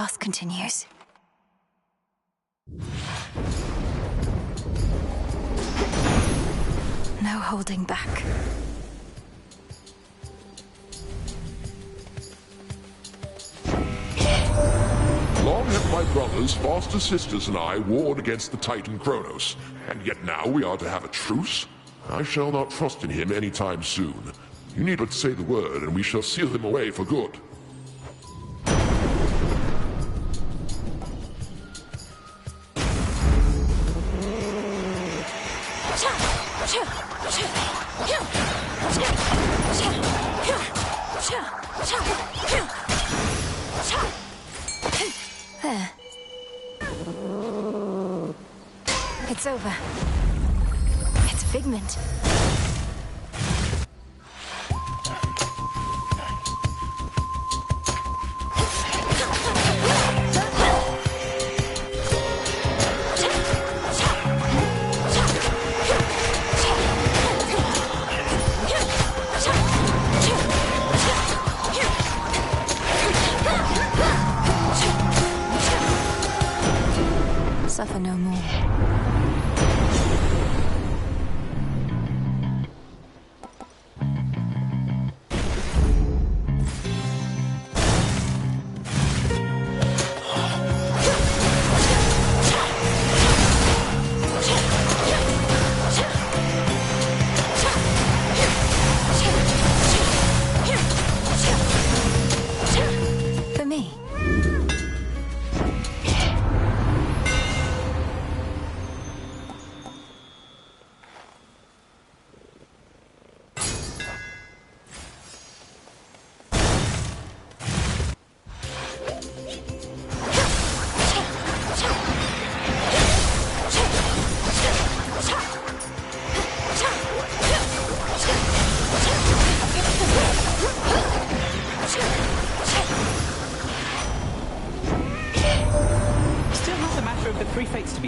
task continues. No holding back. Long have my brothers, foster sisters, and I warred against the Titan Kronos, and yet now we are to have a truce? I shall not trust in him any time soon. You need but say the word, and we shall seal him away for good. There. It's over. It's a figment. Suffer no more. For me.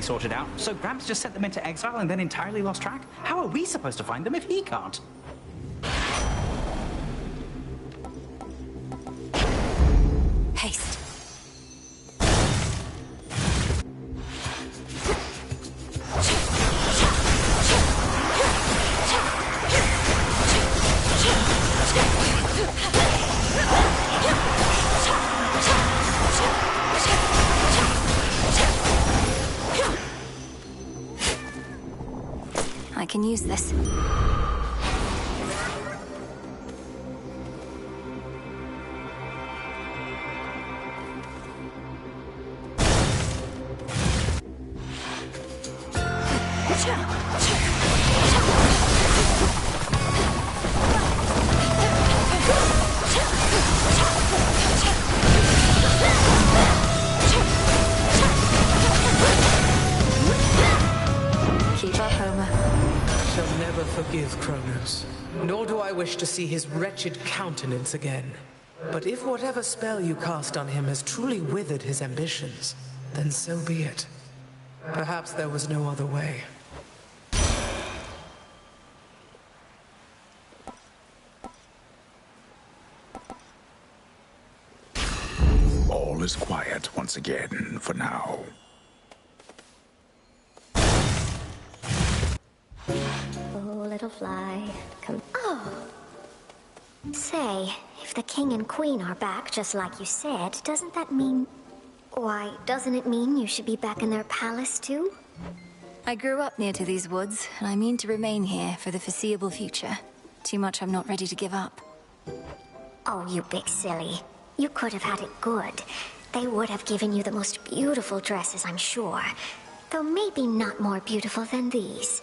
Sorted out, so Gramps just sent them into exile and then entirely lost track? How are we supposed to find them if he can't? Haste. I can use this. Keep up, Homer. Shall never forgive Kronos, nor do I wish to see his wretched countenance again. But if whatever spell you cast on him has truly withered his ambitions, then so be it. Perhaps there was no other way. All is quiet once again for now. Oh, little fly, come. Oh! Say, if the king and queen are back just like you said, doesn't that mean... Why, doesn't it mean you should be back in their palace too? I grew up near to these woods, and I mean to remain here for the foreseeable future. Too much I'm not ready to give up. Oh, you big silly. You could have had it good. They would have given you the most beautiful dresses, I'm sure. Though maybe not more beautiful than these.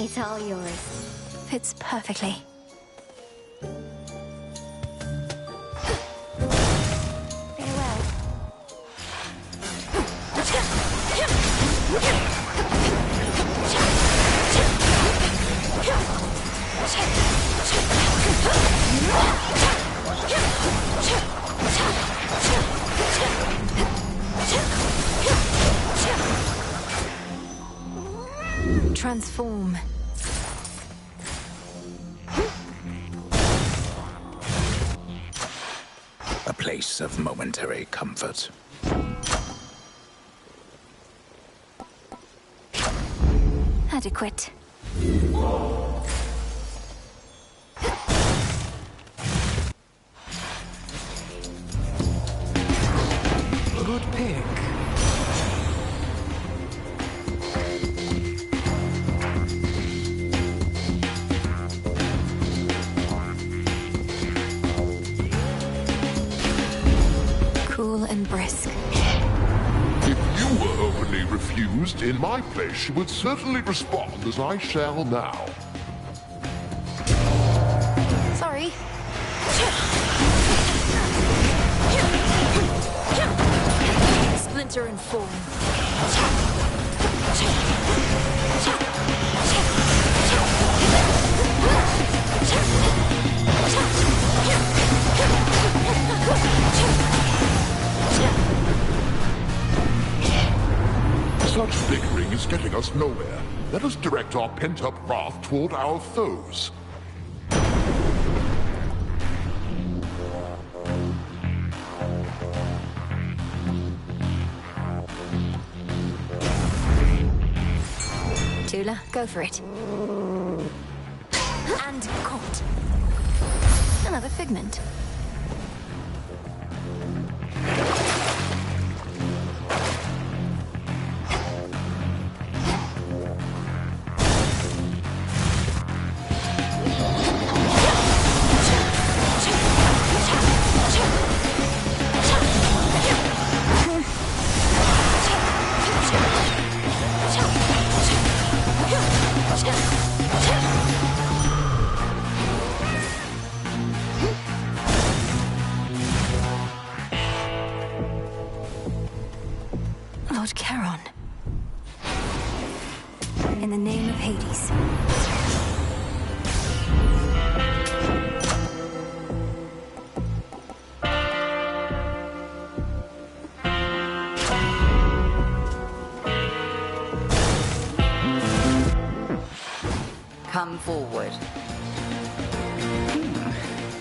It's all yours. Fits perfectly. Farewell. Transform. place of momentary comfort. Adequate. Good pick. Cool and brisk. If you were openly refused, in my place you would certainly respond as I shall now. Sorry. Splinter and form. Such bickering is getting us nowhere. Let us direct our pent-up wrath toward our foes. Tula, go for it. And caught. Another figment. Lord Charon. In the name of Hades. Come forward.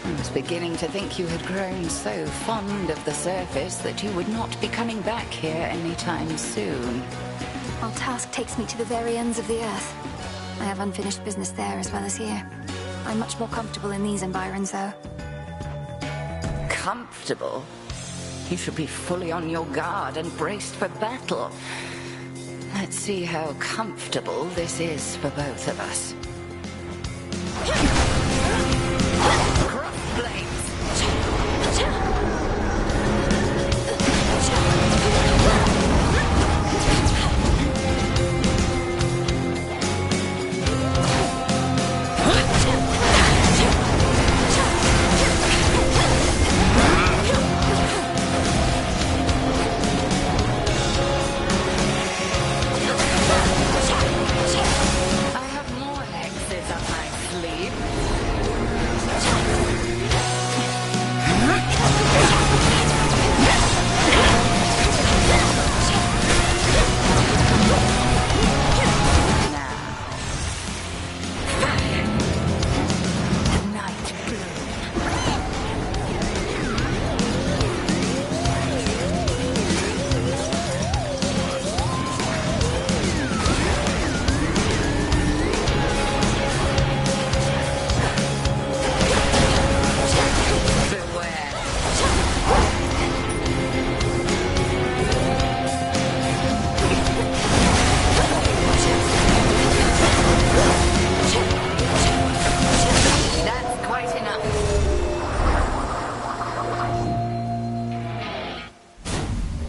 I was beginning to think you had grown so fond of the surface that you would not be coming back here anytime soon. Our task takes me to the very ends of the earth. I have unfinished business there as well as here. I'm much more comfortable in these environs, though. Comfortable? You should be fully on your guard and braced for battle. Let's see how comfortable this is for both of us.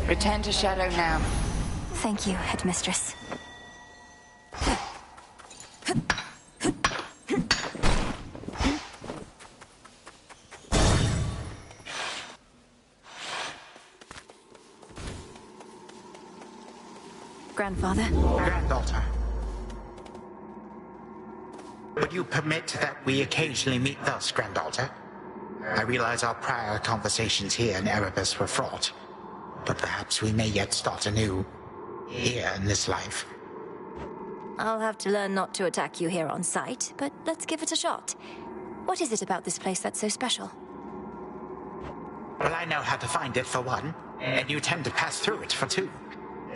Return to Shadow now. Thank you, Headmistress. Grandfather? Granddaughter. Would you permit that we occasionally meet thus, granddaughter? I realize our prior conversations here in Erebus were fraught, but perhaps we may yet start anew, here in this life. I'll have to learn not to attack you here on sight, but let's give it a shot. What is it about this place that's so special? Well, I know how to find it for one, and you tend to pass through it for two.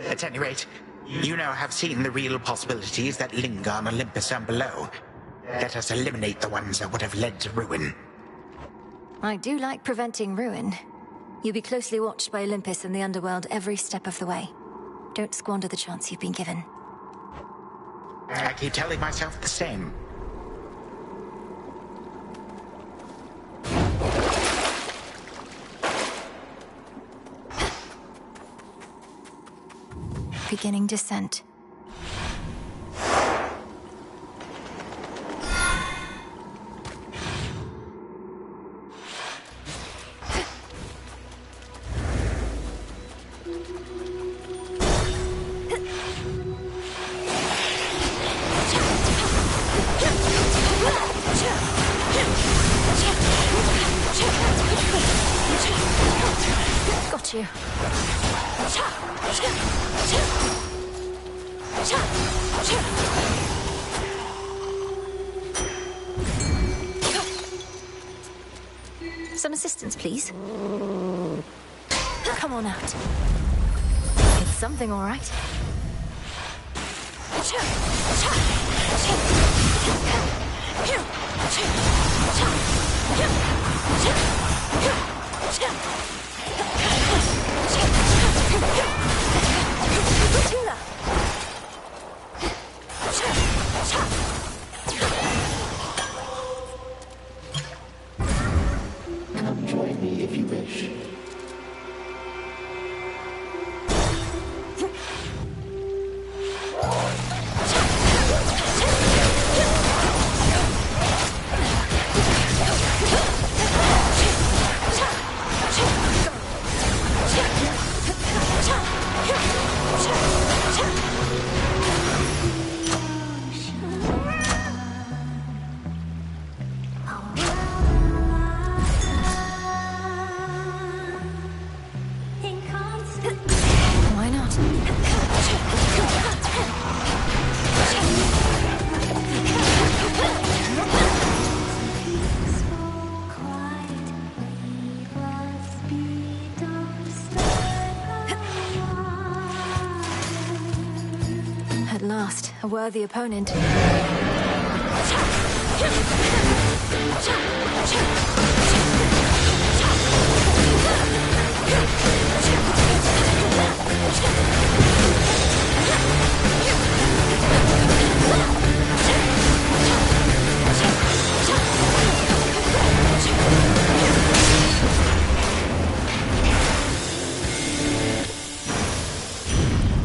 At any rate, you now have seen the real possibilities that linger on Olympus down below. Let us eliminate the ones that would have led to ruin. I do like preventing ruin. You'll be closely watched by Olympus and the underworld every step of the way. Don't squander the chance you've been given. I keep telling myself the same. Beginning descent. Got you. Some assistance, please. Come on out. It's something, all right. Come join me if you wish. Why not? At last, a worthy opponent.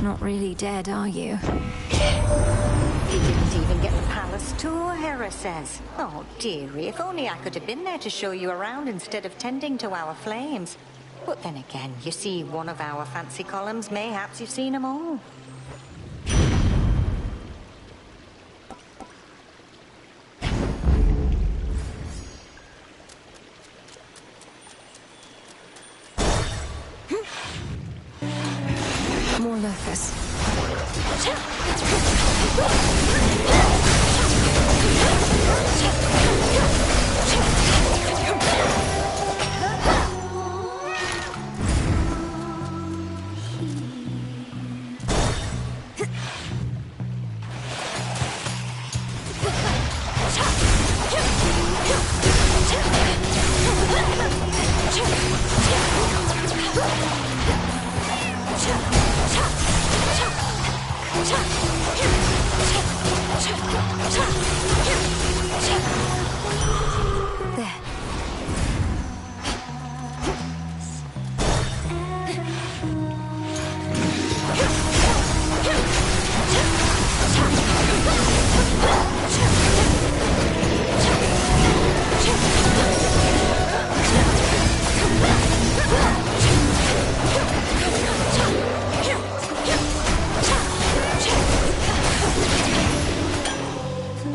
Not really dead, are you? He didn't even get the palace tour, Hera says. Oh, dearie, if only I could have been there to show you around instead of tending to our flames. But then again, you see one of our fancy columns, mayhaps you've seen them all. More locus.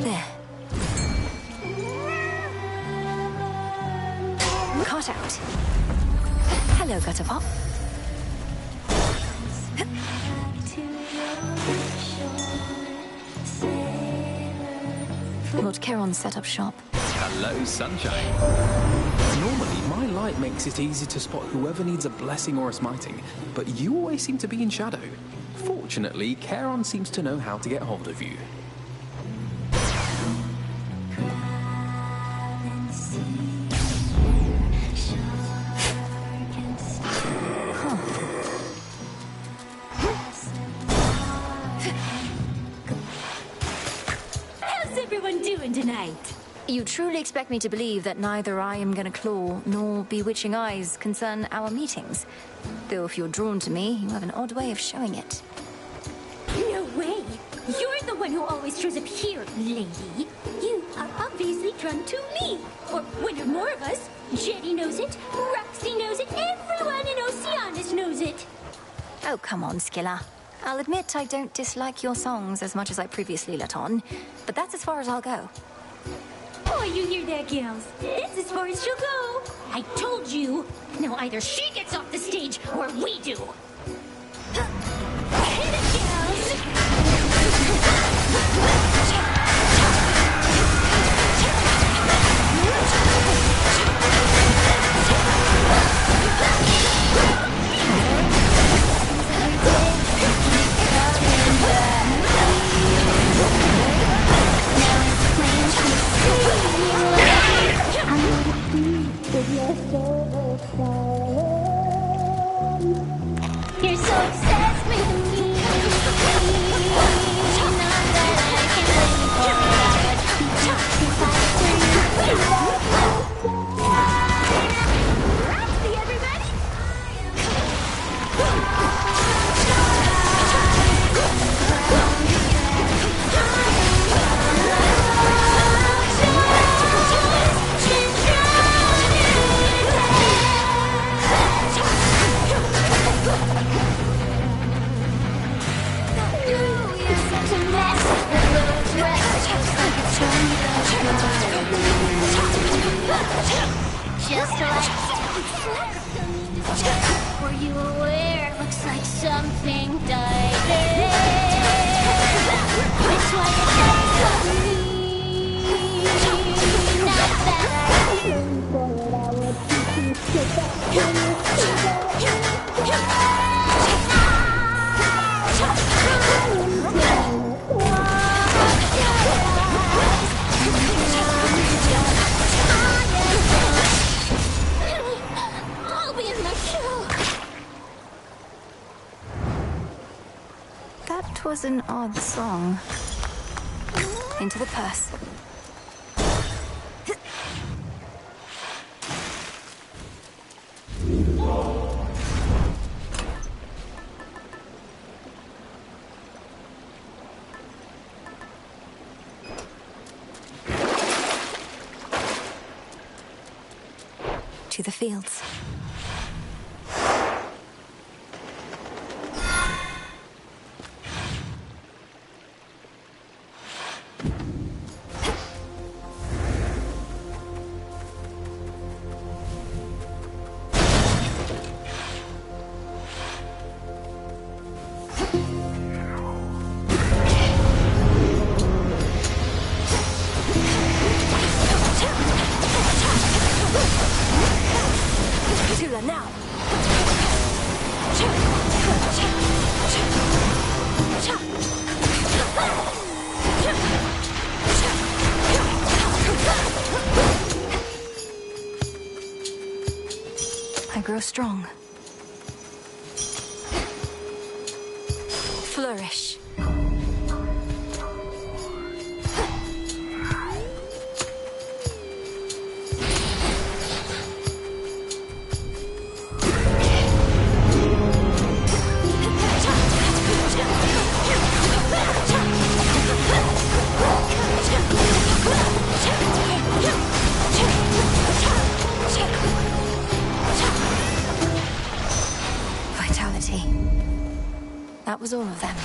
There. Caught out. Hello, Gutterpop. Lord Charon's set up shop. Hello, sunshine. Normally, my light makes it easy to spot whoever needs a blessing or a smiting, but you always seem to be in shadow. Fortunately, Charon seems to know how to get hold of you. How's everyone doing tonight? You truly expect me to believe that neither I am gonna claw nor bewitching eyes concern our meetings? Though if you're drawn to me, you have an odd way of showing it. No way! You're the one who always shows up here, lady. You are obviously drawn to me. Or one or more of us. Jetty knows it, Roxy knows it, everyone in Oceanus knows it. Oh, come on, Skilla. I'll admit I don't dislike your songs as much as I previously let on, but that's as far as I'll go. Oh, you hear that, gals? That's as far as she'll go. I told you. Now either she gets off the stage or we do. Hit it, gals! You're so obsessed with me. Not that I can wait for Roxy, everybody! Just like were you aware? Looks like something died there. That's why it does me. Not that I would I'll be in the show. That was an odd song. Into the purse. To the fields. Tula now. I grow strong. Flourish. Vitality. That was all of them.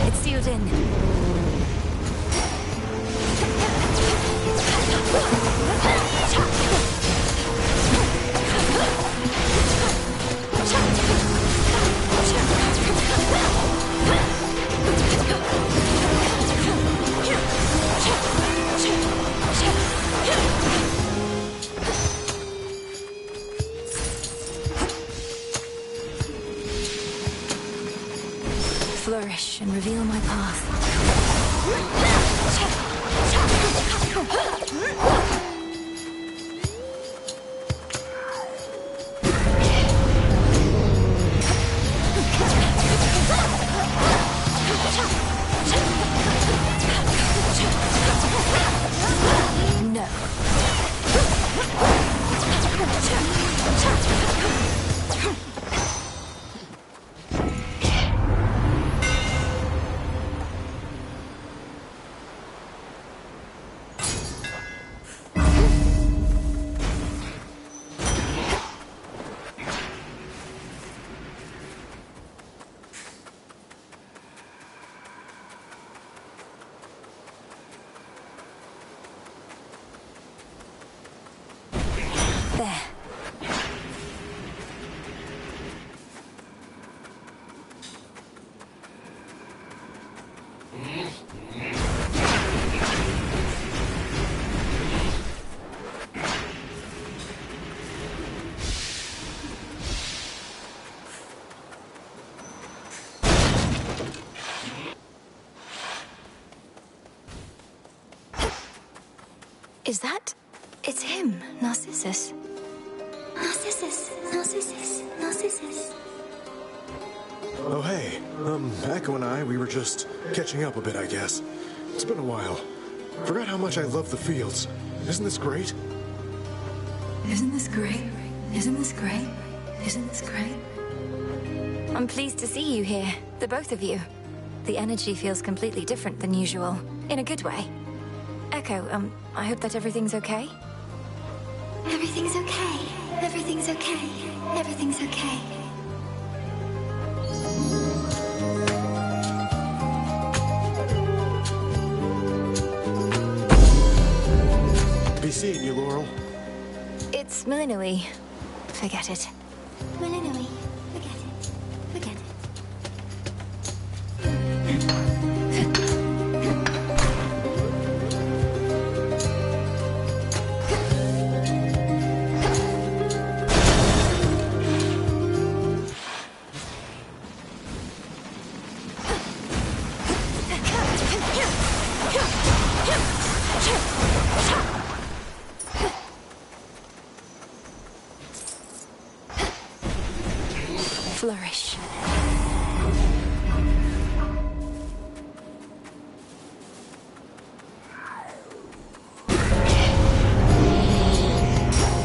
It's the shield in. Flourish and reveal my path. No. There. Is that... It's him, Narcissus. Narcissus, Narcissus, Narcissus. Oh, hey. Echo and I, we were just catching up a bit, I guess. It's been a while. Forgot how much I love the fields. Isn't this great? Isn't this great? Isn't this great? Isn't this great? I'm pleased to see you here, the both of you. The energy feels completely different than usual, in a good way. Echo, I hope that everything's okay? Everything's okay. Everything's okay. Everything's okay. Be seeing you, Laurel. It's Millinui. Forget it. Millinui. Forget it. Forget it. Flourish.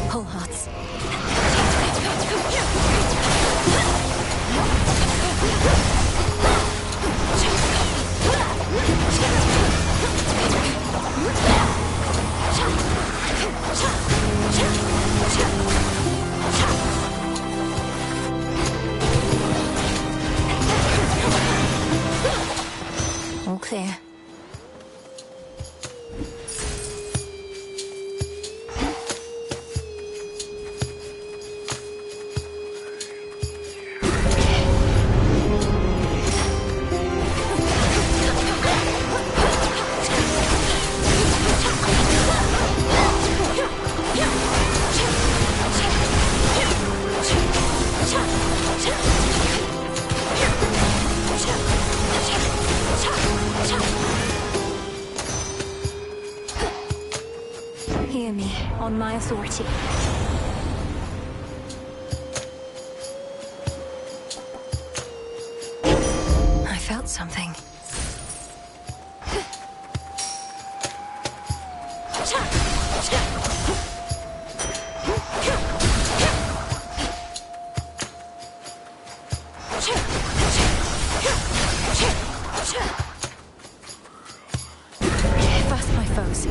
Whole hearts. All clear. Hear me, on my authority. I felt something. First my foes.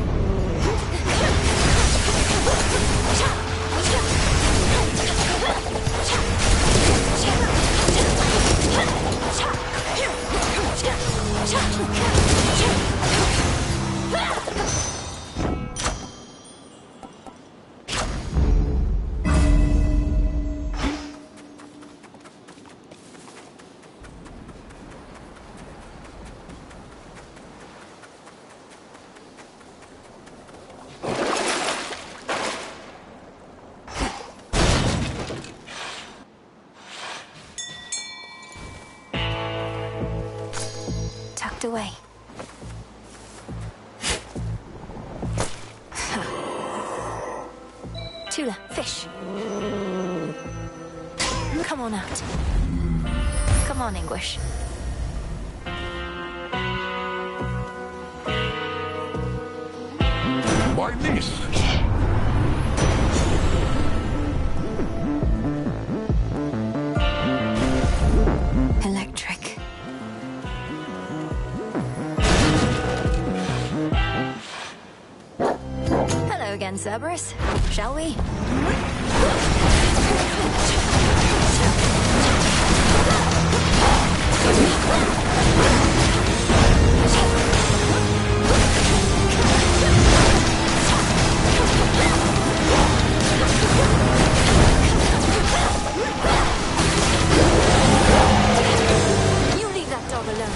tucked away. Tula, fish. Come on out. Come on, Anguish. My niece! Electric. Hello again, Cerberus. Shall we? You leave that dog alone.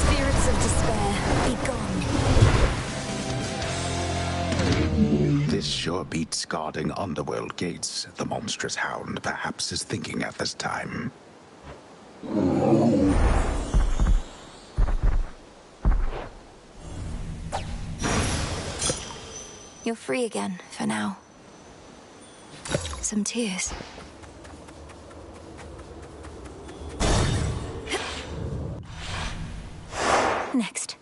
Spirits of despair, be gone. This sure beats guarding underworld gates. The monstrous hound perhaps is thinking at this time. You're free again, for now. Some tears. Next.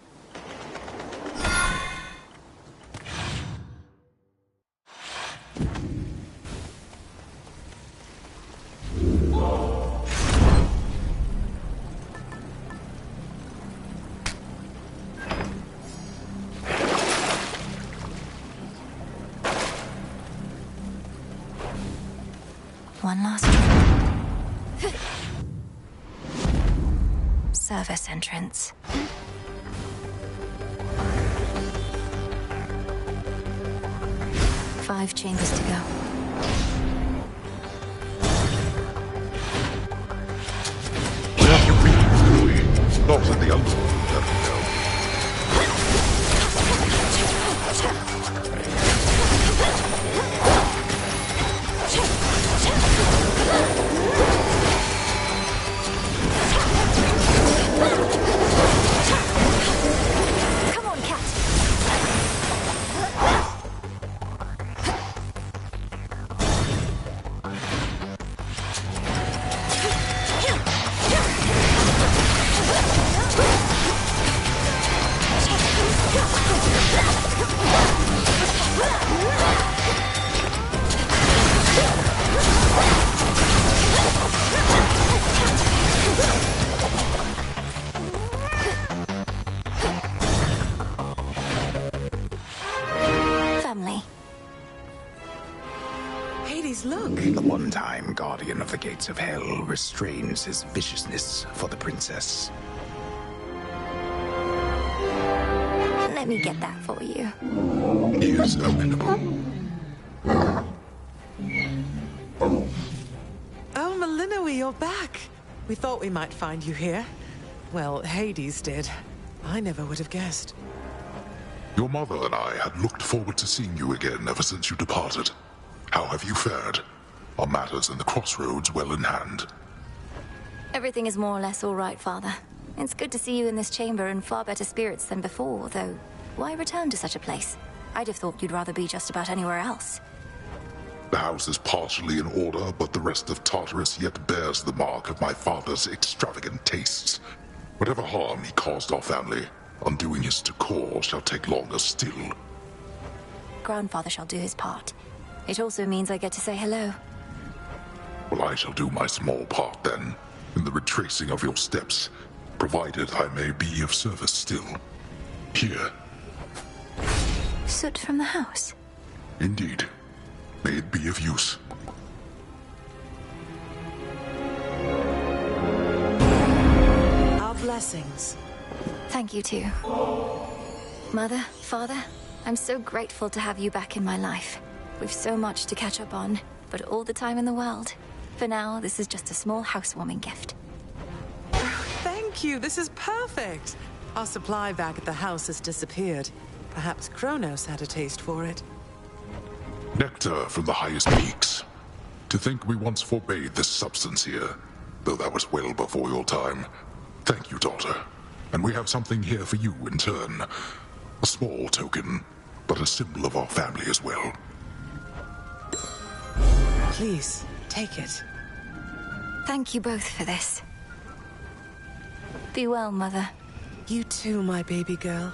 One last trip. Service entrance. 5 chambers to go. Where have you been, Louis? Not in the underworld, let me know. Come on, cat. Family. Hades, look! The one-time guardian of the gates of hell restrains his viciousness for the princess. Let me get that for you. He is amenable. Oh, Malinois, you're back! We thought we might find you here. Well, Hades did. I never would have guessed. Your mother and I had looked forward to seeing you again ever since you departed. How have you fared? Are matters in the crossroads well in hand? Everything is more or less all right, Father. It's good to see you in this chamber in far better spirits than before, though why return to such a place? I'd have thought you'd rather be just about anywhere else. The house is partially in order, but the rest of Tartarus yet bears the mark of my father's extravagant tastes. Whatever harm he caused our family, undoing his decor shall take longer still. Grandfather shall do his part. It also means I get to say hello. Well, I shall do my small part then, in the retracing of your steps, provided I may be of service still. Here. Soot from the house? Indeed. May it be of use. blessings. Thank you too. Mother, Father, I'm so grateful to have you back in my life. We've so much to catch up on, but all the time in the world. For now, this is just a small housewarming gift. Thank you, this is perfect. Our supply bag at the house has disappeared. Perhaps Kronos had a taste for it. Nectar from the highest peaks. To think we once forbade this substance here, though that was well before your time. Thank you, daughter. And we have something here for you in turn. A small token, but a symbol of our family as well. Please, take it. Thank you both for this. Be well, Mother. You too, my baby girl.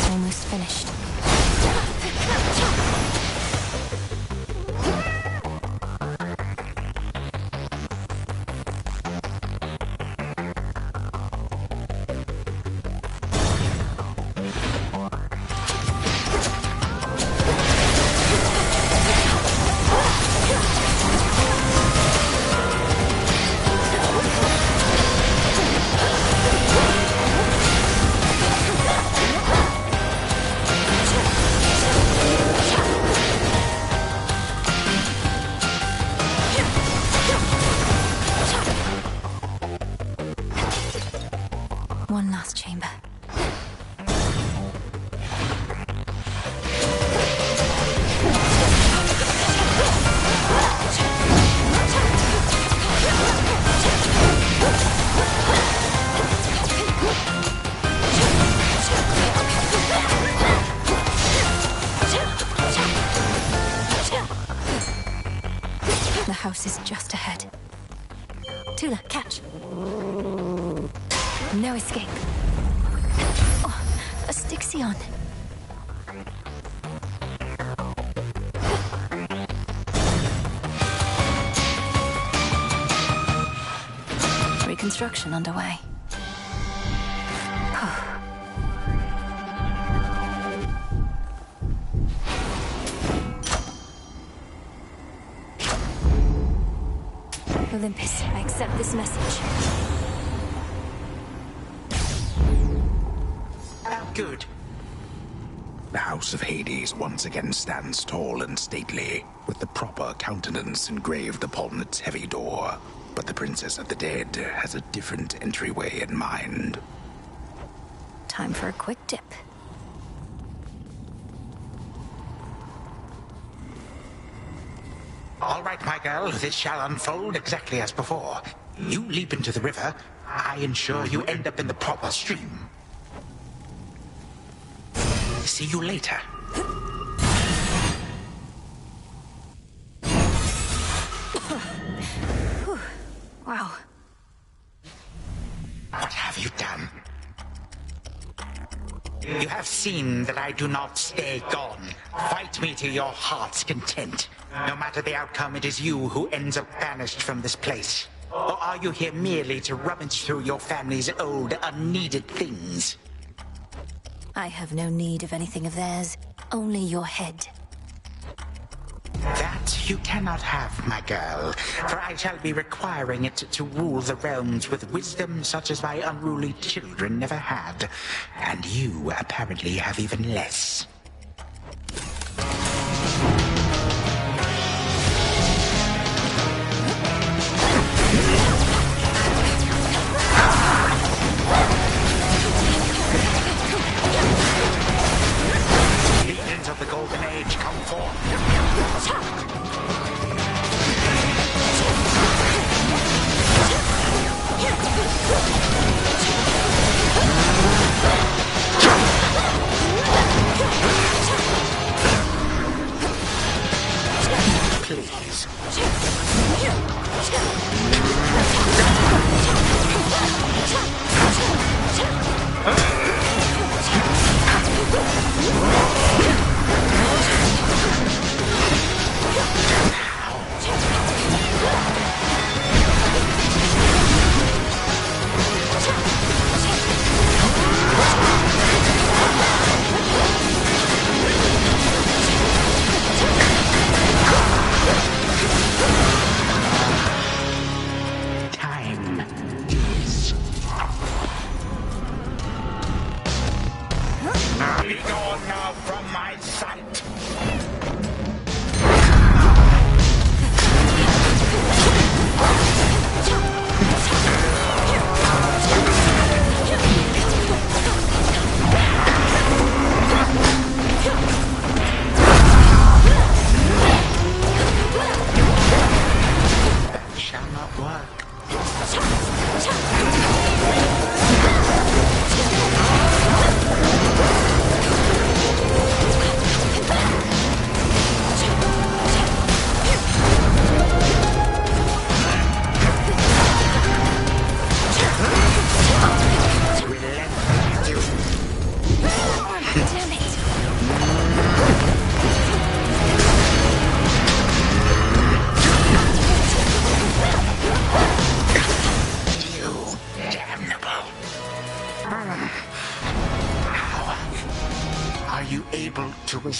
Almost finished. One last chamber. The house is just ahead. Tula, catch. No escape. Oh, a Styxion. Reconstruction underway. Olympus, I accept this message. Good. The House of Hades once again stands tall and stately, with the proper countenance engraved upon its heavy door. But the Princess of the Dead has a different entryway in mind. Time for a quick dip. All right, my girl, this shall unfold exactly as before. You leap into the river, I ensure you end up in the proper stream. See you later. Wow. What have you done? You have seen that I do not stay gone. Fight me to your heart's content. No matter the outcome, it is you who ends up banished from this place. Or are you here merely to rummage through your family's old, unneeded things? I have no need of anything of theirs, only your head. That you cannot have, my girl, for I shall be requiring it to rule the realms with wisdom such as my unruly children never had. And you apparently have even less. Legions of the Golden Age, come forth! Please.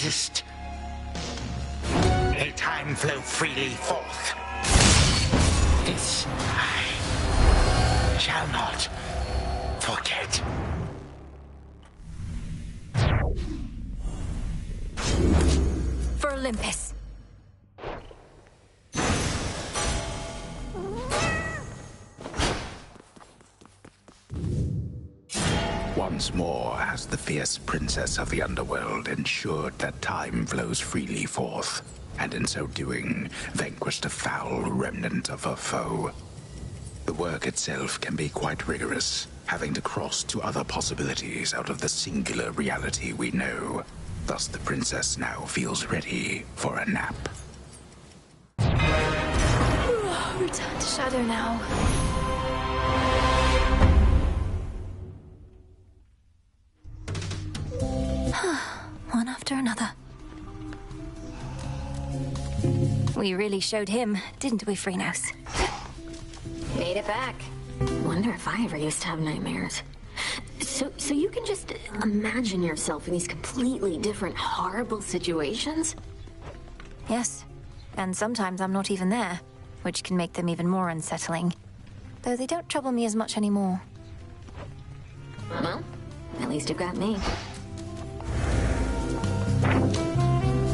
resist. May time flow freely forth. This I shall not forget. For Olympus. Once more has the fierce princess of the underworld ensured that time flows freely forth, and in so doing, vanquished a foul remnant of her foe. The work itself can be quite rigorous, having to cross to other possibilities out of the singular reality we know. Thus the princess now feels ready for a nap. Return to Shadow now. One after another. We really showed him, didn't we, Freenos? Made it back. Wonder if I ever used to have nightmares. So you can just imagine yourself in these completely different, horrible situations? Yes. And sometimes I'm not even there, which can make them even more unsettling. Though they don't trouble me as much anymore. Well, at least you've got me.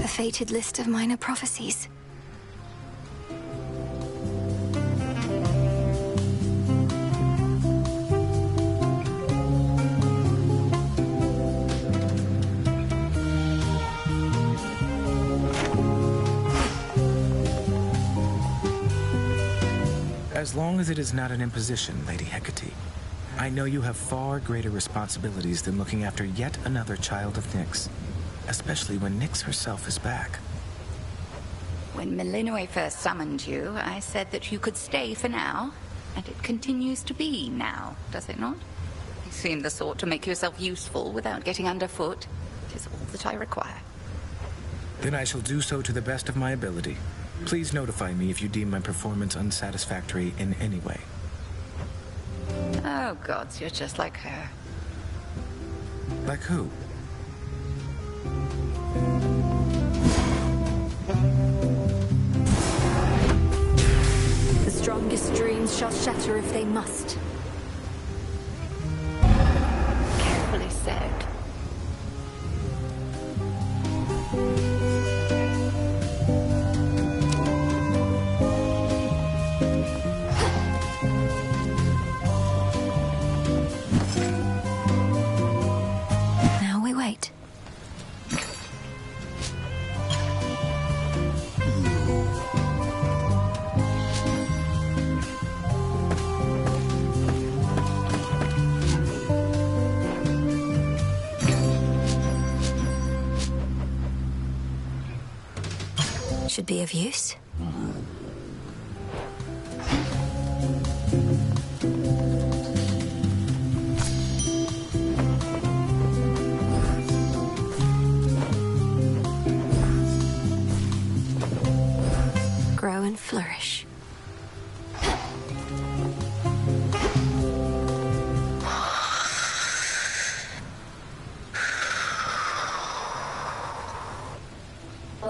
A fated list of minor prophecies. As long as it is not an imposition, Lady Hecate. I know you have far greater responsibilities than looking after yet another child of Nyx. Especially when Nyx herself is back. When Melinoi first summoned you, I said that you could stay for now. And it continues to be now, does it not? You seem the sort to make yourself useful without getting underfoot. It is all that I require. Then I shall do so to the best of my ability. Please notify me if you deem my performance unsatisfactory in any way. Oh, gods, you're just like her. Like who? The strongest dreams shall shatter if they must. Carefully said. Now we wait. Should be of use. Grow and flourish.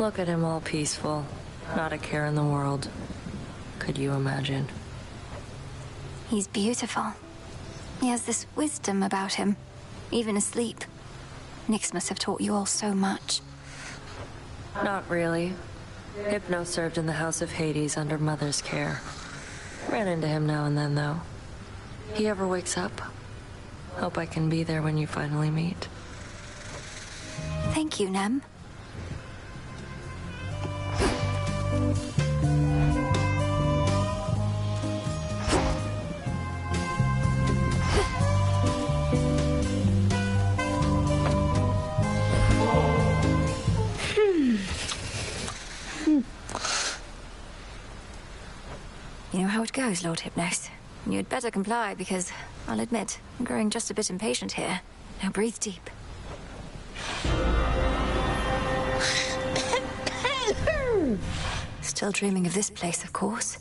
Look at him all peaceful. Not a care in the world. Could you imagine? He's beautiful. He has this wisdom about him, even asleep. Nyx must have taught you all so much. Not really. Hypno served in the House of Hades under Mother's care. Ran into him now and then, though. He ever wakes up? Hope I can be there when you finally meet. Thank you, Nem. You know how it goes, Lord Hypnos. You'd better comply, because, I'll admit, I'm growing just a bit impatient here. Now breathe deep. Still dreaming of this place, of course.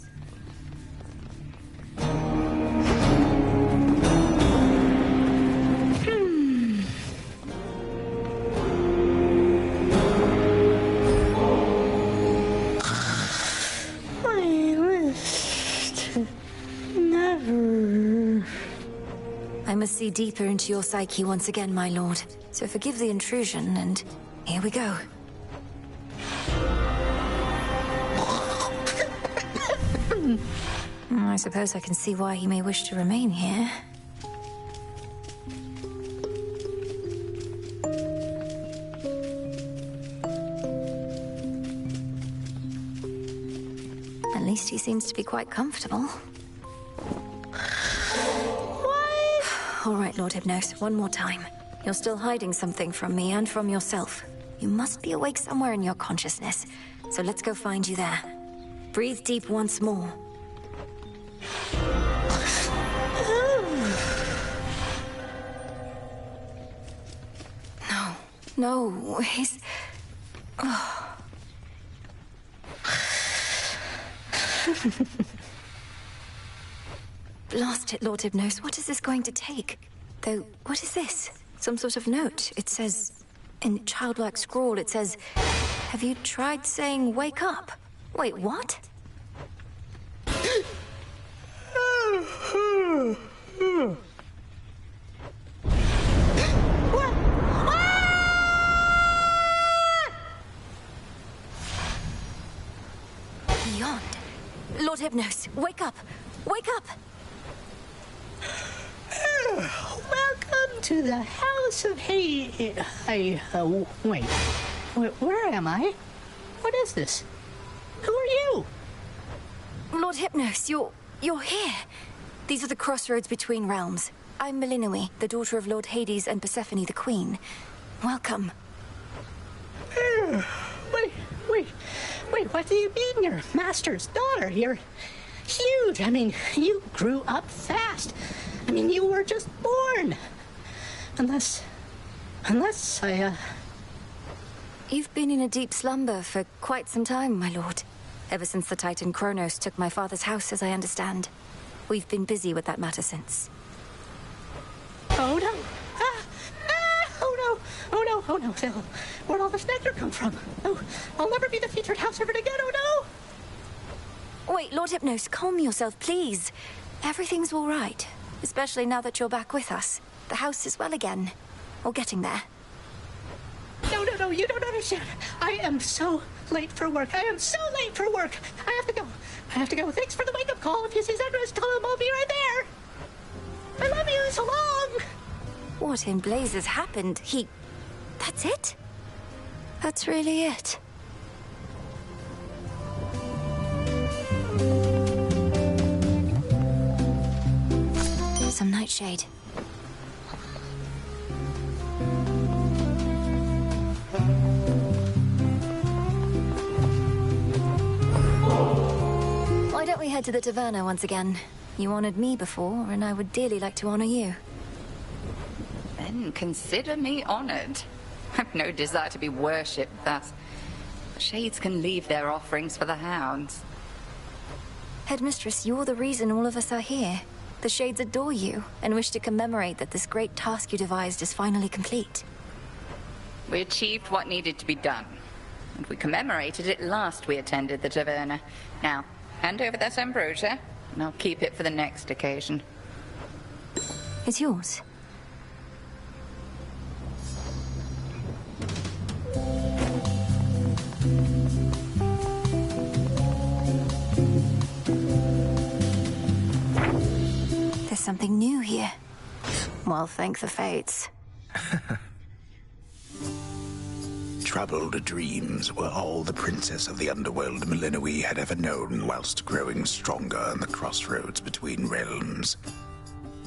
Never. I must see deeper into your psyche once again, my lord. So forgive the intrusion, and here we go. I suppose I can see why he may wish to remain here. At least he seems to be quite comfortable. What? All right, Lord Hypnos, one more time. You're still hiding something from me and from yourself. You must be awake somewhere in your consciousness. So let's go find you there. Breathe deep once more. No, he's... Oh. Blast it, Lord Hypnos. What is this going to take? Though, what is this? Some sort of note. It says... In childlike scrawl, it says... Have you tried saying wake up? Wait, what? Beyond. Lord Hypnos, wake up! Wake up! Welcome to the House of Hades. Wait. Where am I? What is this? Who are you? Lord Hypnos, you're here. These are the crossroads between realms. I'm Melinoi, the daughter of Lord Hades and Persephone the Queen. Welcome. Wait, what do you mean you're Master's daughter? You're huge. I mean, you grew up fast. I mean, you were just born. Unless I, You've been in a deep slumber for quite some time, my lord. Ever since the Titan Kronos took my father's house, as I understand. We've been busy with that matter since. Oh no! Oh no! Where'd all this nectar come from? Oh, I'll never be the featured house servant again, oh no! Wait, Lord Hypnos, calm yourself, please. Everything's all right. Especially now that you're back with us. The house is well again. Or getting there. No, you don't understand. I am so late for work. I have to go. Thanks for the wake-up call. If you see Zagreus, tell him I'll be right there. I love you, so long. What in blazes happened? That's it? That's really it? Some nightshade. Why don't we head to the taverna once again? You honored me before, and I would dearly like to honor you. Then consider me honored. I've no desire to be worshipped thus. The Shades can leave their offerings for the hounds. Headmistress, you're the reason all of us are here. The Shades adore you, and wish to commemorate that this great task you devised is finally complete. We achieved what needed to be done. And we commemorated it last we attended the taverna. Now, hand over that ambrosia, and I'll keep it for the next occasion. It's yours. There's something new here. Well, thank the fates. Troubled dreams were all the princess of the underworld Melinoi had ever known whilst growing stronger in the crossroads between realms.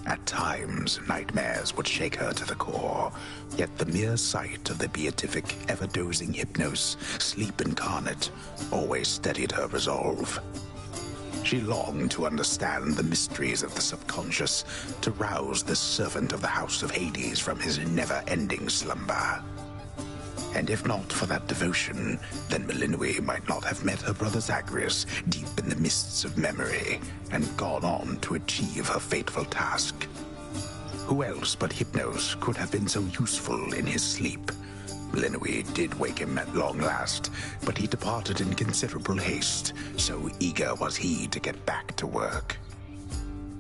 At times, nightmares would shake her to the core, yet the mere sight of the beatific, ever-dozing Hypnos, sleep incarnate, always steadied her resolve. She longed to understand the mysteries of the subconscious, to rouse the servant of the House of Hades from his never-ending slumber. And if not for that devotion, then Melinoi might not have met her brother Zagreus deep in the mists of memory and gone on to achieve her fateful task. Who else but Hypnos could have been so useful in his sleep? Melinoi did wake him at long last, but he departed in considerable haste, so eager was he to get back to work.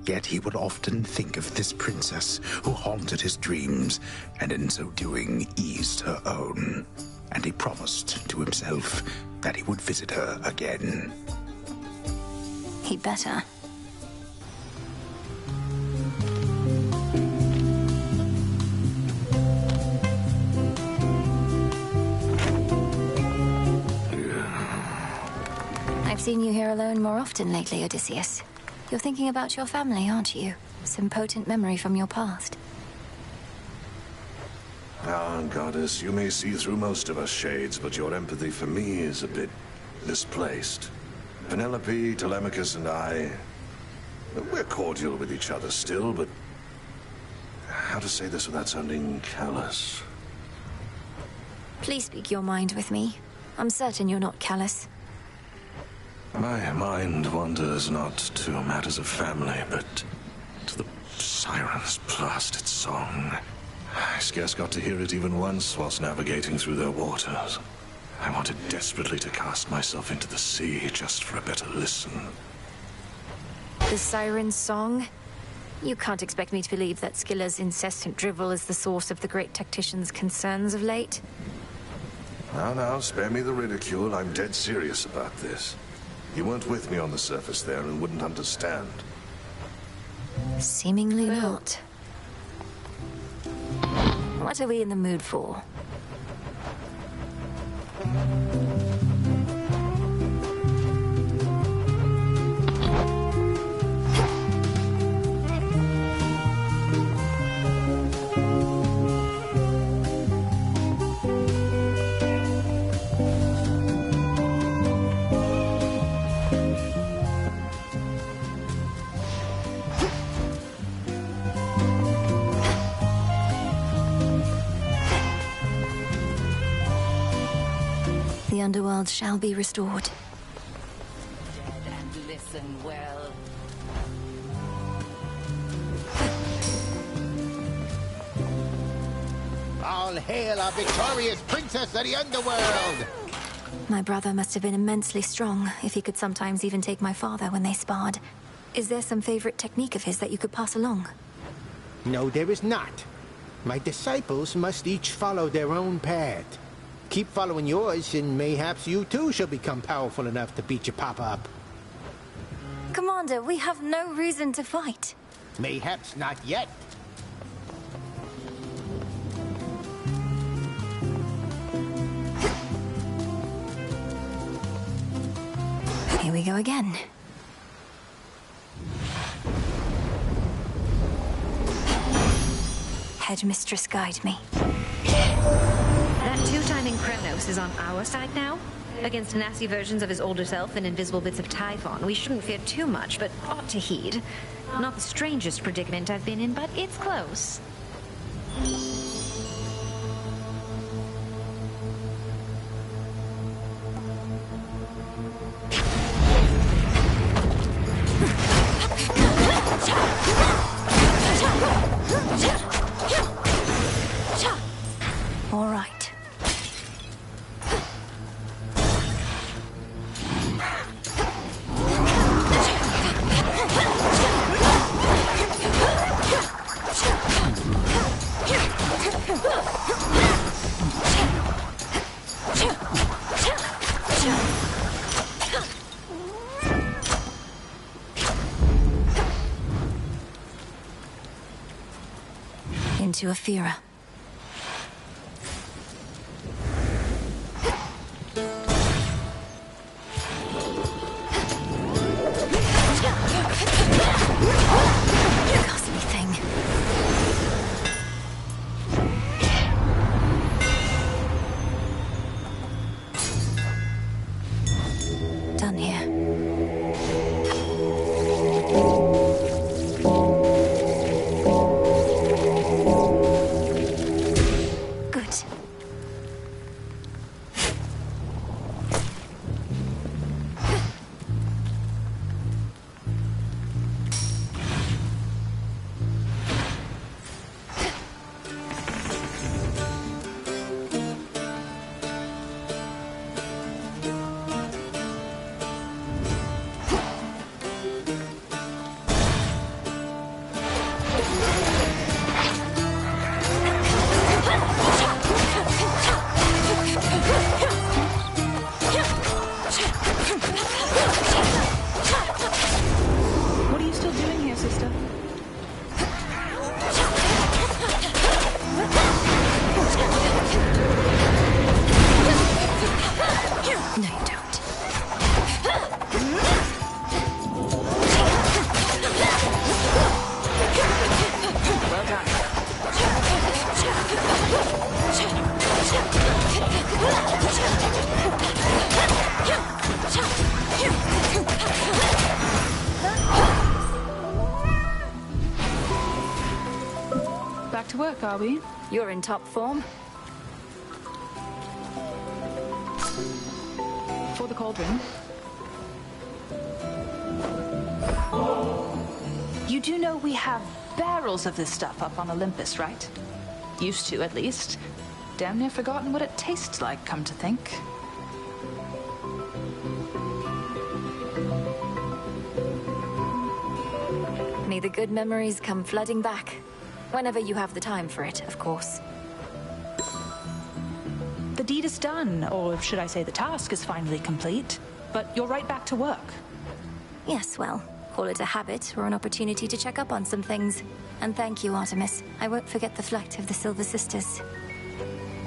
Yet he would often think of this princess who haunted his dreams, and in so doing eased her own. And he promised to himself that he would visit her again. He better. I've seen you here alone more often lately, Odysseus. You're thinking about your family, aren't you? Some potent memory from your past. Ah, goddess, you may see through most of us shades, but your empathy for me is a bit misplaced. Penelope, Telemachus, and I... we're cordial with each other still, but... how to say this without sounding callous? Please speak your mind with me. I'm certain you're not callous. My mind wanders not to matters of family, but to the siren's blasted song. I scarce got to hear it even once whilst navigating through their waters. I wanted desperately to cast myself into the sea just for a better listen. The siren's song? You can't expect me to believe that Scylla's incessant drivel is the source of the great tactician's concerns of late. Now, spare me the ridicule. I'm dead serious about this. You weren't with me on the surface there and wouldn't understand. Seemingly not. What are we in the mood for? The underworld shall be restored. And listen well. All hail our victorious princess of the underworld! My brother must have been immensely strong, if he could sometimes even take my father when they sparred. Is there some favorite technique of his that you could pass along? No, there is not. My disciples must each follow their own path. Keep following yours, and mayhaps you too shall become powerful enough to beat your papa up. Commander, we have no reason to fight. Mayhaps not yet. Here we go again. Headmistress, guide me. That two-timing Kronos is on our side now? Against nasty versions of his older self and invisible bits of Typhon. We shouldn't fear too much, but ought to heed. Not the strangest predicament I've been in, but it's close. All right. Into Aphira. Ghastly thing. Done here. sister? No, you don't. Well done. Back to work, are we? You're in top form. For the cauldron. You do know we have barrels of this stuff up on Olympus, right? Used to, at least. Damn near forgotten what it tastes like, come to think. May the good memories come flooding back. Whenever you have the time for it, of course. The deed is done, or should I say the task is finally complete. But you're right back to work. Yes, well, call it a habit or an opportunity to check up on some things. And thank you, Artemis. I won't forget the flight of the Silver Sisters.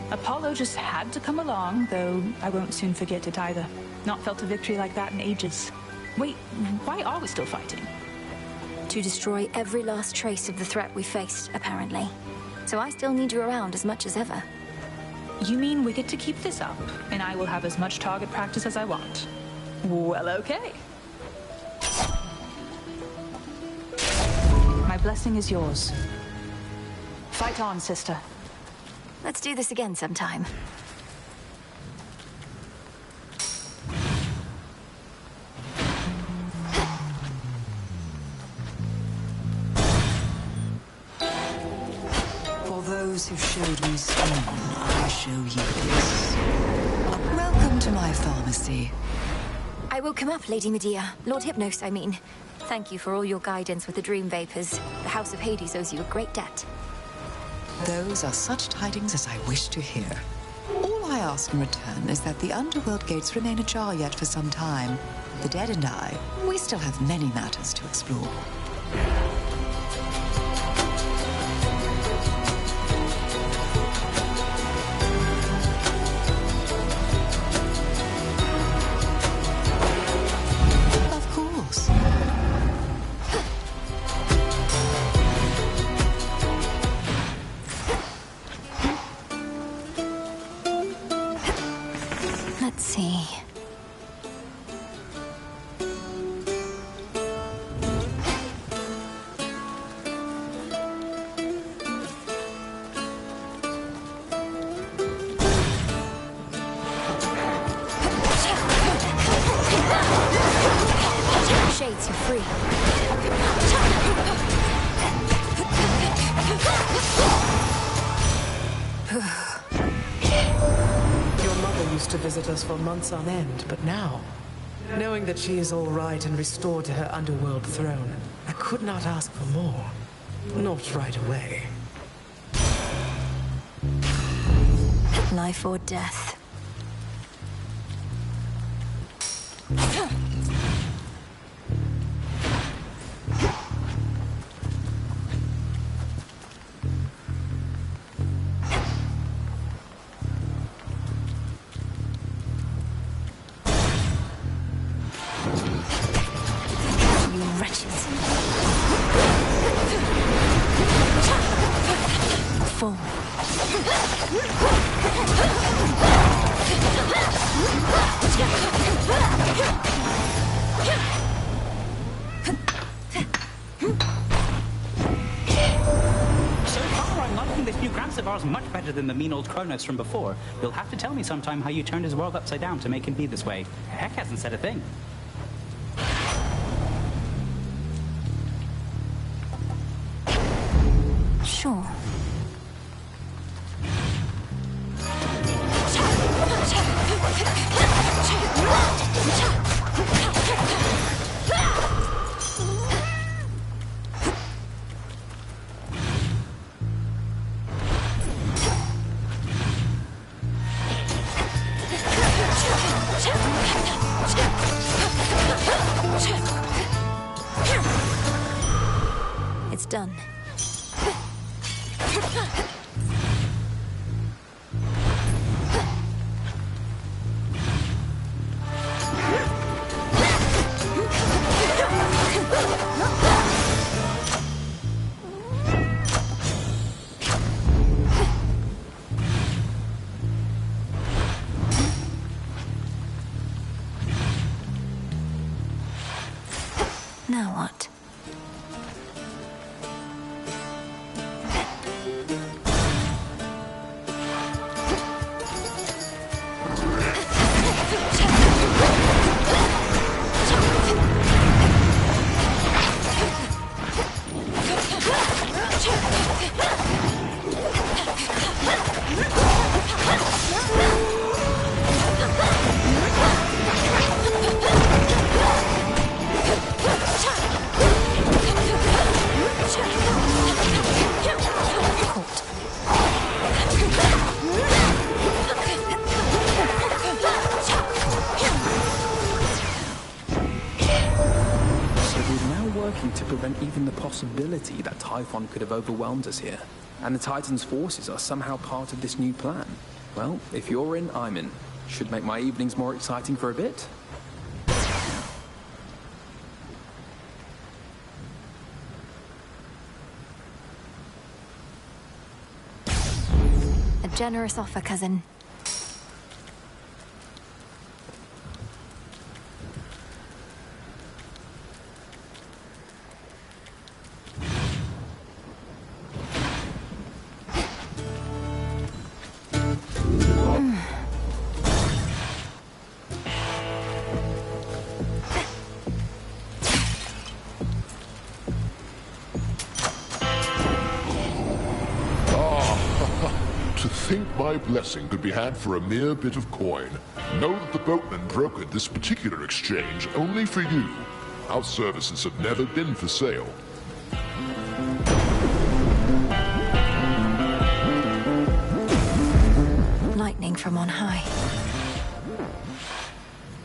Apollo just had to come along, though I won't soon forget it either. Not felt a victory like that in ages. Wait, why are we still fighting? To destroy every last trace of the threat we faced, apparently. So I still need you around as much as ever. You mean we get to keep this up, and I will have as much target practice as I want? Well, okay. My blessing is yours. Fight on, sister. Let's do this again sometime. For those who showed me scorn, I show you this. Welcome to my pharmacy. I woke him up, Lady Medea. Lord Hypnos, I mean. Thank you for all your guidance with the dream vapors. The House of Hades owes you a great debt. Those are such tidings as I wish to hear. All I ask in return is that the underworld gates remain ajar yet for some time. The dead and I, we still have many matters to explore. Of course. Let's see. Shades, you're free. Your mother used to visit us for months on end, but now, knowing that she is all right and restored to her underworld throne, I could not ask for more. Not right away. Life or death. You wretches. Fall. So far, I'm liking this new Gramps of ours much better than the mean old Kronos from before. You'll have to tell me sometime how you turned his world upside down to make him be this way. Heck hasn't said a thing. Sure. almost done. Now what? To prevent even the possibility that Typhon could have overwhelmed us here. And the Titan's forces are somehow part of this new plan. Well, if you're in, I'm in. Should make my evenings more exciting for a bit. A generous offer, cousin. My blessing could be had for a mere bit of coin. Know that the boatman brokered this particular exchange only for you. Our services have never been for sale. Lightning from on high.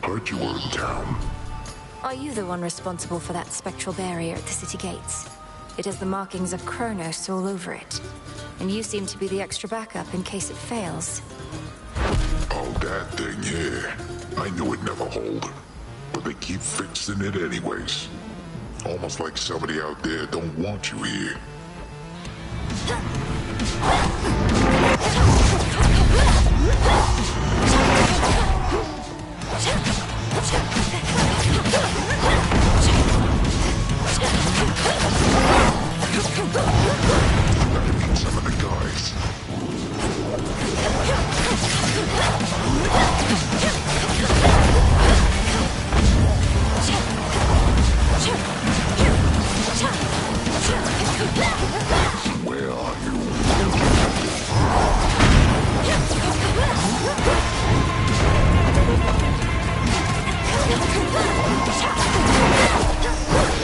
Heard you were in town. Are you the one responsible for that spectral barrier at the city gates? It has the markings of Kronos all over it. And you seem to be the extra backup in case it fails. Oh, that thing, yeah. I knew it'd never hold. But they keep fixing it anyways. Almost like somebody out there don't want you here. Some of the guys. Where are you?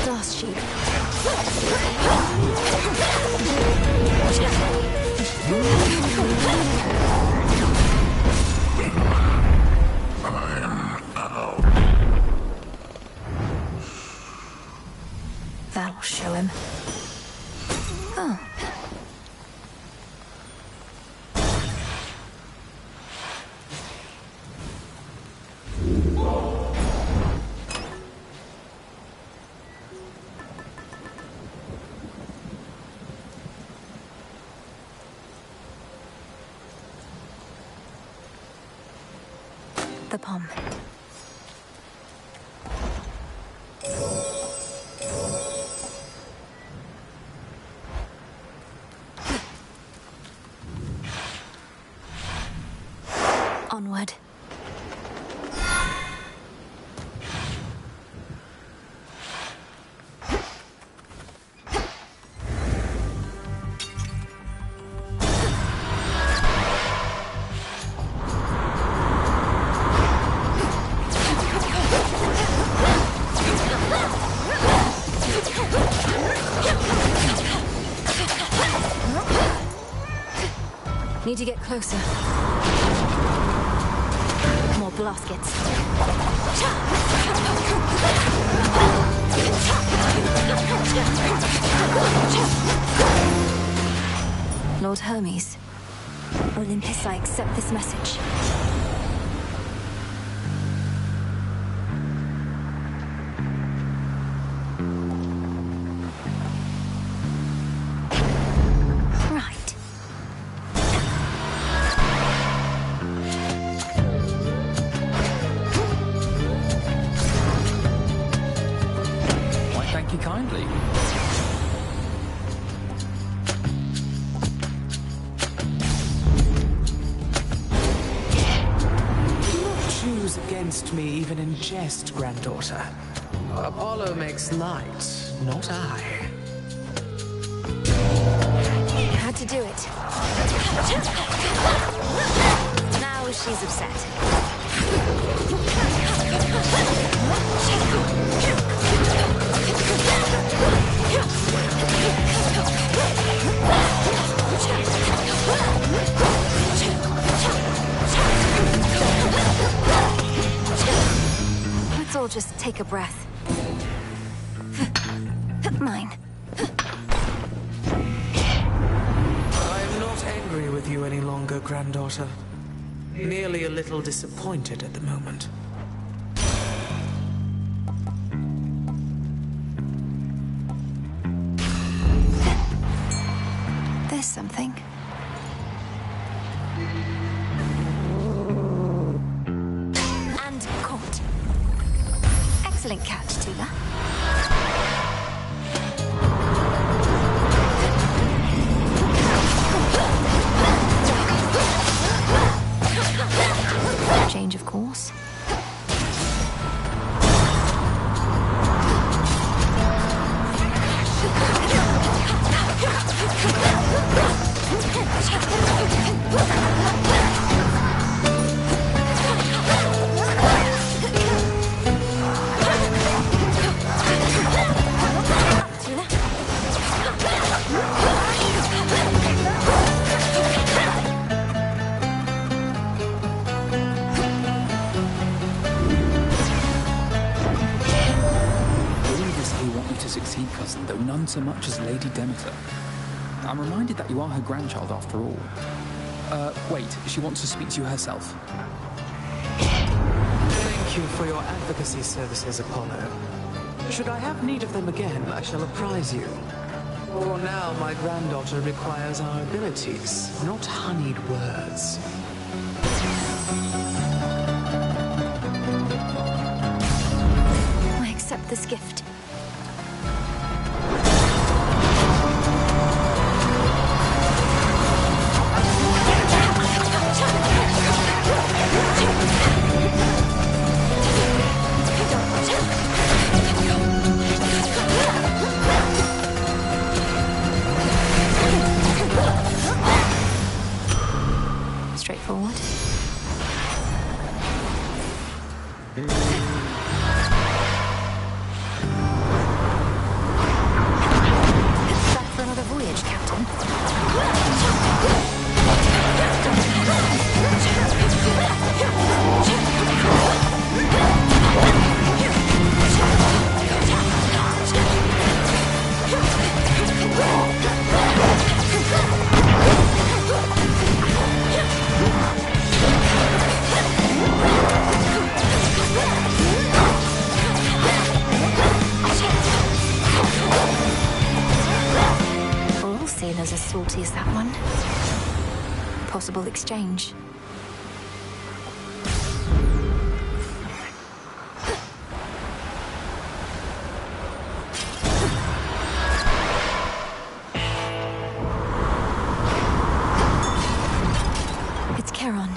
Blast sheet. That'll show him. Oh. The palm. Onward. Need to get closer. More blaskets. Lord Hermes. Olympus, I accept this message. Right. Why, thank you kindly. Choose against me even in jest, granddaughter. Apollo makes light, not I. Had to do it. Now she's upset. Let's all just take a breath. Mine. I am not angry with you any longer, granddaughter. Merely a little disappointed at the moment. There's something. And caught. Excellent catch, Tila. Change of course. Succeed, cousin, though none so much as Lady Demeter. I'm reminded that you are her grandchild after all. Wait, she wants to speak to you herself. Thank you for your advocacy services, Apollo. Should I have need of them again, I shall apprise you. For now, my granddaughter requires our abilities, not honeyed words. I accept this gift. Straightforward. Back for another voyage, Captain. All sailors as salty as that one. Possible exchange. It's Charon.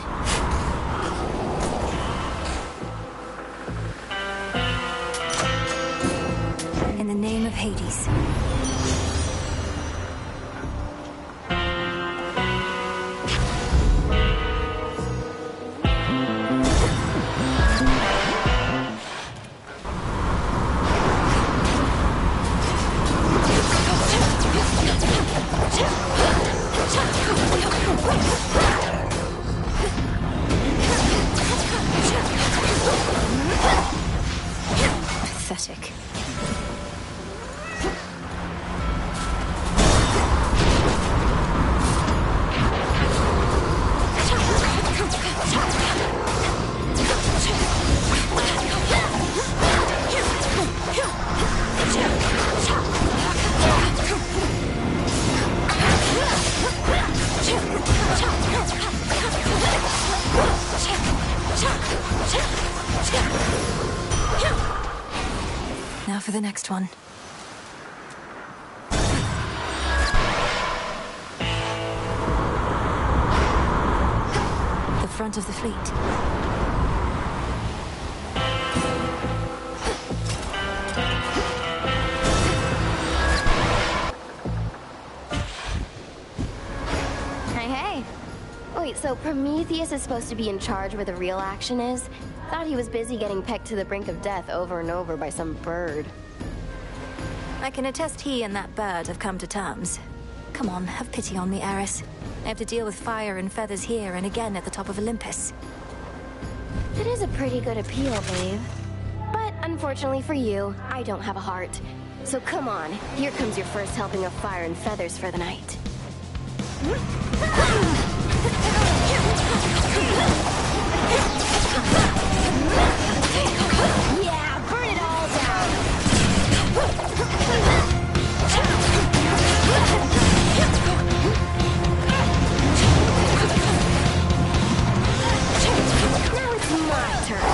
In the name of Hades. Pathetic. next one. The front of the fleet. Hey. Wait, so Prometheus is supposed to be in charge where the real action is? Thought he was busy getting pegged to the brink of death over and over by some bird. I can attest he and that bird have come to terms. Come on, have pity on me, Eris. I have to deal with fire and feathers here and again at the top of Olympus. It is a pretty good appeal, babe. But unfortunately for you, I don't have a heart. So come on, here comes your first helping of fire and feathers for the night. Yeah, burn it all down! Now it's my turn.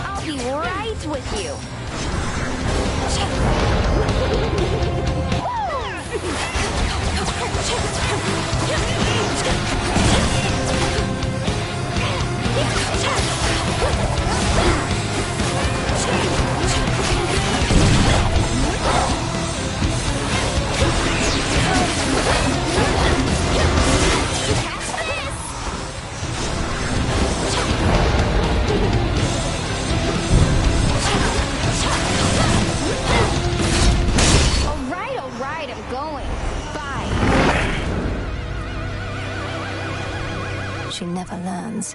I'll be right with you. All right, I'm going. Bye. She never learns.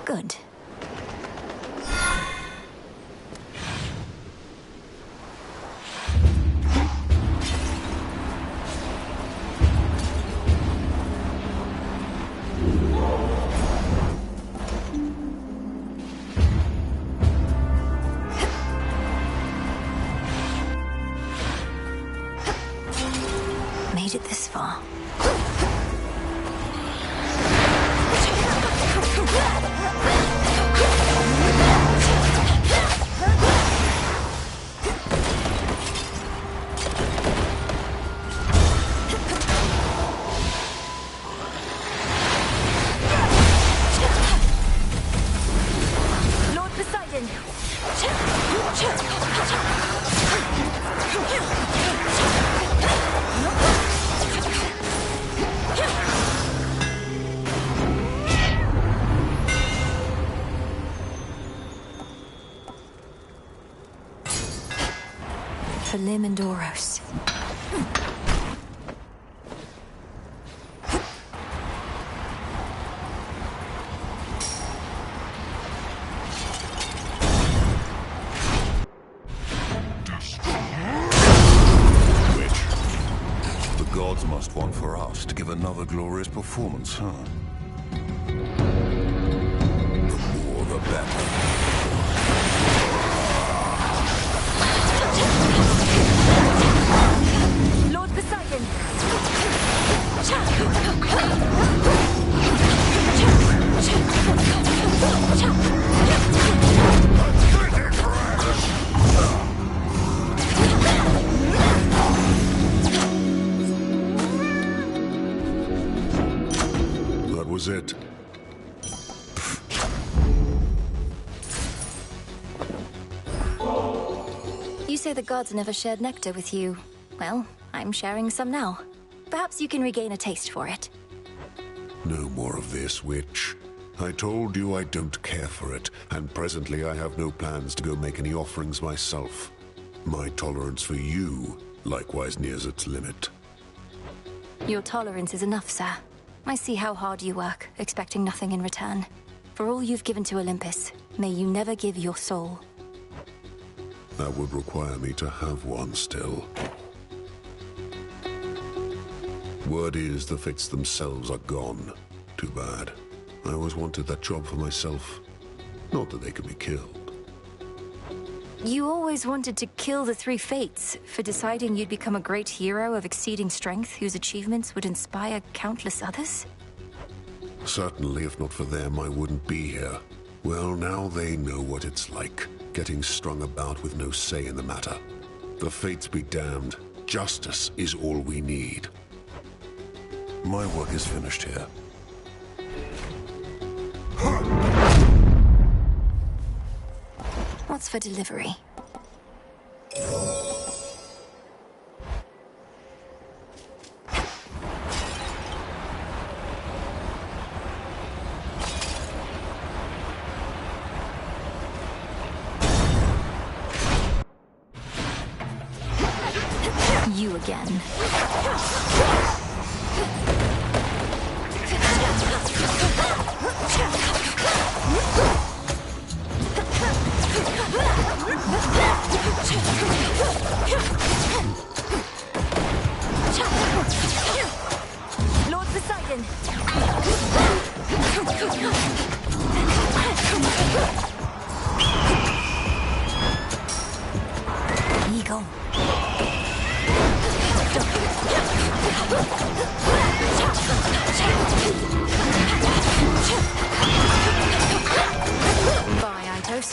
Good. Made it this far. Lord Poseidon! For Limandoros. The gods must want for us to give another glorious performance, huh? The more the better. Lord Poseidon! That was it. You say the gods never shared nectar with you. Well, I'm sharing some now. Perhaps you can regain a taste for it. No more of this, witch. I told you I don't care for it, and presently I have no plans to go make any offerings myself. My tolerance for you likewise nears its limit. Your tolerance is enough, sir. I see how hard you work, expecting nothing in return. For all you've given to Olympus, may you never give your soul. That would require me to have one still. Word is the Fates themselves are gone. Too bad. I always wanted that job for myself. Not that they could be killed. You always wanted to kill the three Fates for deciding you'd become a great hero of exceeding strength whose achievements would inspire countless others? Certainly, if not for them, I wouldn't be here. Well, now they know what it's like, getting strung about with no say in the matter. The Fates be damned. Justice is all we need. My work is finished here. What's for delivery? You again. Lord Poseidon. Eagle. Bye, Itos.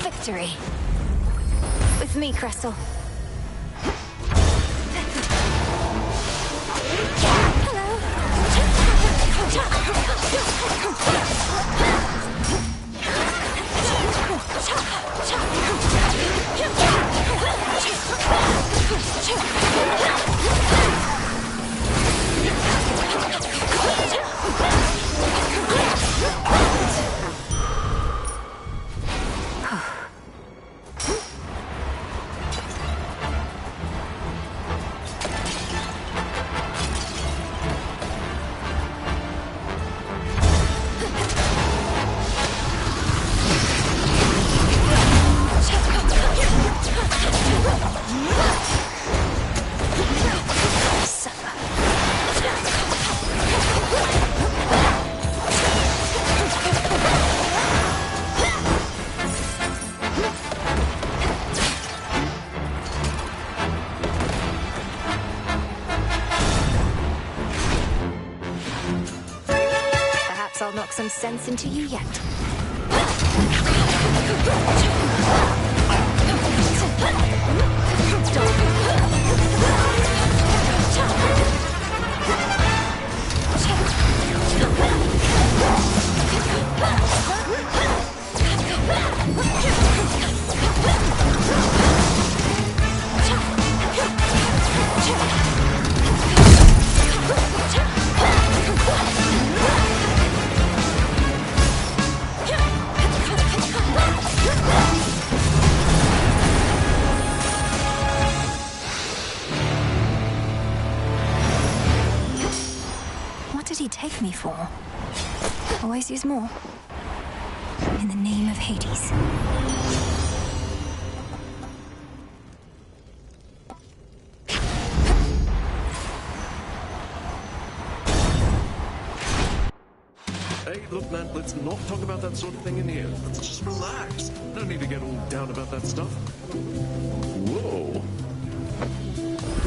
Victory. With me, Crystal. I'll knock some sense into you yet. What did he take me for? Always use more. In the name of Hades. Hey, look, man, let's not talk about that sort of thing in here. Let's just relax. No need to get all down about that stuff. Whoa.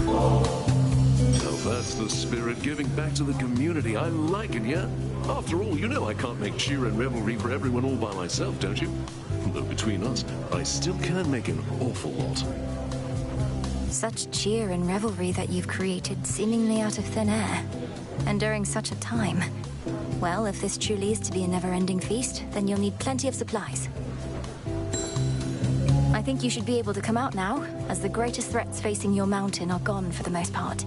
Now that's the spirit, giving back to the community. I like it, yeah? After all, you know I can't make cheer and revelry for everyone all by myself, don't you? Though between us, I still can make an awful lot. Such cheer and revelry that you've created seemingly out of thin air. And during such a time. Well, if this truly is to be a never-ending feast, then you'll need plenty of supplies. I think you should be able to come out now, as the greatest threats facing your mountain are gone for the most part.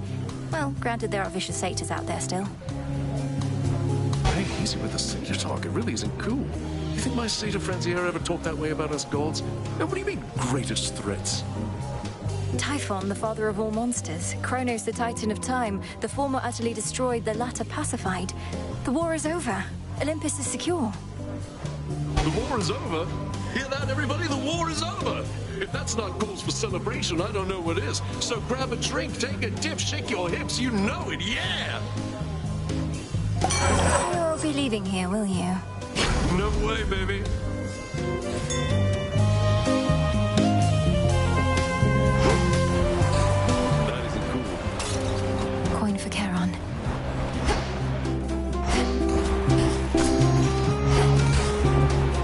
Well, granted there are vicious satyrs out there still. Hey, easy with the satyr talk. It really isn't cool. You think my satyr friends here ever talk that way about us gods? Now, what do you mean, greatest threats? Typhon, the father of all monsters. Kronos, the titan of time. The former utterly destroyed, the latter pacified. The war is over. Olympus is secure. The war is over? Hear that, everybody? The war is over! If that's not cause for celebration, I don't know what is. So grab a drink, take a dip, shake your hips, you know it, yeah! You won't be leaving here, will you? No way, baby. That isn't cool. Coin for Charon.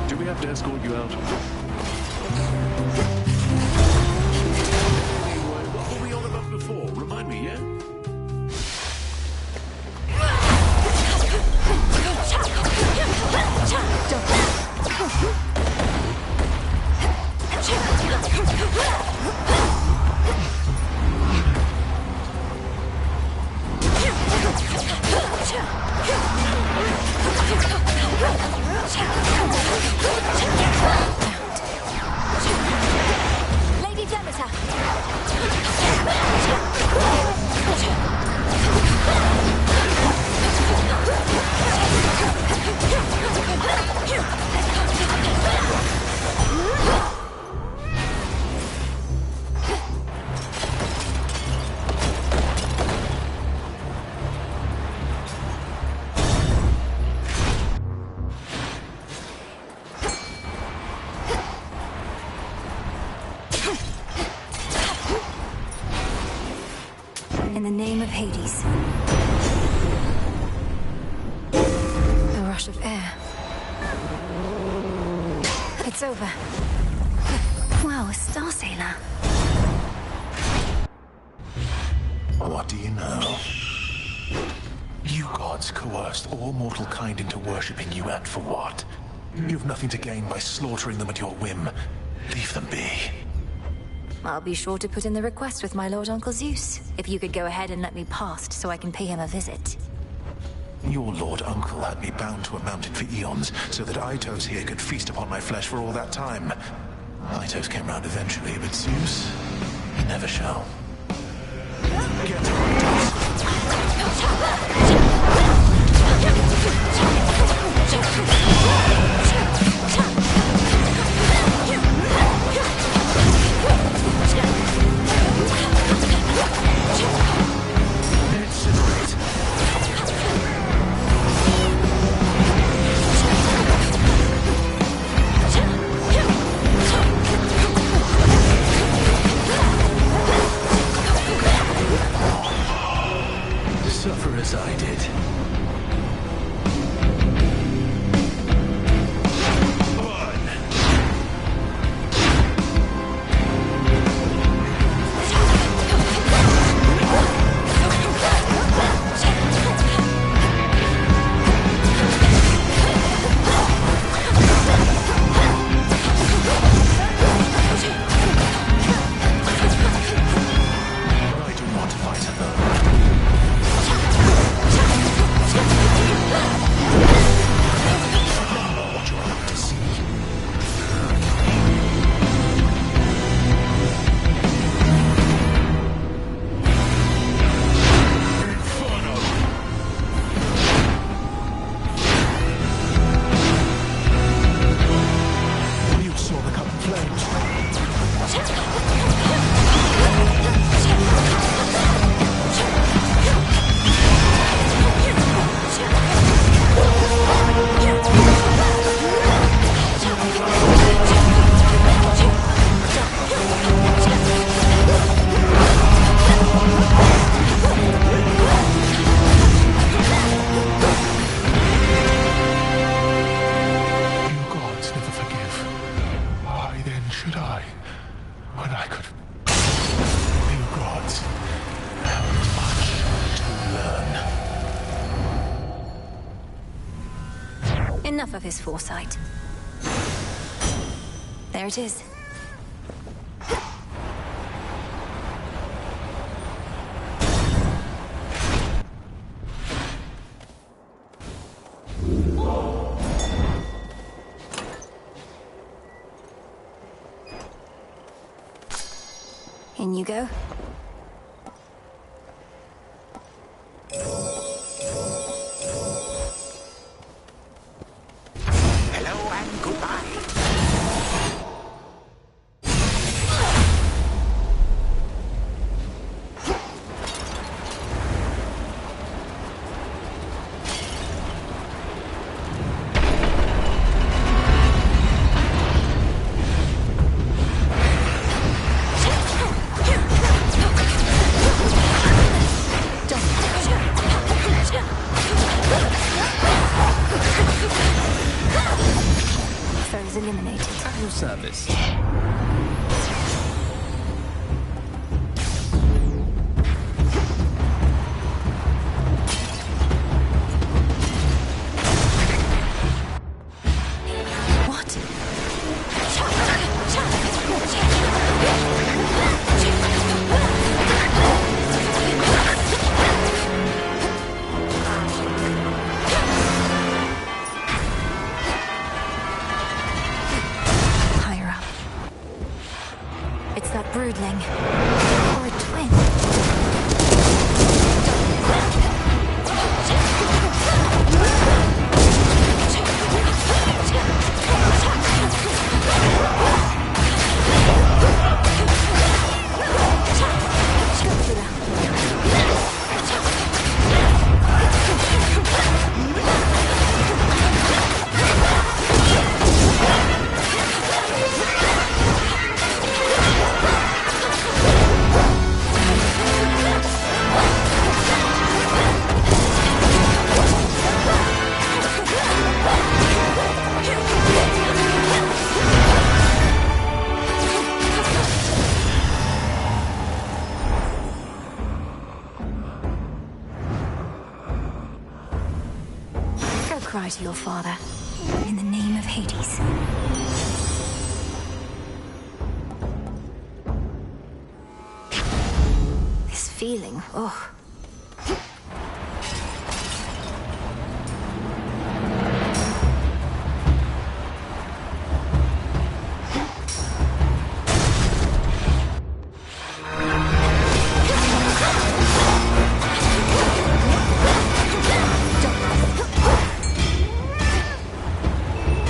Do we have to escort you out? Anyway, what were we on about before? Remind me, yeah? Lady Demeter! In the name of Hades. A rush of air. It's over. Wow, a star sailor. What do you know? You gods coerced all mortal kind into worshipping you, and for what? You've nothing to gain by slaughtering them at your whim. Leave them be. I'll be sure to put in the request with my Lord Uncle Zeus. If you could go ahead and let me past so I can pay him a visit. Your Lord Uncle had me bound to a mountain for eons, so that Itos here could feast upon my flesh for all that time. Itos came round eventually, but Zeus never shall. Get to suffer as I did. Enough of his foresight. There it is. In you you go. Hello and goodbye. Foes eliminated. At your service. Higher up. It's that broodling. Or a twin. Go cry to your father. In the name of Hades. This feeling, oh.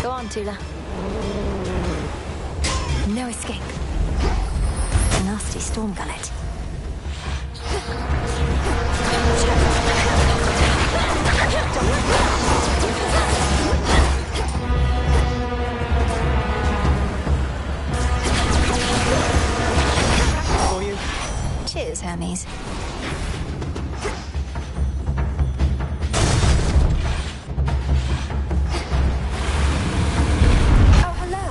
Go on, Tula. No escape. Nasty storm gullet. For you. Cheers, Hermes. Oh, hello.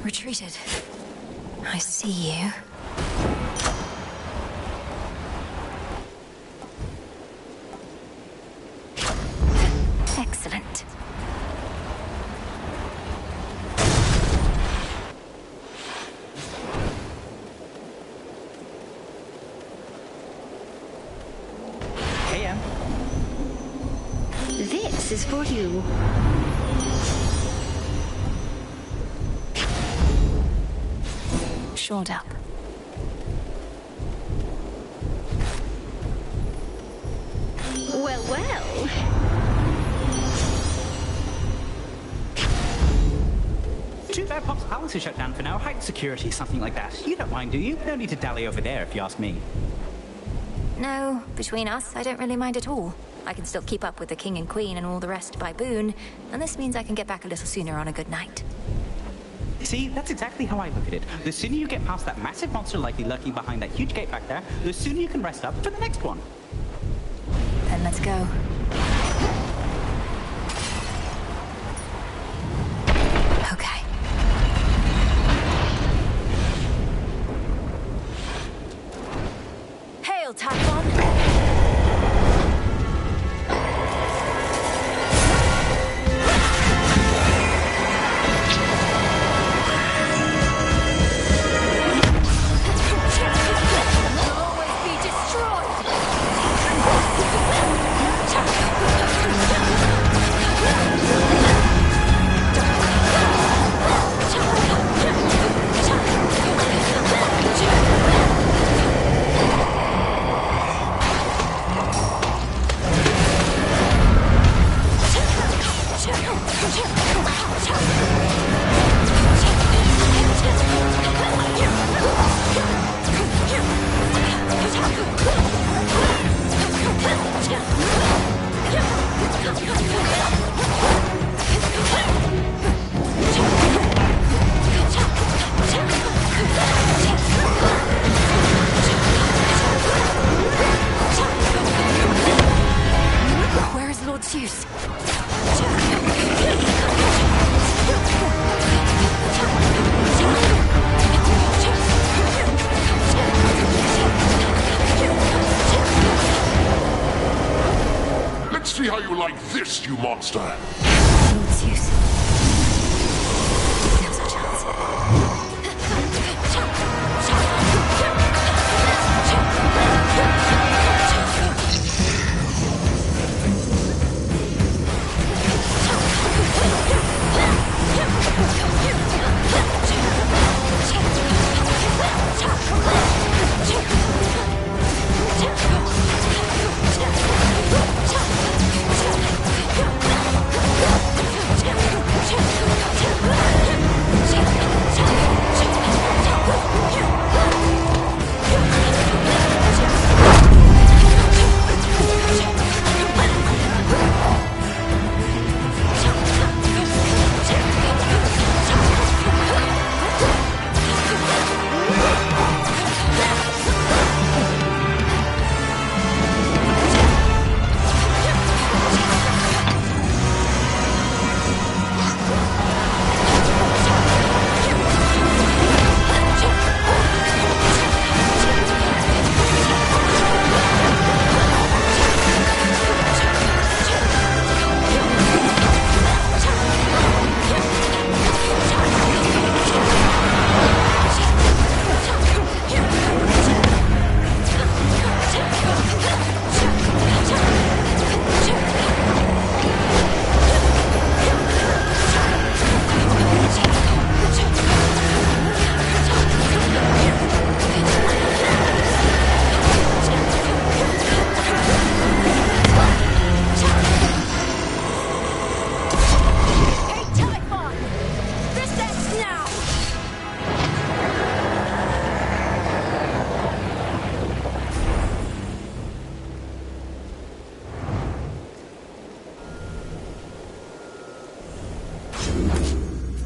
Retreated. I see you. Excellent. Hey, Em. This is for you. Shored up. Well, well. Too bad Pop's palace is shut down for now. Heightened security, something like that. You don't mind, do you? No need to dally over there, if you ask me. No, between us, I don't really mind at all. I can still keep up with the king and queen and all the rest by boon, and this means I can get back a little sooner on a good night. See, that's exactly how I look at it. The sooner you get past that massive monster likely lurking behind that huge gate back there, the sooner you can rest up for the next one. Then let's go. Okay. Hail, Typhon! See how you like this, you monster! Zeus. Now's our chance.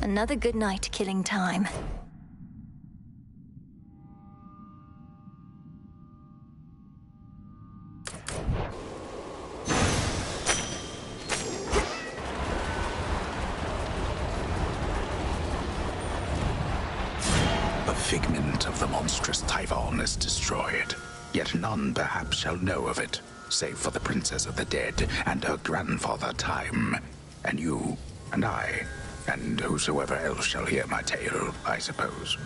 Another good night killing time. The figment of the monstrous Typhon is destroyed, yet none perhaps shall know of it, save for the Princess of the Dead and her grandfather Time, and you, and I, and whosoever else shall hear my tale, I suppose.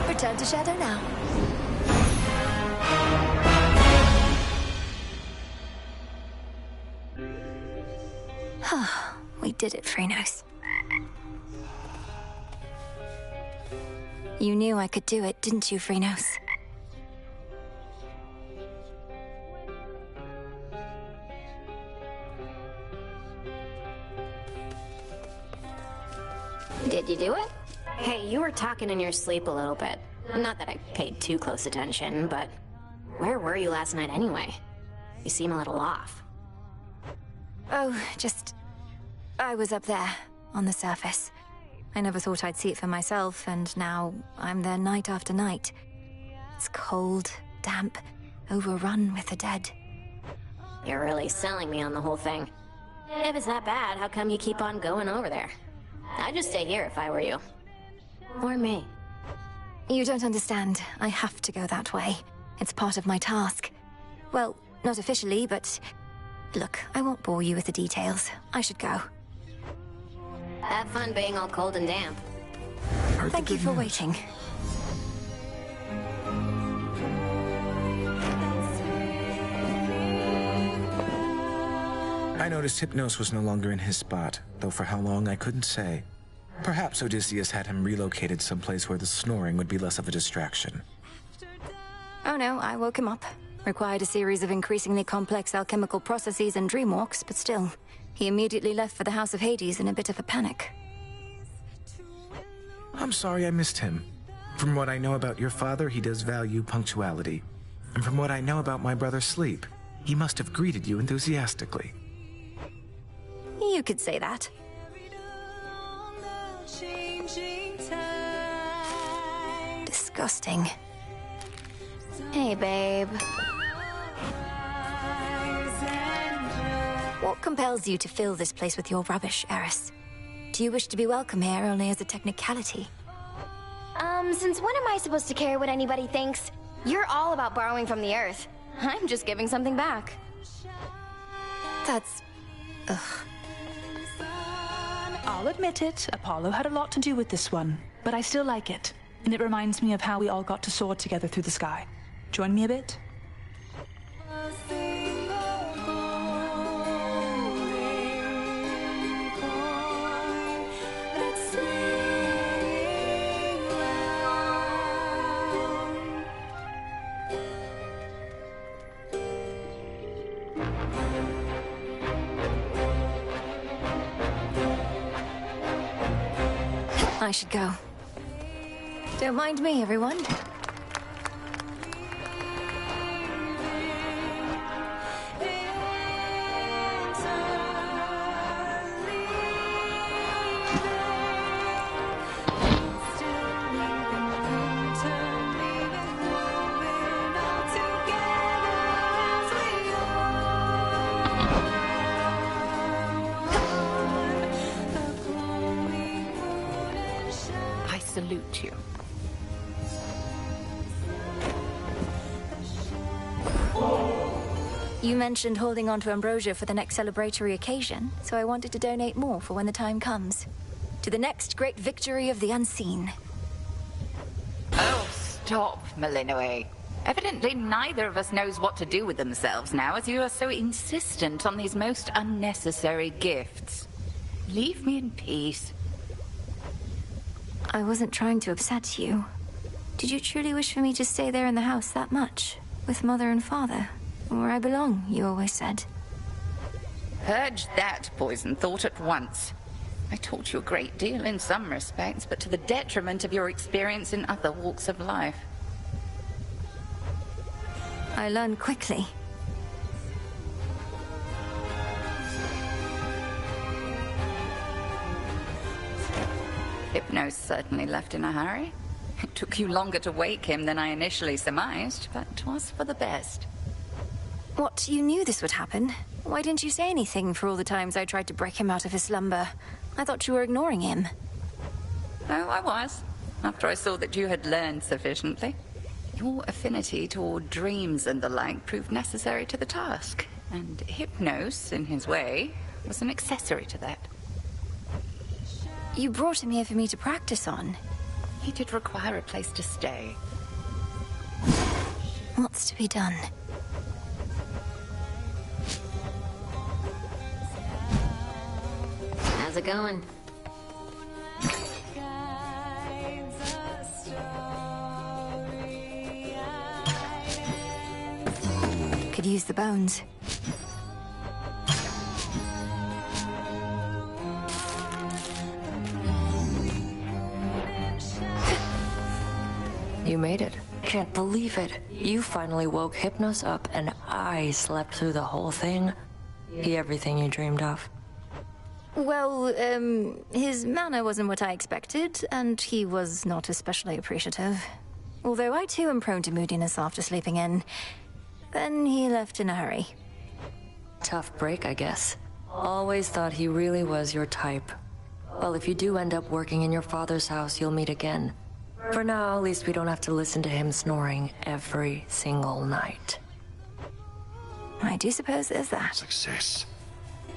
Return to Shadow now. We did it, Phrynos. You knew I could do it, didn't you, Phrynos? Did you do it? Hey, you were talking in your sleep a little bit. Not that I paid too close attention, but where were you last night anyway? You seem a little off. Oh, I was up there, on the surface. I never thought I'd see it for myself, and now I'm there night after night. It's cold, damp, overrun with the dead. You're really selling me on the whole thing. If it's that bad, how come you keep on going over there? I'd just stay here if I were you. Or me. You don't understand. I have to go that way. It's part of my task. Well, not officially, but... Look, I won't bore you with the details. I should go. Have fun being all cold and damp. Thank you for waiting. I noticed Hypnos was no longer in his spot, though for how long I couldn't say. Perhaps Odysseus had him relocated someplace where the snoring would be less of a distraction. Oh no, I woke him up. Required a series of increasingly complex alchemical processes and dreamwalks, but still, he immediately left for the House of Hades in a bit of a panic. I'm sorry I missed him. From what I know about your father, he does value punctuality. And from what I know about my brother's sleep, he must have greeted you enthusiastically. You could say that. Disgusting. Hey, babe. What compels you to fill this place with your rubbish, Eris? Do you wish to be welcome here only as a technicality? Since when am I supposed to care what anybody thinks? You're all about borrowing from the earth. I'm just giving something back. That's... ugh. I'll admit it, Apollo had a lot to do with this one, but I still like it. And it reminds me of how we all got to soar together through the sky. Join me a bit? I should go. Don't mind me, everyone. Salute you. You mentioned holding on to ambrosia for the next celebratory occasion, so I wanted to donate more for when the time comes. To the next great victory of the unseen. Oh, stop, Malinoe. Evidently neither of us knows what to do with themselves now, as you are so insistent on these most unnecessary gifts. Leave me in peace. I wasn't trying to upset you. Did you truly wish for me to stay there in the house that much? With Mother and Father? Where I belong, you always said. Purge that poison thought at once. I taught you a great deal in some respects, but to the detriment of your experience in other walks of life. I learned quickly. Hypnos certainly left in a hurry. It took you longer to wake him than I initially surmised, but 'twas for the best. What, you knew this would happen? Why didn't you say anything for all the times I tried to break him out of his slumber? I thought you were ignoring him. Oh, I was, after I saw that you had learned sufficiently. Your affinity toward dreams and the like proved necessary to the task, and Hypnos, in his way, was an accessory to that. You brought him here for me to practice on. He did require a place to stay. What's to be done? How's it going? Could use the bones. You made it. Can't believe it. You finally woke Hypnos up and I slept through the whole thing. He everything you dreamed of. Well, his manner wasn't what I expected, and he was not especially appreciative. Although I too am prone to moodiness after sleeping in. Then he left in a hurry. Tough break, I guess. Always thought he really was your type. Well, if you do end up working in your father's house, you'll meet again. For now, at least we don't have to listen to him snoring every single night. I do suppose there's that. Success.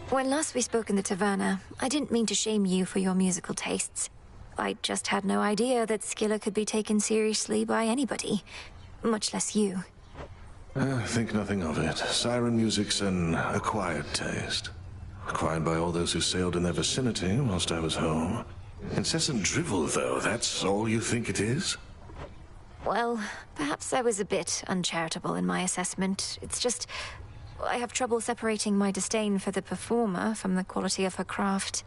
When last we spoke in the taverna, I didn't mean to shame you for your musical tastes. I just had no idea that Skilla could be taken seriously by anybody, much less you. Think nothing of it. Siren music's an acquired taste. Acquired by all those who sailed in their vicinity whilst I was home. Incessant drivel, though, that's all you think it is? Well, perhaps I was a bit uncharitable in my assessment. It's just, I have trouble separating my disdain for the performer from the quality of her craft.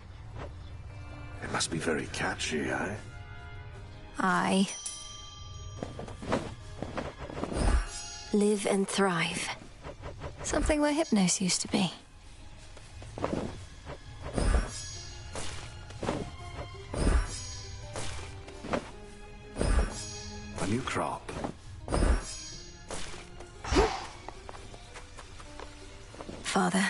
It must be very catchy, eh? I live and thrive. Something where Hypnos used to be. A new crop. Father.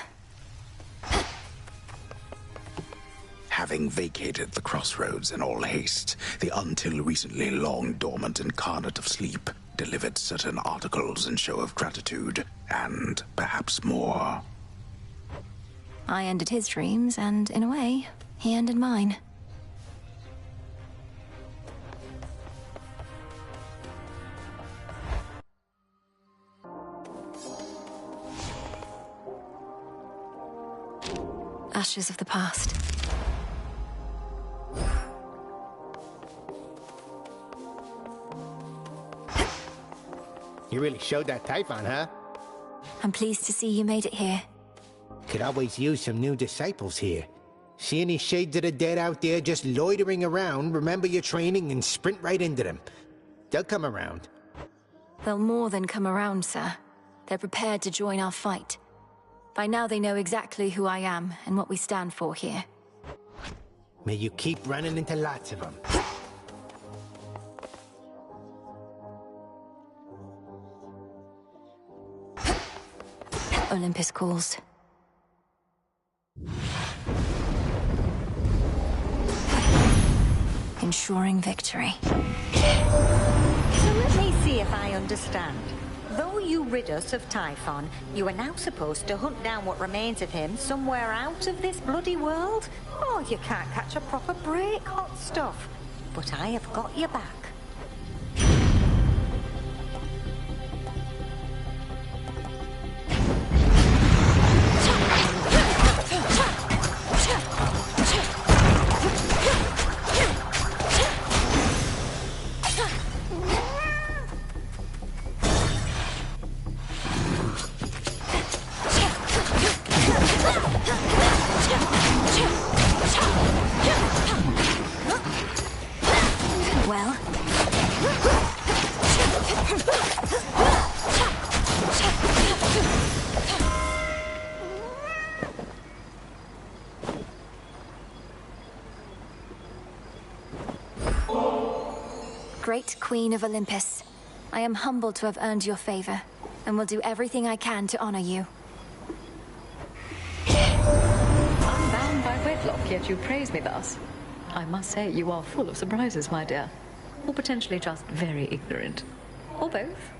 Having vacated the crossroads in all haste, the until recently long dormant incarnate of sleep delivered certain articles in show of gratitude, and perhaps more. I ended his dreams, and in a way, he ended mine. Ashes of the past. You really showed that Typhon, huh? I'm pleased to see you made it here. Could always use some new disciples here. See any shades of the dead out there just loitering around, remember your training and sprint right into them. They'll come around. They'll more than come around, sir. They're prepared to join our fight. By now they know exactly who I am and what we stand for here. May you keep running into lots of them. Olympus calls. Ensuring victory. So let me see if I understand. Though you rid us of Typhon, you are now supposed to hunt down what remains of him somewhere out of this bloody world? Oh, you can't catch a proper break, hot stuff. But I have got your back. Great Queen of Olympus, I am humbled to have earned your favor, and will do everything I can to honor you. Unbound by wedlock, yet you praise me thus. I must say, you are full of surprises, my dear. Or potentially just very ignorant. Or both.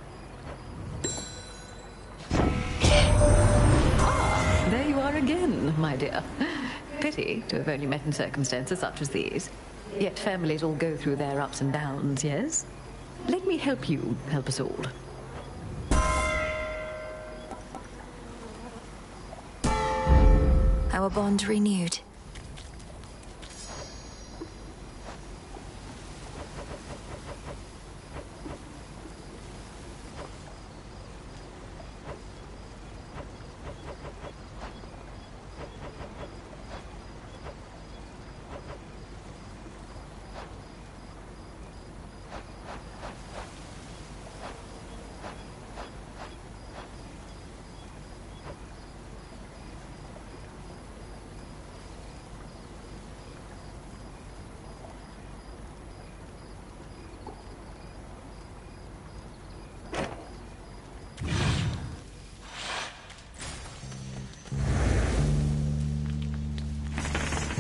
Ah, there you are again, my dear. Pity to have only met in circumstances such as these. Yet families all go through their ups and downs, yes? Let me help you help us all. Our bond renewed.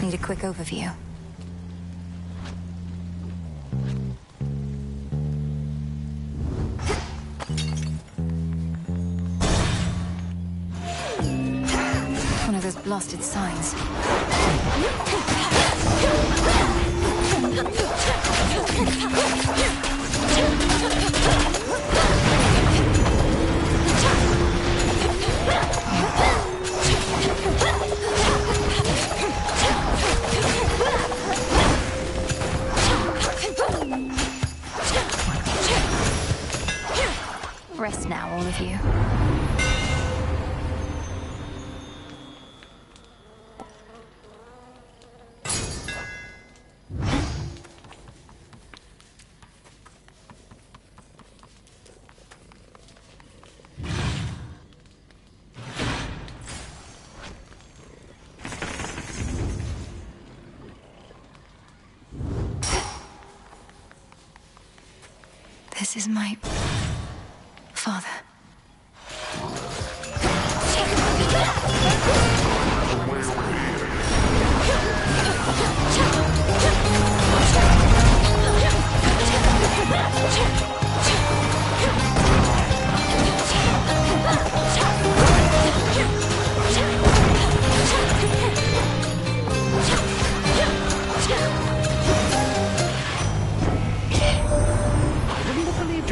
Need a quick overview. One of those blasted signs. Rest now, all of you. This is my father.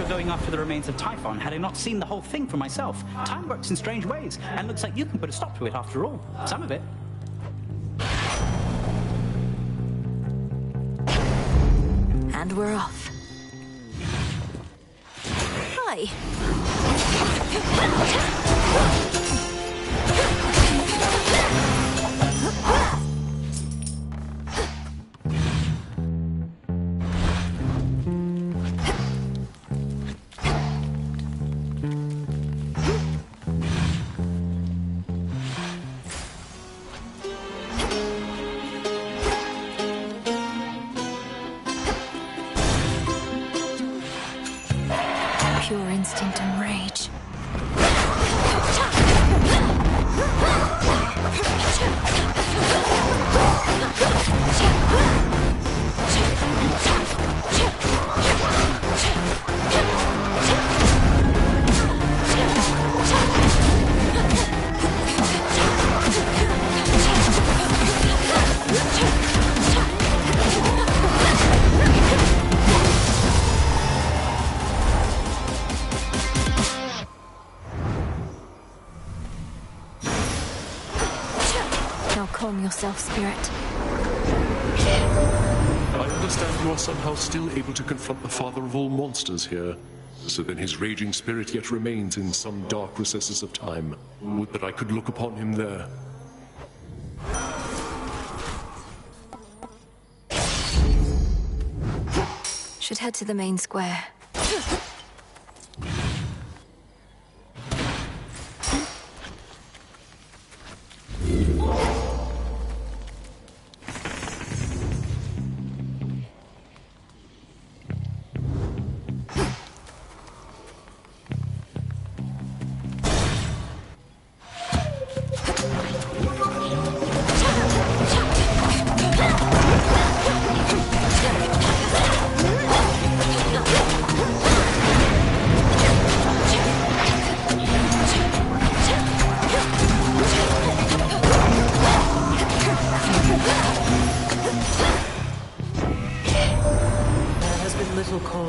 Going after the remains of Typhon had I not seen the whole thing for myself. Time works in strange ways, and looks like you can put a stop to it after all. Some of it. And we're off. Hi. Pure instinct and rage. Now calm yourself, Spirit. I understand you are somehow still able to confront the father of all monsters here. So then his raging spirit yet remains in some dark recesses of time. Would that I could look upon him there. Should head to the main square.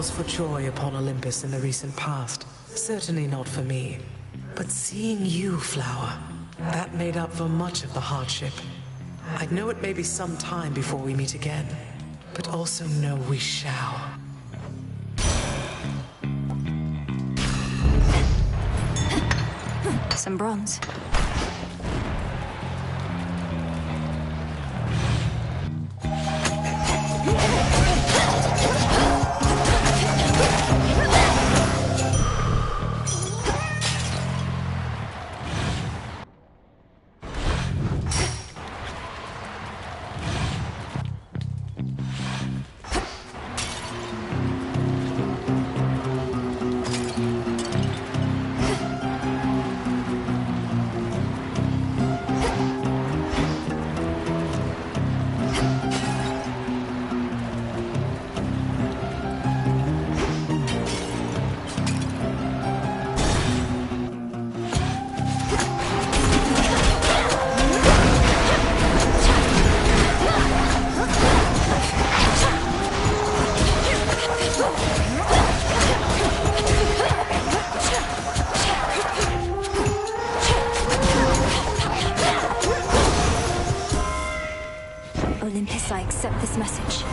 For joy upon Olympus in the recent past. Certainly not for me. But seeing you, Flower, that made up for much of the hardship. I know it may be some time before we meet again, but also know we shall. Some bronze. Olympus, I accept this message.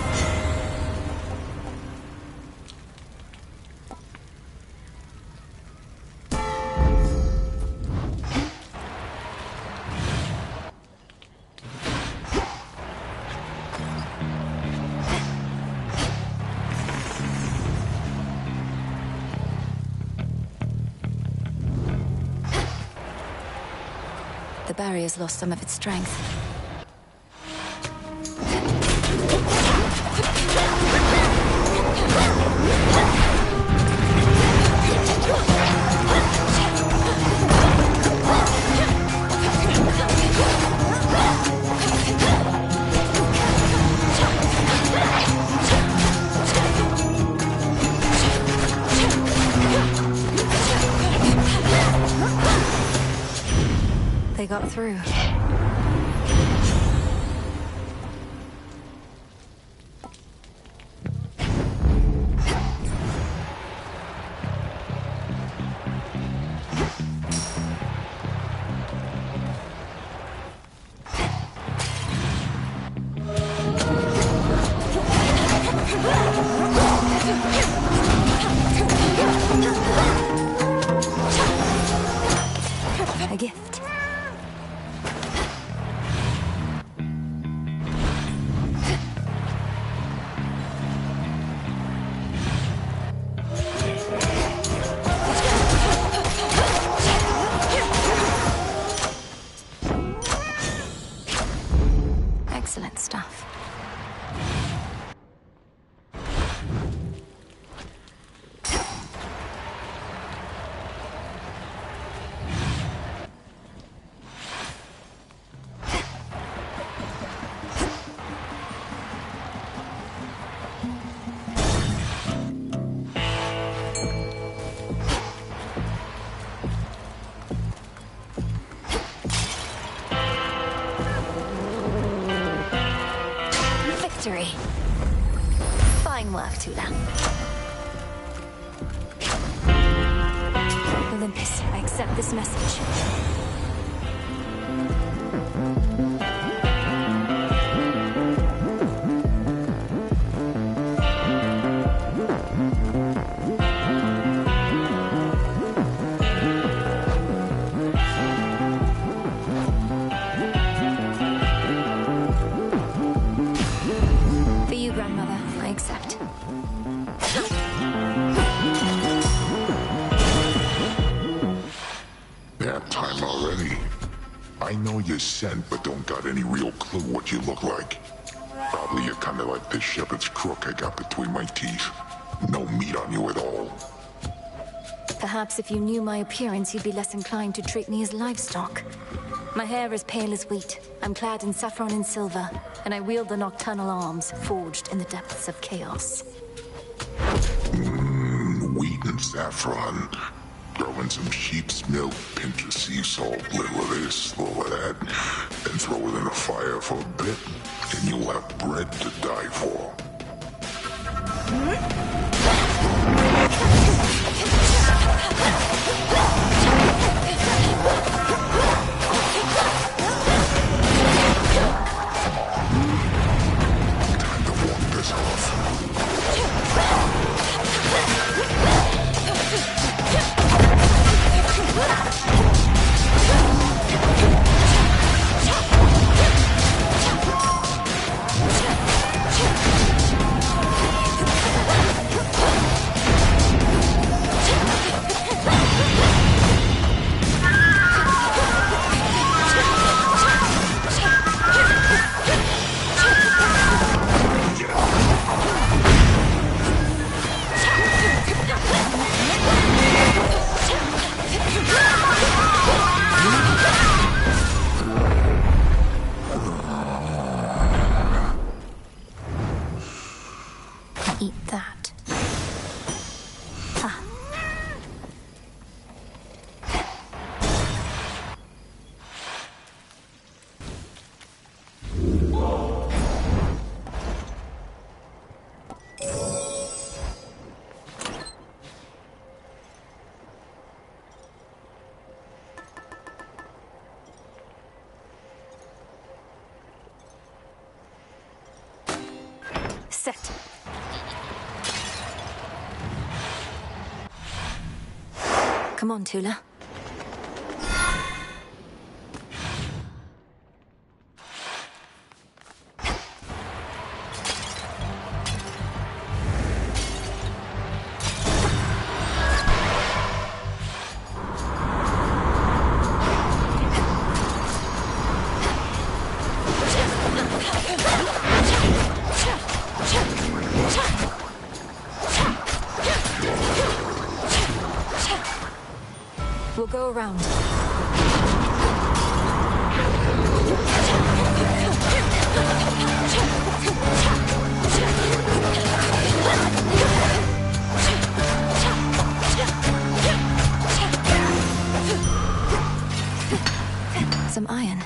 The barrier's lost some of its strength. They got through. A gift. Excellent stuff. Victory. Fine work, Tula. Olympus, I accept this message. For you, Grandmother, I accept. That time already. I know you're sent, but don't got any real clue what you look like. Probably you're kinda like this shepherd's crook I got between my teeth. No meat on you at all. Perhaps if you knew my appearance, you'd be less inclined to treat me as livestock. My hair is pale as wheat. I'm clad in saffron and silver, and I wield the nocturnal arms forged in the depths of chaos. Wheat and saffron. Throw in some sheep's milk, pinch of sea salt, little of this, little of that, and throw it in the fire for a bit, and you'll have bread to die for. Time to walk this off. Set. Come on, Tula. We'll go around. Some iron.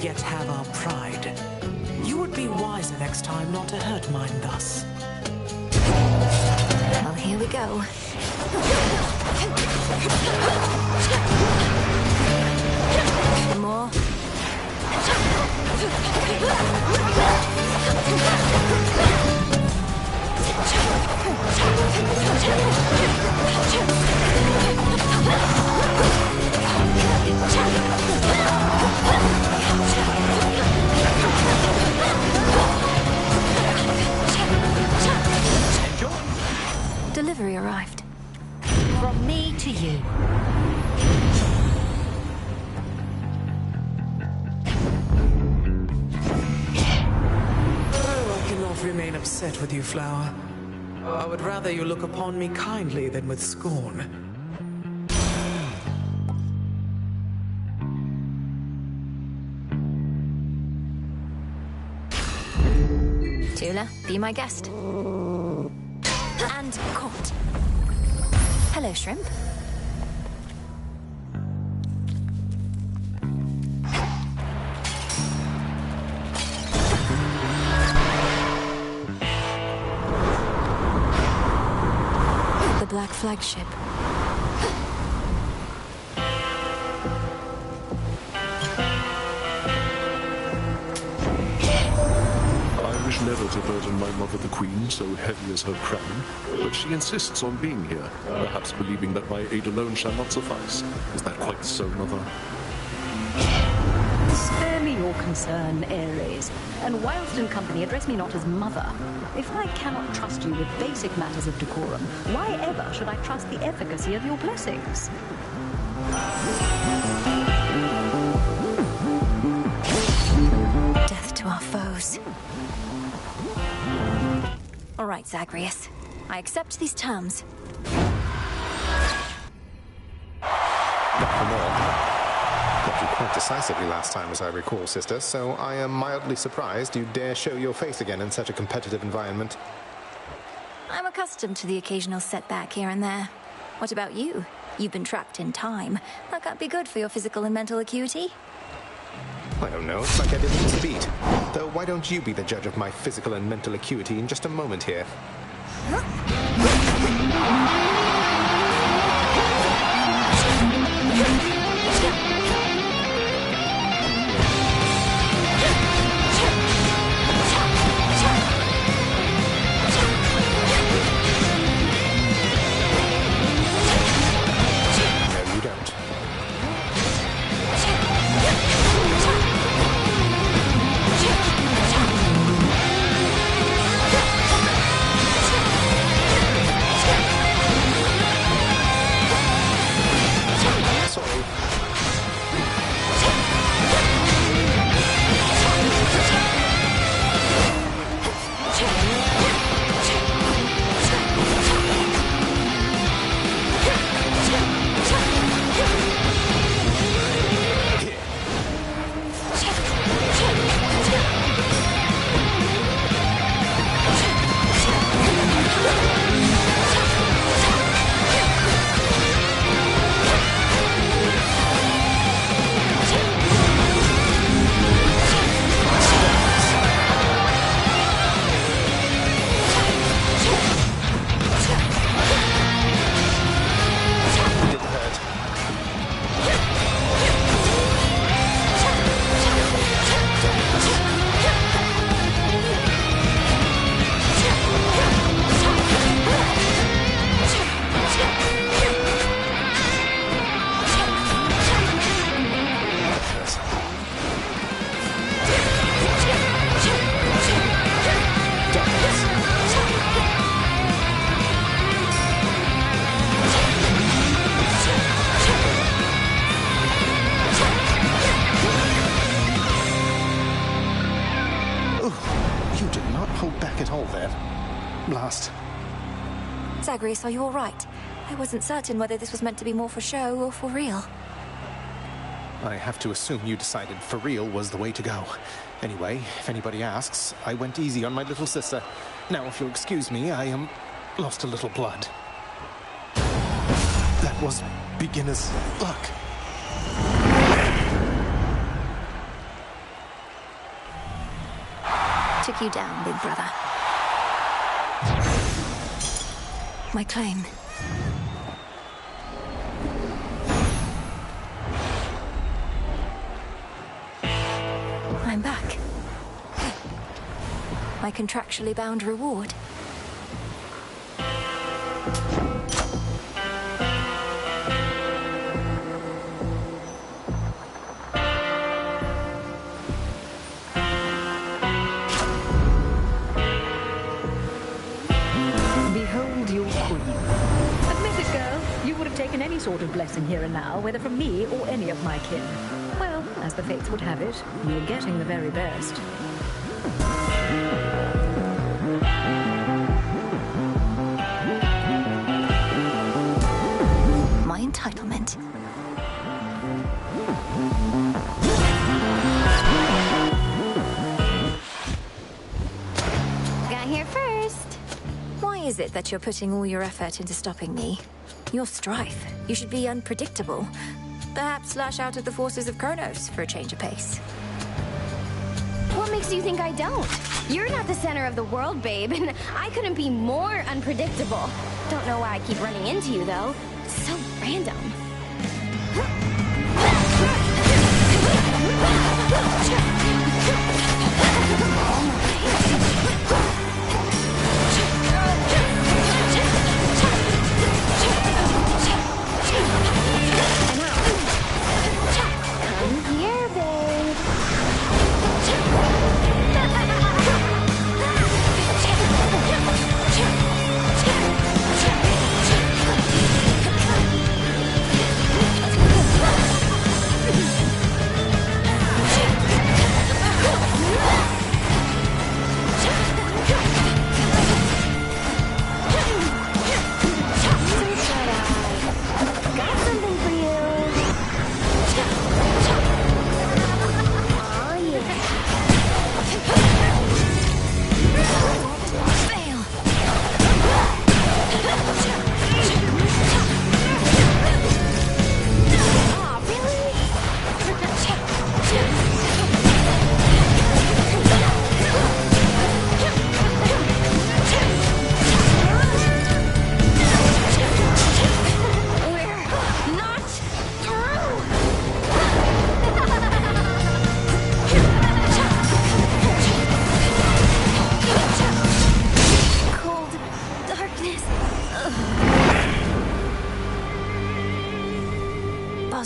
Yet have our pride. You would be wiser next time not to hurt mine thus. Well, here we go. More. Delivery arrived. From me to you. Oh, I cannot remain upset with you, Flower. I would rather you look upon me kindly than with scorn. Tula, be my guest. And caught. Hello, shrimp. The Black Flagship. Never to burden my mother the queen so heavy as her crown, but she insists on being here, perhaps believing that my aid alone shall not suffice. Is that quite so, mother? Spare me your concern. concern, Ares. And whilst in company, address me not as mother. If I cannot trust you with basic matters of decorum, why ever should I trust the efficacy of your blessings? Death to our foes. All right, Zagreus. I accept these terms. Not for more. Got you quite decisively last time, as I recall, sister, so I am mildly surprised you dare show your face again in such a competitive environment. I'm accustomed to the occasional setback here and there. What about you? You've been trapped in time. That can't be good for your physical and mental acuity. I don't know, it's like I didn't miss a beat. Though why don't you be the judge of my physical and mental acuity in just a moment here? No, you don't. Zagreus, are you all right? I wasn't certain whether this was meant to be more for show or for real. I have to assume you decided for real was the way to go. Anyway, if anybody asks, I went easy on my little sister. Now, if you'll excuse me, I lost a little blood. That was beginner's luck. Took you down, big brother. My claim. I'm back. My contractually bound reward. Behold your queen. Admit it, girl. You would have taken any sort of blessing here and now, whether from me or any of my kin. Well, as the fates would have it, you're getting the very best. My entitlement. Got here first. Why is it that you're putting all your effort into stopping me? You're Strife. You should be unpredictable. Perhaps slash out at the forces of Kronos for a change of pace. What makes you think I don't? You're not the center of the world, babe, and I couldn't be more unpredictable. Don't know why I keep running into you, though. It's so random. Come here, babe.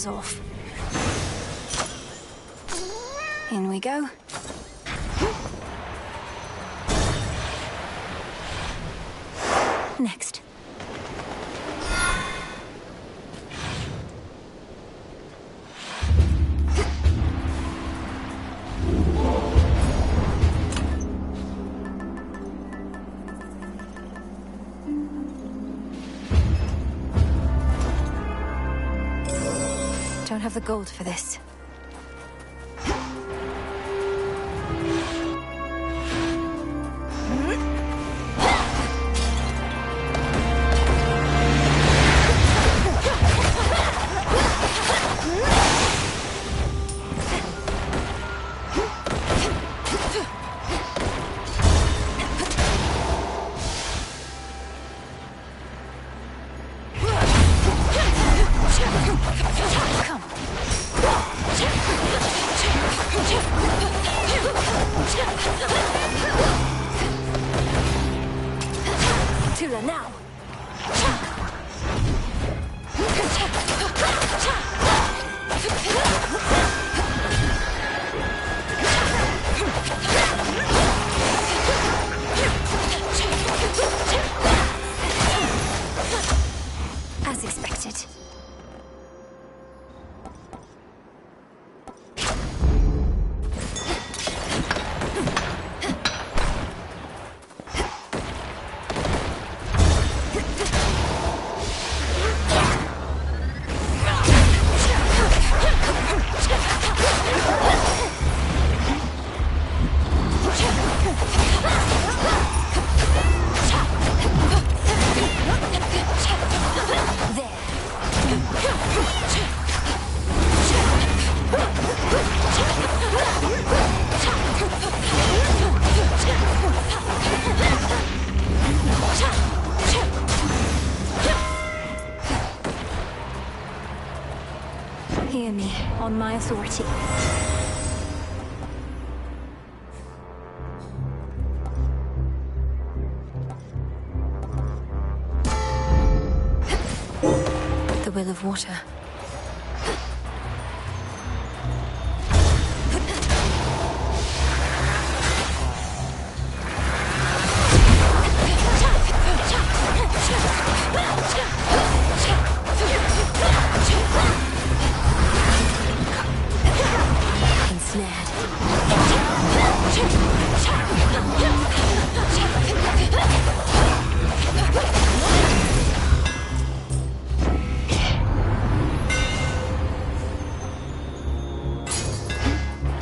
buzz off. In we go. Next. Don't have the gold for this. Tula now. As expected. Hear me, on my authority. The will of water.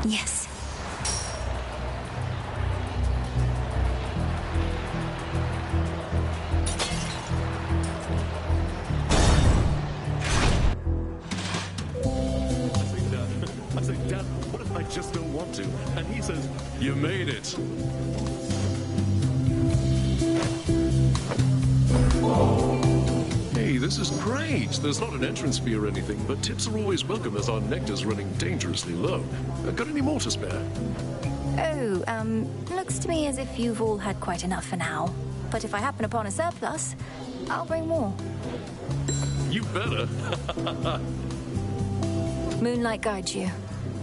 Yes. I say, Dad, what if I just don't want to? And he says, you made it. Hey, this is great. There's not an entrance fee or anything, but tips are always welcome as our nectar's running dangerously low. Got any more to spare? Oh, looks to me as if you've all had quite enough for now. But if I happen upon a surplus, I'll bring more. You better. Moonlight guides you.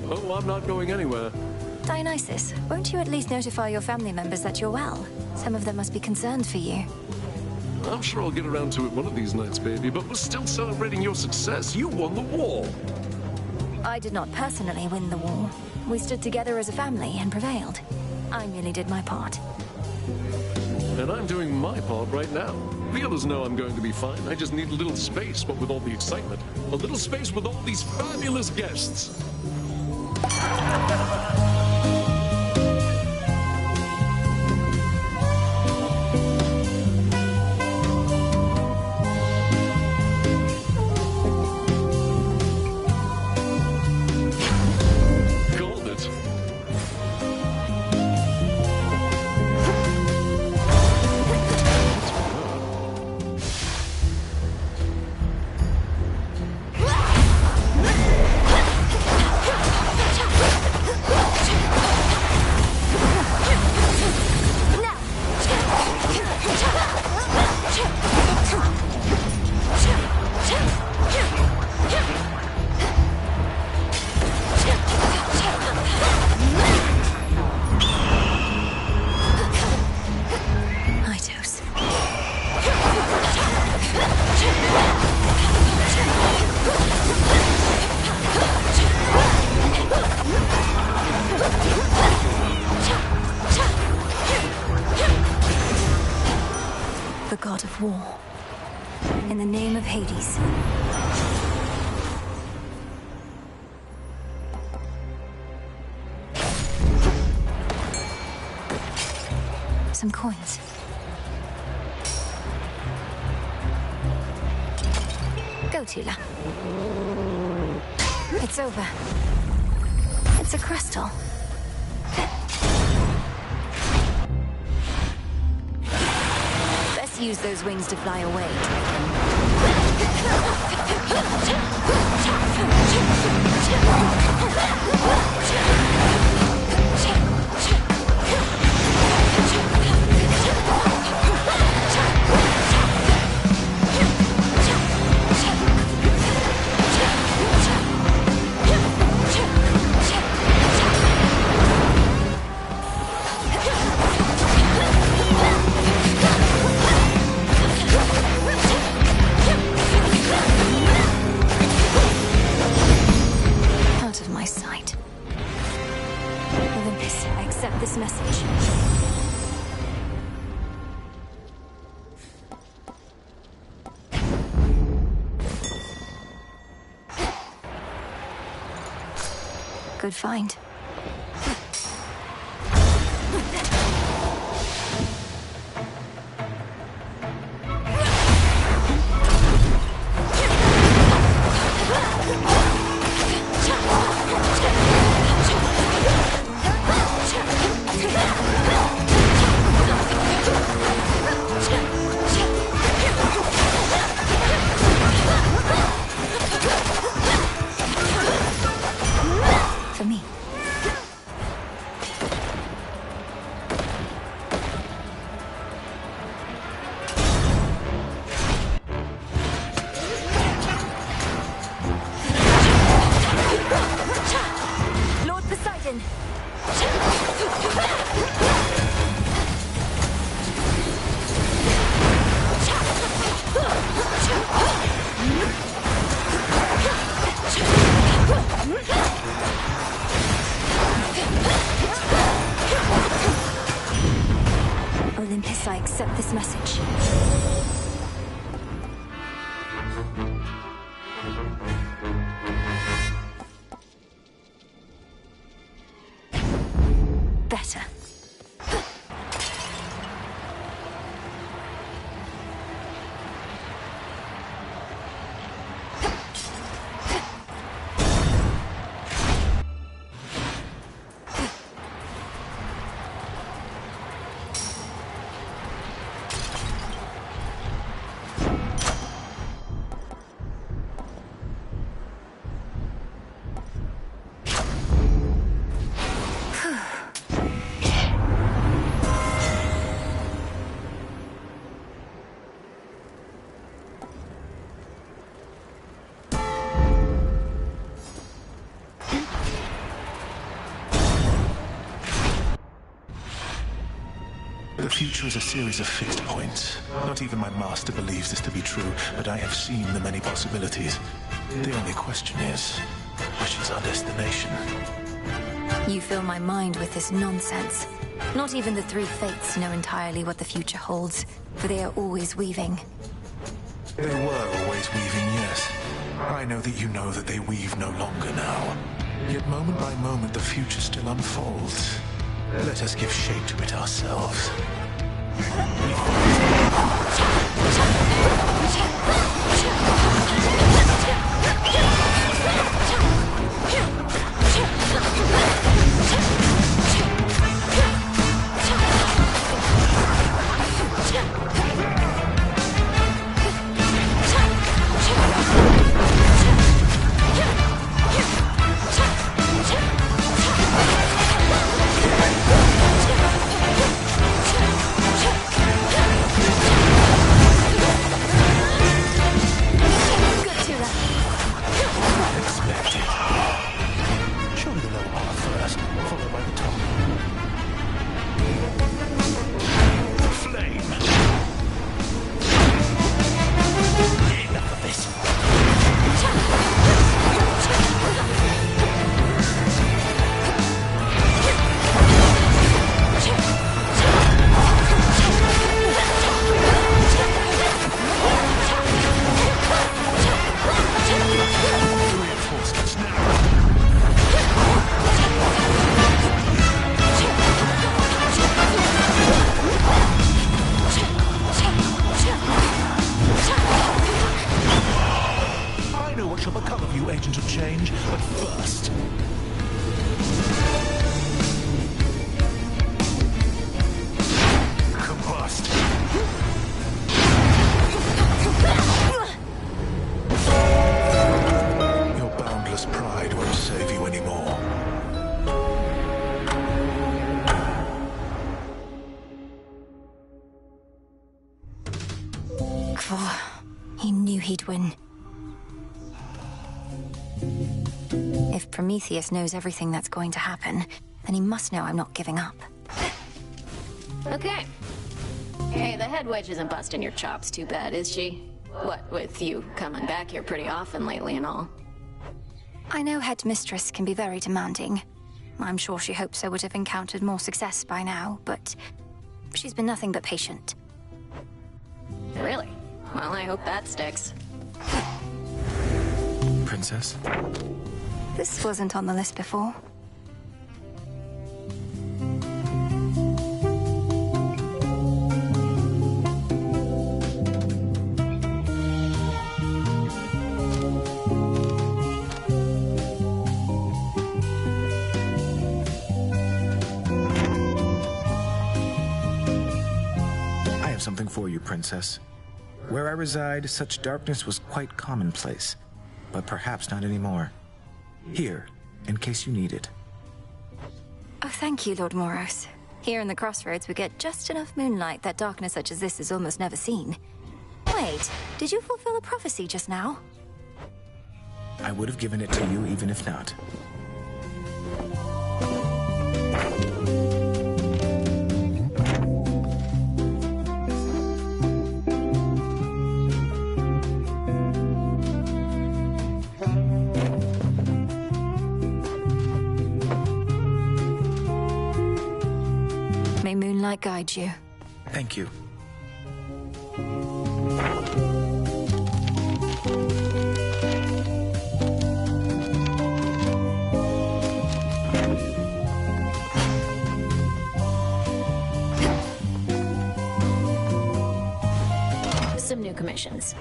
Oh, I'm not going anywhere. Dionysus, won't you at least notify your family members that you're well? Some of them must be concerned for you. I'm sure I'll get around to it one of these nights, baby, but we're still celebrating your success. You won the war. I did not personally win the war. We stood together as a family and prevailed. I merely did my part. And I'm doing my part right now. The others know I'm going to be fine. I just need a little space, what with all the excitement. A little space with all these fabulous guests. of war. In the name of Hades. Some coins. Go, Tila. It's over. It's a crystal. Best use those wings to fly away. Out of my sight. Olympus, I accept this message. Good find. For me. Lord Poseidon. Olympus, I accept this message. Better. The future is a series of fixed points. Not even my master believes this to be true, but I have seen the many possibilities. The only question is, which is our destination? You fill my mind with this nonsense. Not even the three fates know entirely what the future holds, for they are always weaving. They were always weaving, yes. I know that you know that they weave no longer now. Yet moment by moment the future still unfolds. Let us give shape to it ourselves. knew he'd win. If Prometheus knows everything that's going to happen, then he must know I'm not giving up. Okay. Hey, the head wedge isn't busting your chops too bad, is she? What with you coming back here pretty often lately and all? I know Headmistress can be very demanding. I'm sure she hopes I would have encountered more success by now, but she's been nothing but patient. Really? Well, I hope that sticks. Princess? This wasn't on the list before. I have something for you, Princess. Where I reside, such darkness was quite commonplace, but perhaps not anymore. Here, in case you need it. Oh, thank you, Lord Moros. Here in the Crossroads, we get just enough moonlight that darkness such as this is almost never seen. Wait, did you fulfill a prophecy just now? I would have given it to you even if not. May moonlight guide you. Thank you. Some new commissions.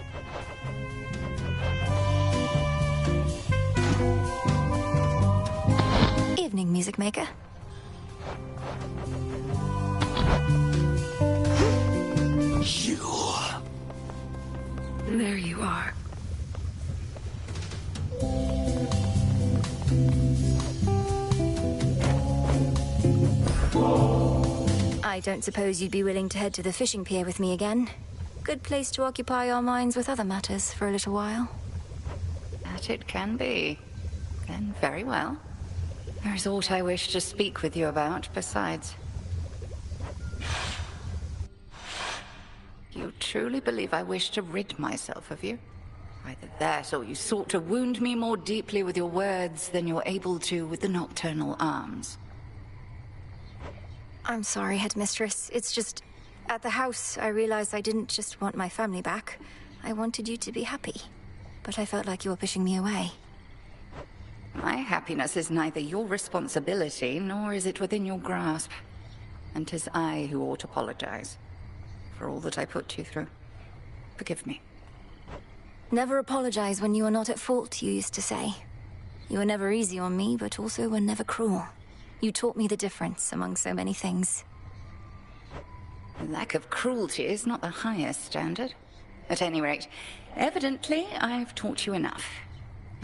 Evening, music maker. You. There you are. I don't suppose you'd be willing to head to the fishing pier with me again. Good place to occupy our minds with other matters for a little while. That it can be. Then very well. There is aught I wish to speak with you about besides. You truly believe I wish to rid myself of you? Either that, or you sought to wound me more deeply with your words than you're able to with the nocturnal arms. I'm sorry, Headmistress. It's just... At the house, I realized I didn't just want my family back. I wanted you to be happy. But I felt like you were pushing me away. My happiness is neither your responsibility, nor is it within your grasp. And 'tis I who ought to apologize for all that I put you through. Forgive me. Never apologize when you are not at fault, you used to say. You were never easy on me, but also were never cruel. You taught me the difference among so many things. Lack of cruelty is not the highest standard. At any rate, evidently I've taught you enough.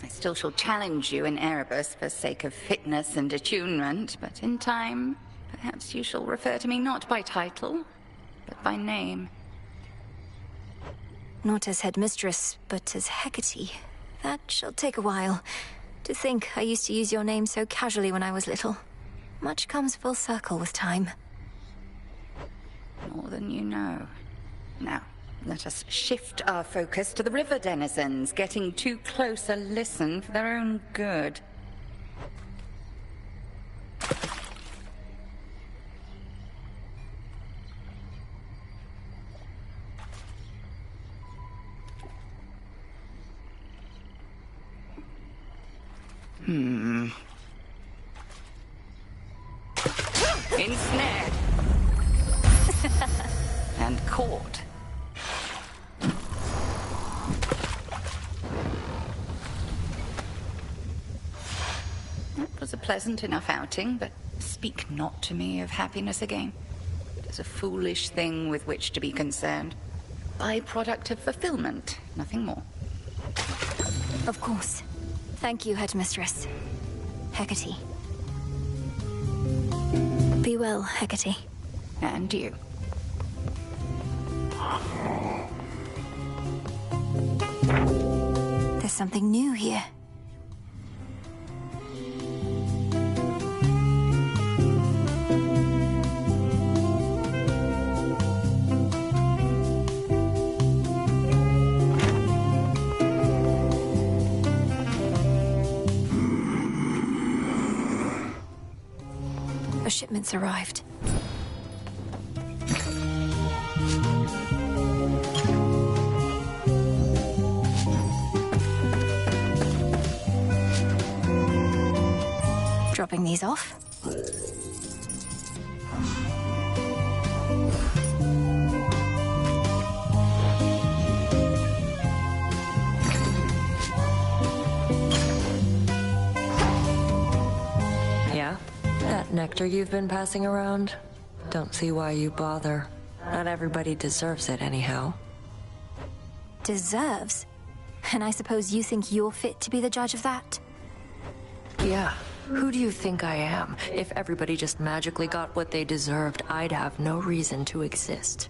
I still shall challenge you in Erebus for sake of fitness and attunement, but in time, perhaps you shall refer to me not by title, but by name. Not as Headmistress, but as Hecate. That shall take a while. To think I used to use your name so casually when I was little. Much comes full circle with time. More than you know. Now, let us shift our focus to the river denizens, getting too close a listen for their own good. Ensnared. And caught. That was a pleasant enough outing, but speak not to me of happiness again. It is a foolish thing with which to be concerned. Byproduct of fulfillment, nothing more. Of course. Thank you, Headmistress. Hecate. Be well, Hecate. And you. There's something new here. A shipment's arrived. Dropping these off. Yeah? That nectar you've been passing around? Don't see why you bother. Not everybody deserves it anyhow. Deserves? And I suppose you think you're fit to be the judge of that? Yeah. Who do you think I am? If everybody just magically got what they deserved, I'd have no reason to exist.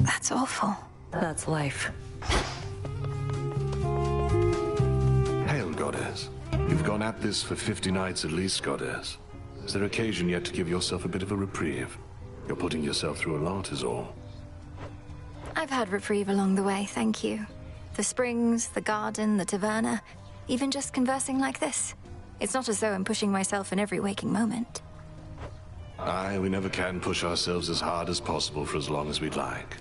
That's awful. That's life. Hail, Goddess. You've gone at this for 50 nights at least, Goddess. Is there occasion yet to give yourself a bit of a reprieve? You're putting yourself through a lot is all. I've had reprieve along the way, thank you. The springs, the garden, the taverna, even just conversing like this. It's not as though I'm pushing myself in every waking moment. Aye, we never can push ourselves as hard as possible for as long as we'd like.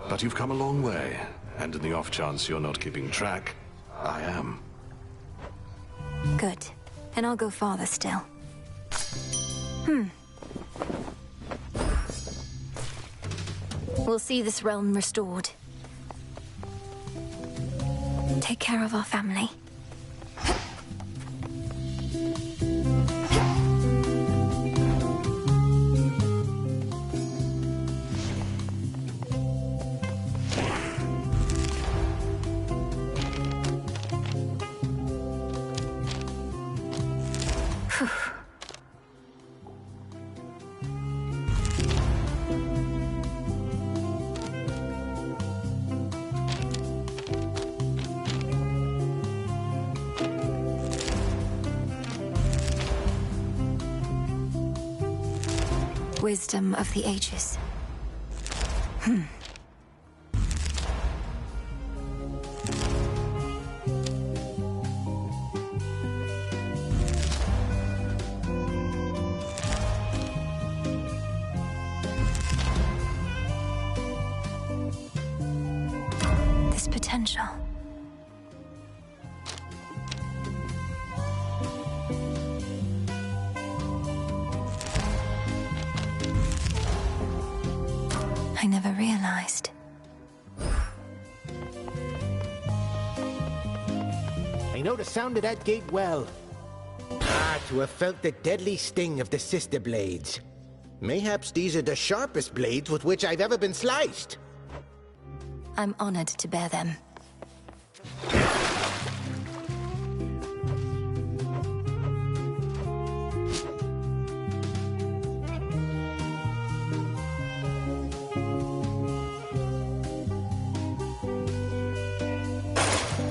But you've come a long way, and in the off chance you're not keeping track, I am. Good. And I'll go farther still. We'll see this realm restored. Take care of our family. Wisdom of the ages. This potential. I never realized. I know the sound of that gate well. Ah, to have felt the deadly sting of the sister blades. Mayhaps these are the sharpest blades with which I've ever been sliced. I'm honored to bear them.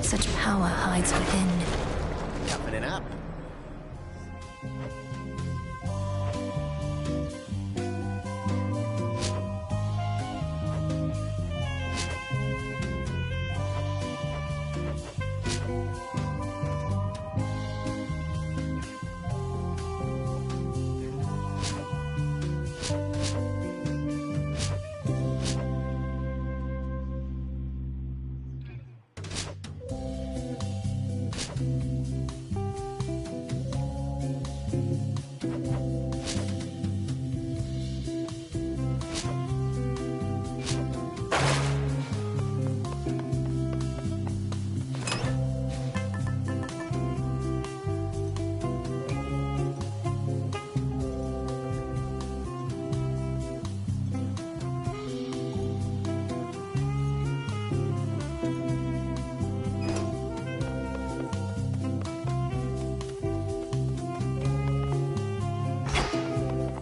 Such power hides within. Toughening up.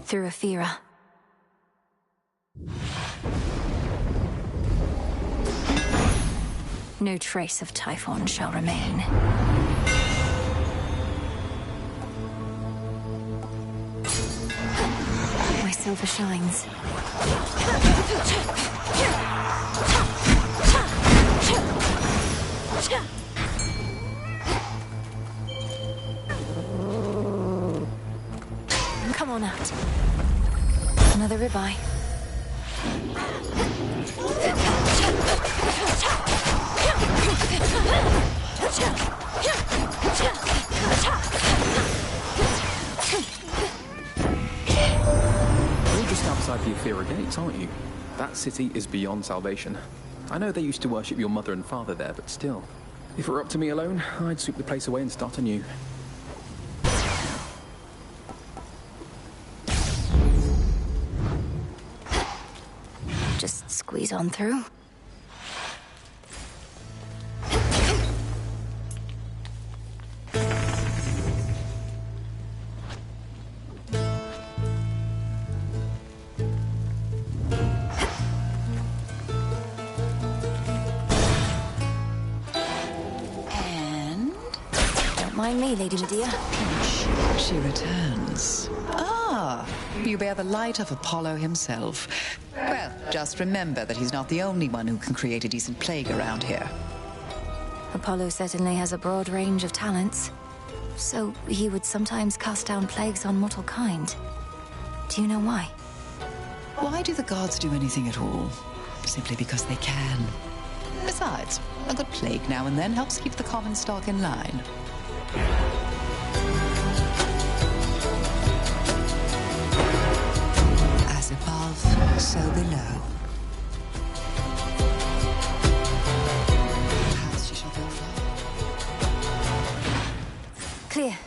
Through Aphira. no trace of Typhon shall remain. My silver shines. Come on out. Another ribeye. You're just outside the Ephira gates, aren't you? That city is beyond salvation. I know they used to worship your mother and father there, but still. If it were up to me alone, I'd sweep the place away and start anew. Just squeeze on through. Mind me, Lady Medea. She returns. Ah, you bear the light of Apollo himself. Well, just remember that he's not the only one who can create a decent plague around here. Apollo certainly has a broad range of talents. So he would sometimes cast down plagues on mortal kind. Do you know why? Why do the gods do anything at all? Simply because they can. Besides, a good plague now and then helps keep the common stock in line. As above, so below. Perhaps she shall go far. Clear.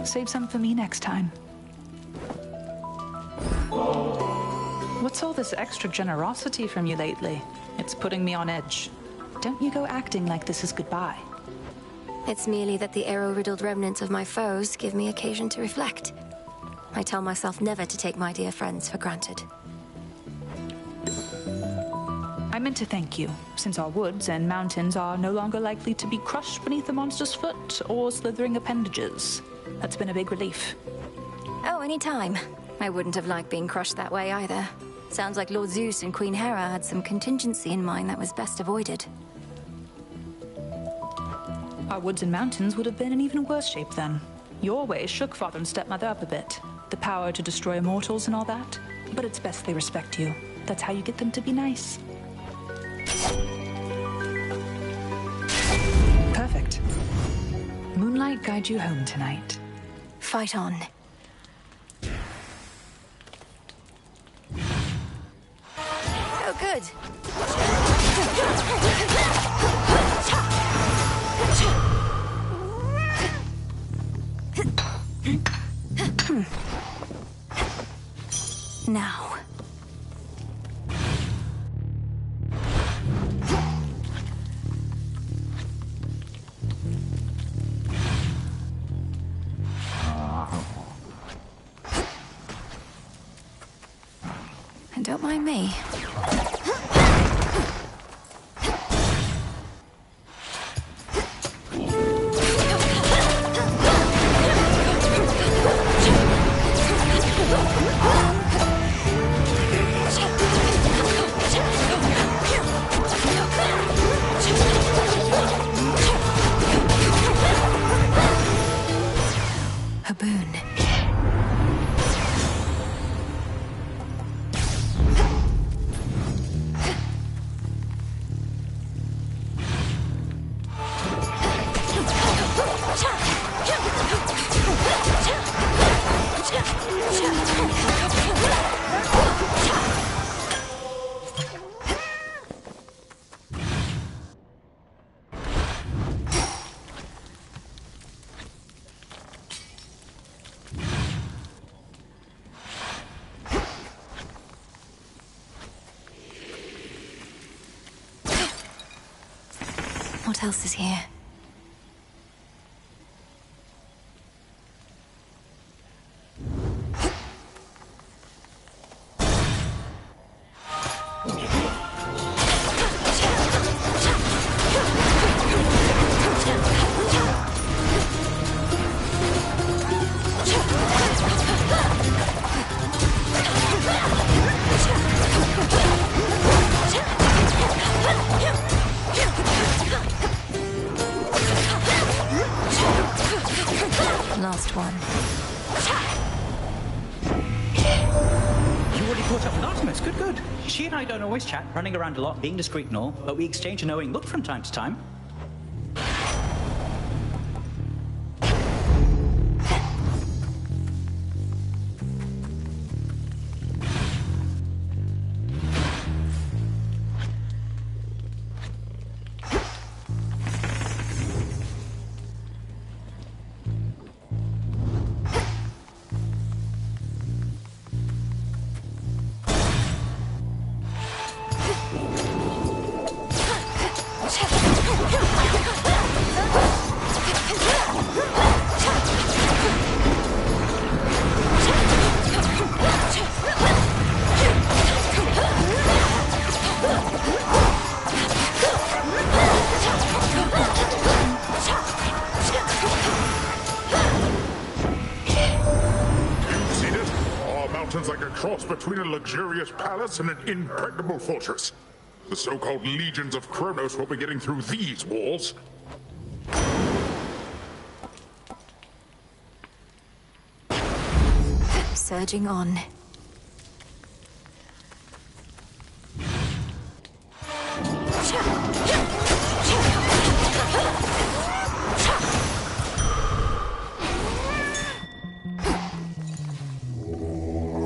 Save some for me next time. What's all this extra generosity from you lately? It's putting me on edge. Don't you go acting like this is goodbye. It's merely that the arrow-riddled remnants of my foes give me occasion to reflect. I tell myself never to take my dear friends for granted. I meant to thank you, since our woods and mountains are no longer likely to be crushed beneath the monster's foot or slithering appendages. That's been a big relief. Oh, anytime. I wouldn't have liked being crushed that way either. Sounds like Lord Zeus and Queen Hera had some contingency in mind that was best avoided. Our woods and mountains would have been in even worse shape then. Your ways shook father and stepmother up a bit. The power to destroy immortals and all that. But it's best they respect you. That's how you get them to be nice. Perfect. Moonlight guide you home tonight. Fight on. Oh, good. Now. And don't mind me. A boon. What else is here? Last one. You already caught up with Artemis. Good, good. She and I don't always chat, running around a lot, being discreet and all, but we exchange a knowing look from time to time. Between a luxurious palace and an impregnable fortress. The so-called legions of Kronos will be getting through these walls. Surging on.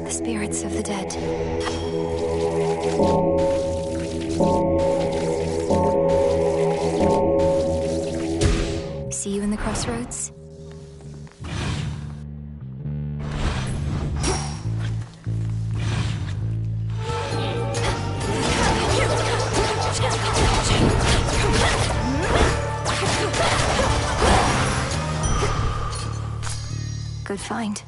Spirits of the dead. See you in the crossroads? Good find.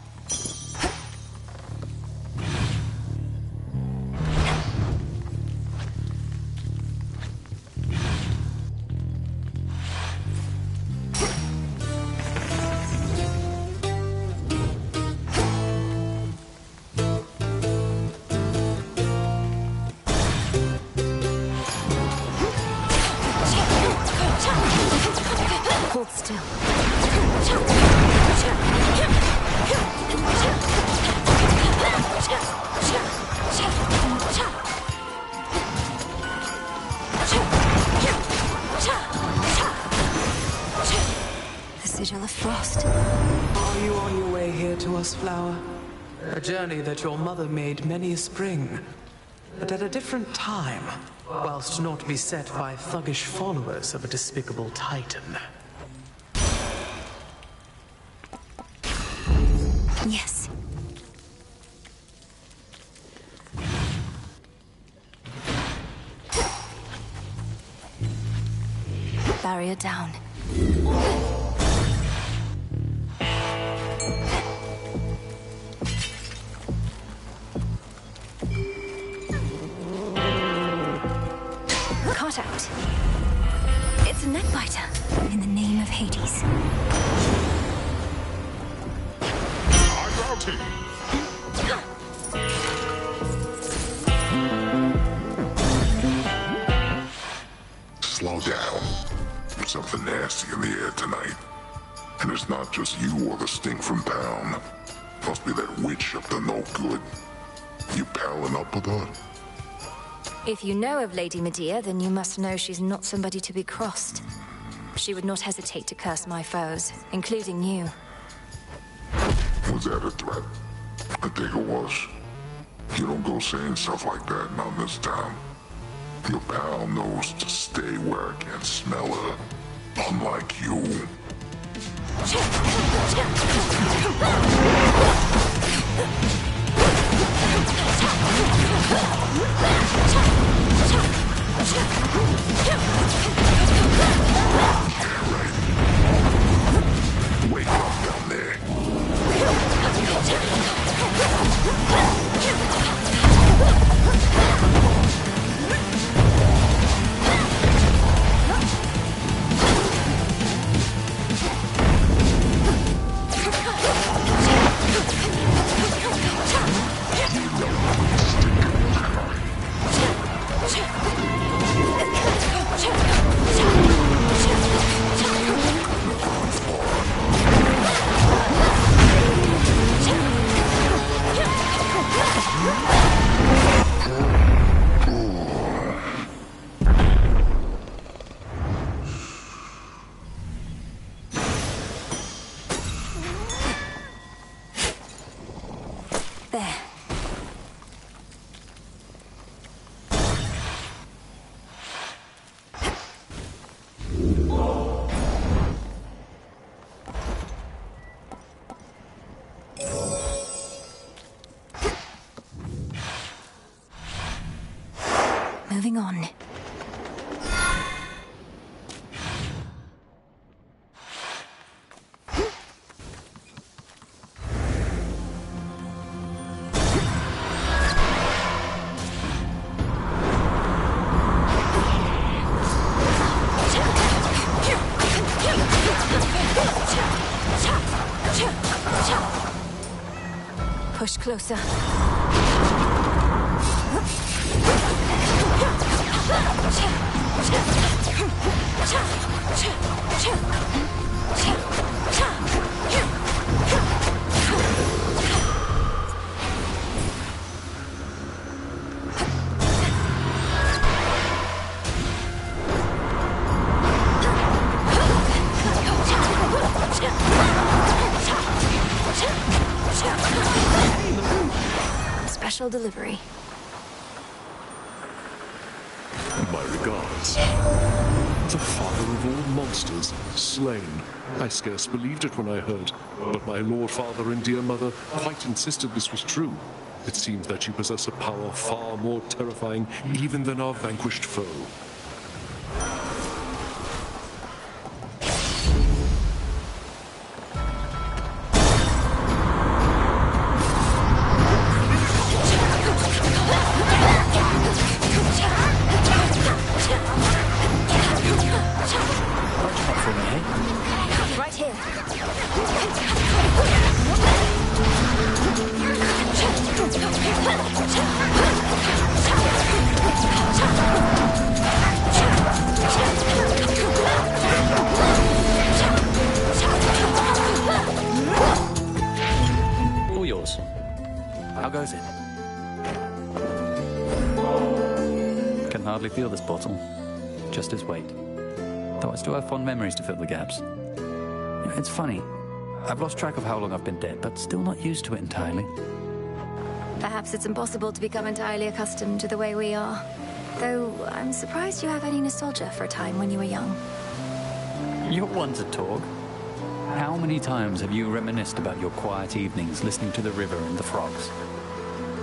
Hold still. The sigil of frost. Are you on your way here to us, Flower? A journey that your mother made many a spring, but at a different time, whilst not beset by thuggish followers of a despicable titan. Yes. Barrier down. Caught out. It's a neckbiter. In the name of Hades. Slow down. There's something nasty in the air tonight. And it's not just you or the stink from town. Must be that witch up to no good. You palling up with her? If you know of Lady Medea, then you must know she's not somebody to be crossed. She would not hesitate to curse my foes, including you. Was that a threat? I think it was. You don't go saying stuff like that, not in this town. Your pal knows to stay where I can't smell her. Unlike you. There. Moving on. Push closer. Special delivery. My regards. The father of all monsters, slain. I scarce believed it when I heard, but my lord father and dear mother quite insisted this was true. It seems that you possess a power far more terrifying even than our vanquished foe. Right here. All yours. How goes it? Can hardly feel this bottle. Just his weight. Though I still have fond memories to fill the gaps. It's funny. I've lost track of how long I've been dead, but still not used to it entirely. Perhaps it's impossible to become entirely accustomed to the way we are. Though I'm surprised you have any nostalgia for a time when you were young. You're one to talk. How many times have you reminisced about your quiet evenings listening to the river and the frogs?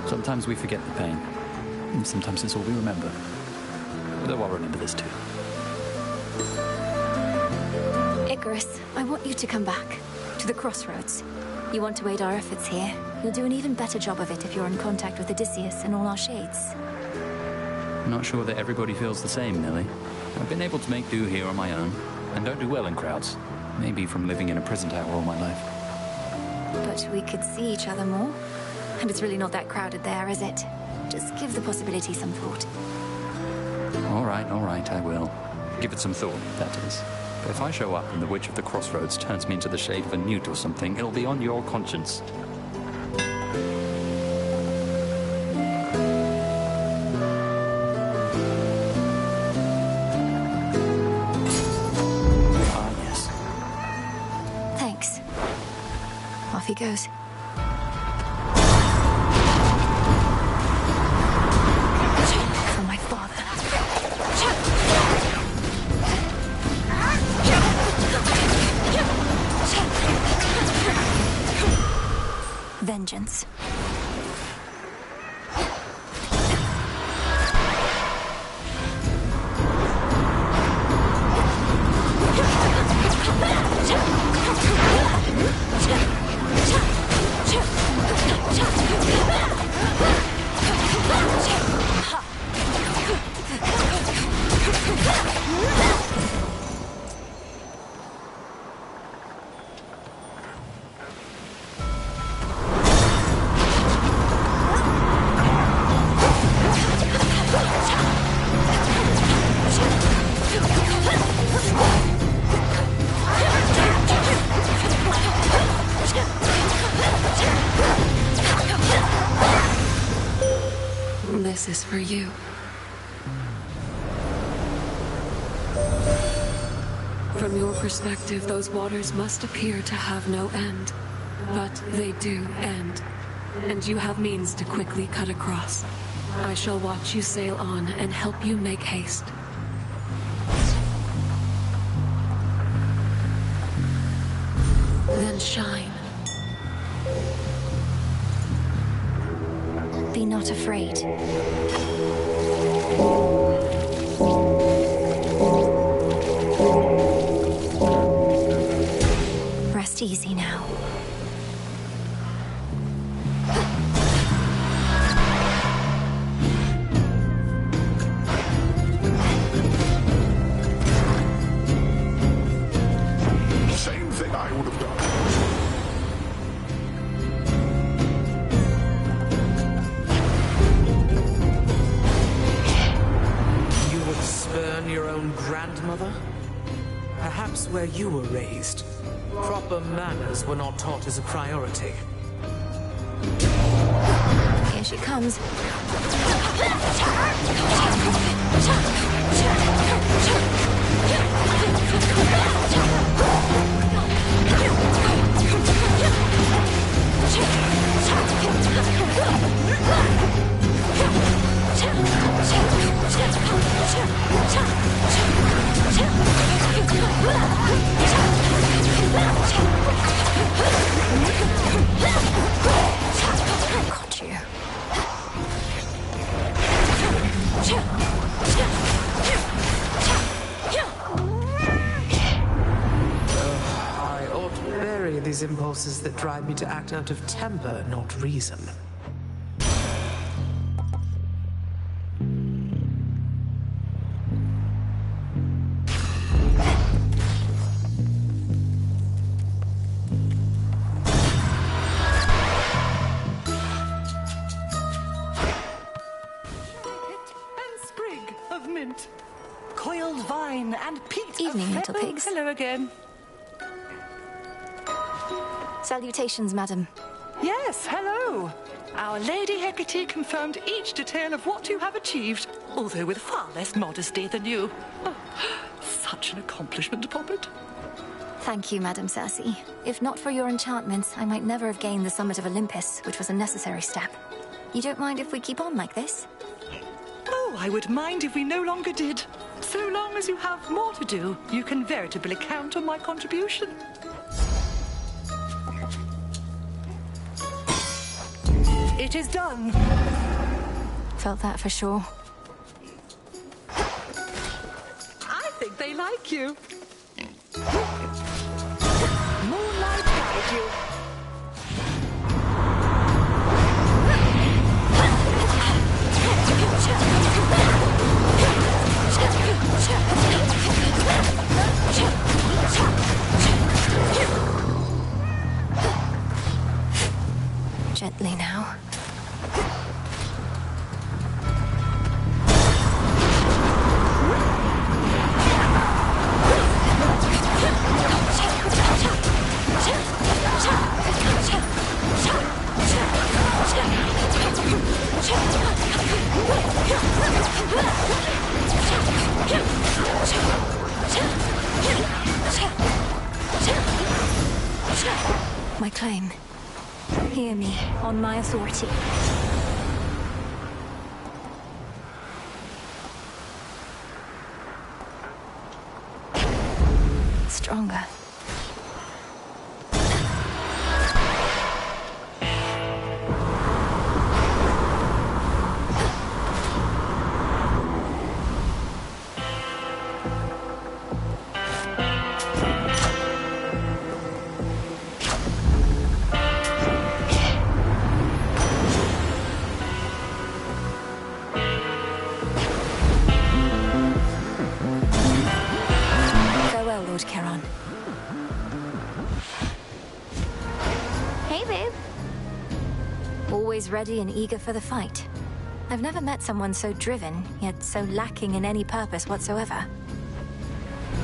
Sometimes we forget the pain, and sometimes it's all we remember. Though I'll remember this too. Icarus, I want you to come back. To the crossroads. You want to aid our efforts here. You'll do an even better job of it if you're in contact with Odysseus and all our shades. I'm not sure that everybody feels the same, Millie. I've been able to make do here on my own, and don't do well in crowds. Maybe from living in a prison tower all my life. But we could see each other more. And it's really not that crowded there, is it? Just give the possibility some thought. All right, I will. Give it some thought, that is. But if I show up and the Witch of the Crossroads turns me into the shape of a newt or something, it'll be on your conscience. Ah, yes. Thanks. Off he goes. For my father. Vengeance. This is for you. From your perspective, those waters must appear to have no end. But they do end. and you have means to quickly cut across. I shall watch you sail on and help you make haste. Then shine. Be not afraid. Rest easy now. Same thing I would have done. You would spurn your own grandmother? Perhaps where you were raised, proper manners were not taught as a priority. Here she comes. Got you. I ought to bury these impulses that drive me to act out of temper, not reason. Sprig of mint, coiled vine, and peat. Evening, little pigs. Hello again. Salutations, madam. Yes, hello. Our Lady Hecate confirmed each detail of what you have achieved, although with far less modesty than you. Oh, such an accomplishment, Poppet. Thank you, Madam Cersei. If not for your enchantments, I might never have gained the summit of Olympus, which was a necessary step. You don't mind if we keep on like this? Oh, I would mind if we no longer did. So long as you have more to do, you can veritably count on my contribution. It is done. Felt that for sure. I think they like you. Moonlight guide you. Gently now. My claim. Hear me, on my authority. Stronger. Ready and eager for the fight. I've never met someone so driven, yet so lacking in any purpose whatsoever.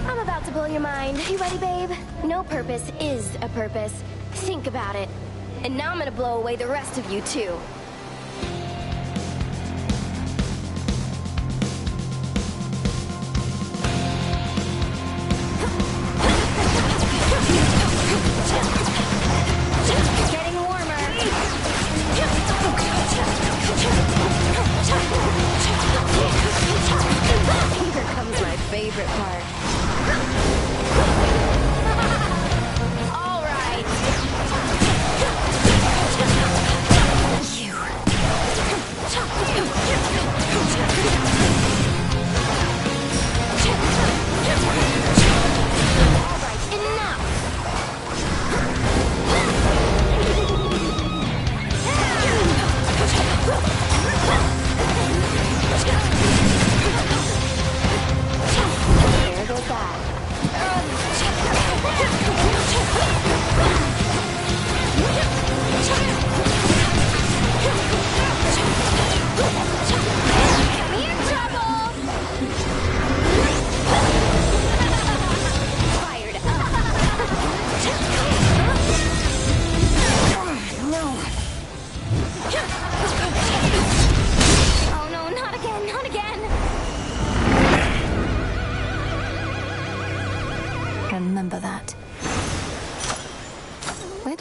I'm about to blow your mind. You ready, babe? No purpose is a purpose. Think about it. And now I'm gonna blow away the rest of you, too. Getting warmer.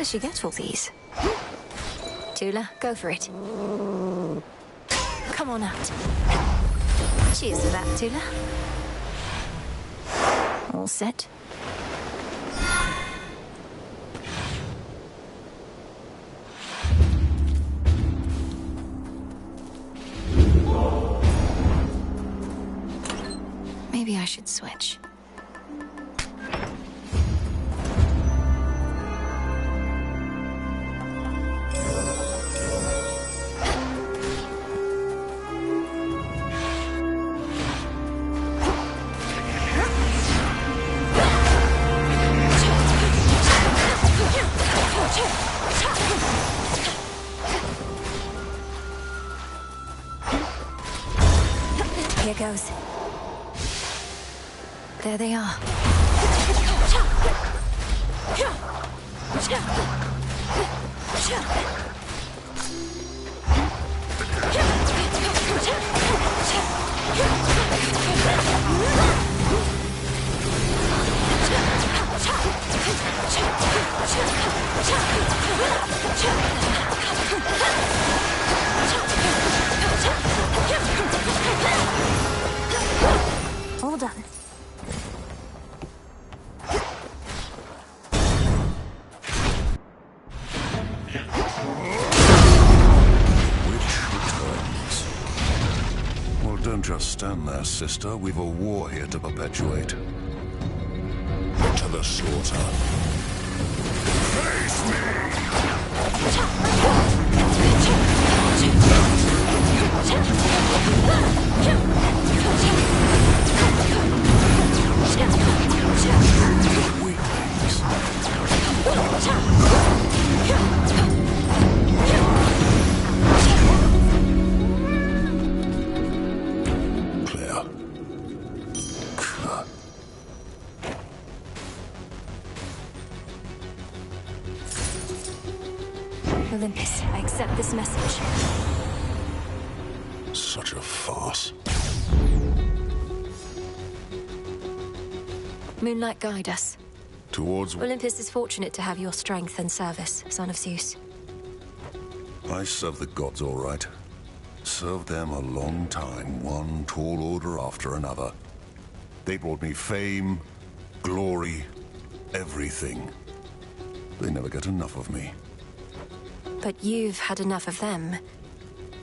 does she get all these? Tula, go for it. Come on out. Cheers to that, Tula. All set. Maybe I should switch. Here goes. There they are. All done. Don't just stand there, sister. We've a war here to perpetuate. To the slaughter. Face Olympus, I accept this message. Such a farce. Moonlight, guide us. Towards... Olympus is fortunate to have your strength and service, son of Zeus. I serve the gods all right. Served them a long time, one tall order after another. They brought me fame, glory, everything. They never get enough of me. But you've had enough of them.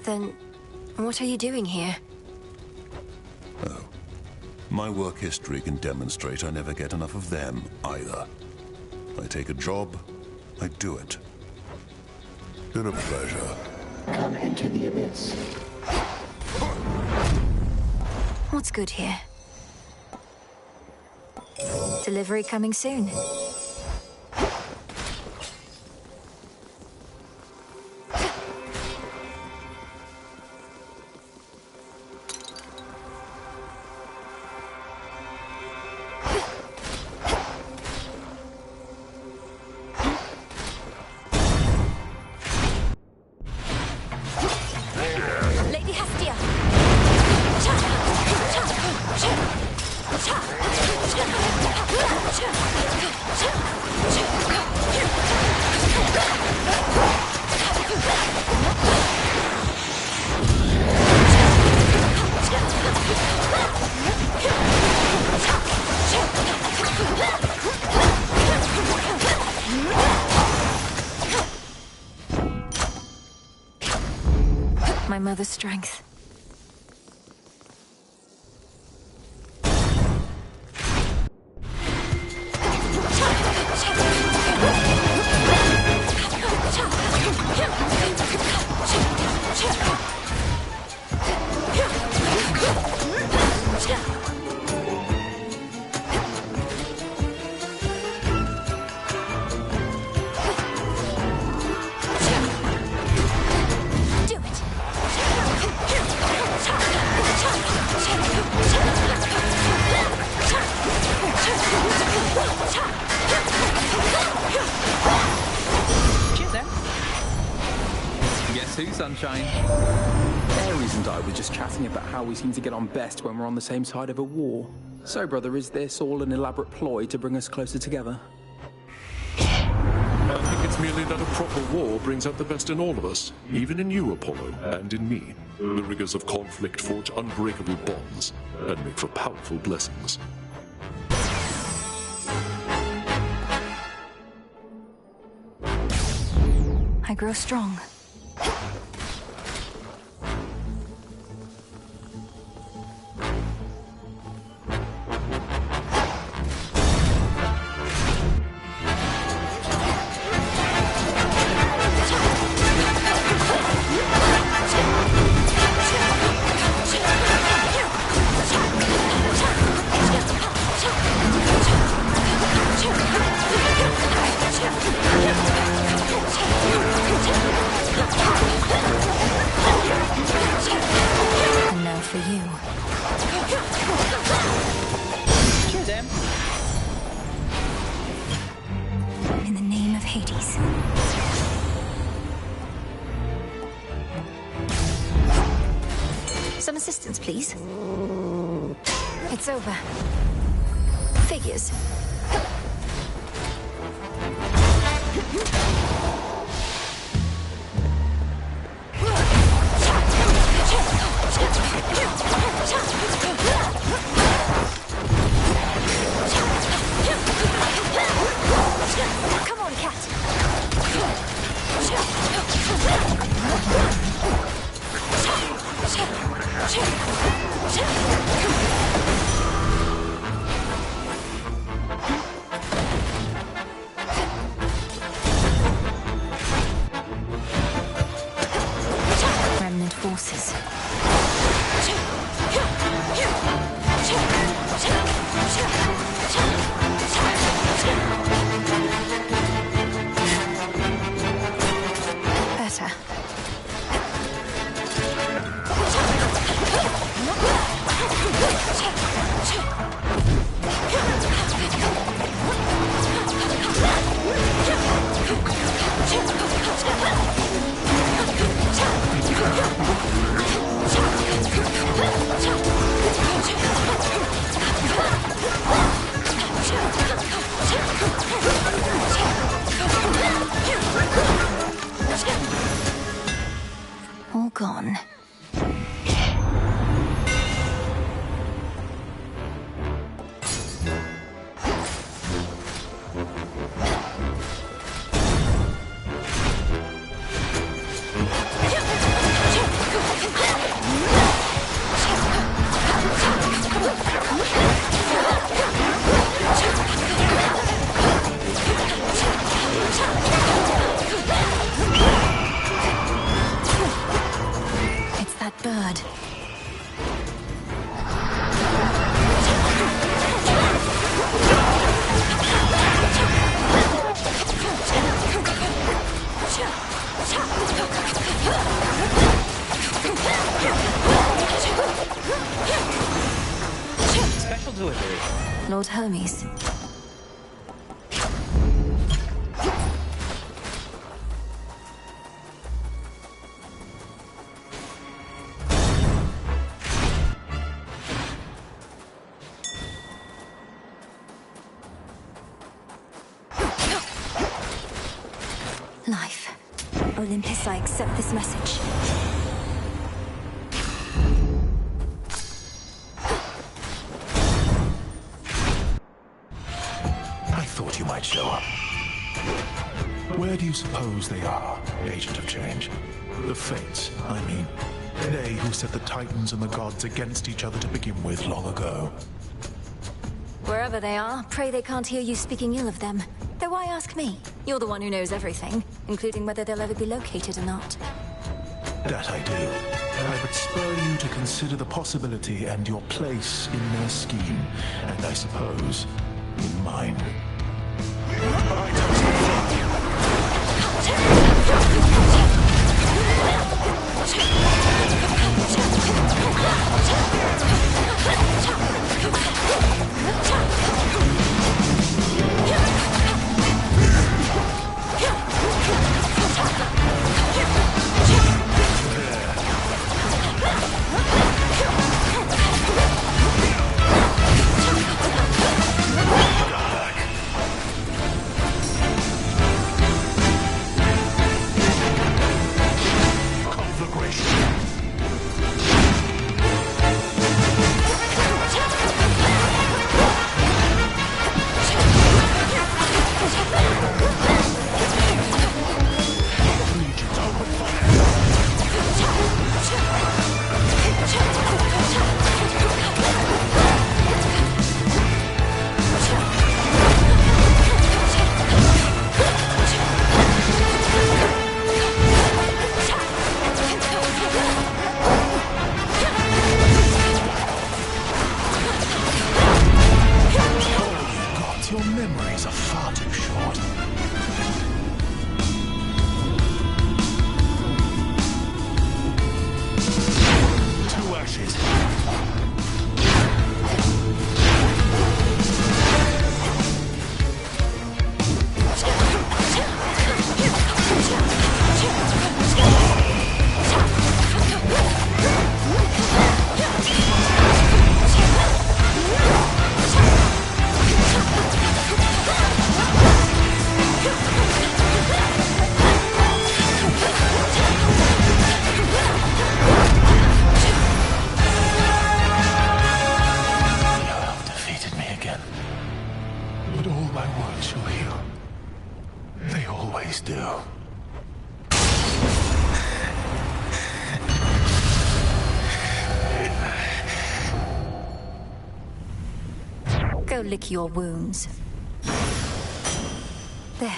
Then, what are you doing here? Oh. My work history can demonstrate I never get enough of them, either. I take a job, I do it. Been a pleasure. Come enter the abyss. What's good here? Delivery coming soon. My mother's strength. Sunshine. Ares and I were just chatting about how we seem to get on best when we're on the same side of a war. So, brother, is this all an elaborate ploy to bring us closer together? I think it's It's merely that a proper war brings out the best in all of us, even in you, Apollo, and in me. The rigors of conflict forge unbreakable bonds and make for powerful blessings. I grow strong. Hades. Some assistance, please. It's over. Figures. Come on, cat. Remnant forces. Better. All gone. Bird. Special delivery. Lord Hermes. Life. Olympus, I accept this message. I thought you might show up. Where do you suppose they are, Agent of Change? The Fates, I mean. They who set the Titans and the gods against each other to begin with long ago. Wherever they are, pray they can't hear you speaking ill of them. Though why ask me? You're the one who knows everything, including whether they'll ever be located or not. That I do. I would spur you to consider the possibility and your place in their scheme, and I suppose, in mine. Go lick your wounds. There.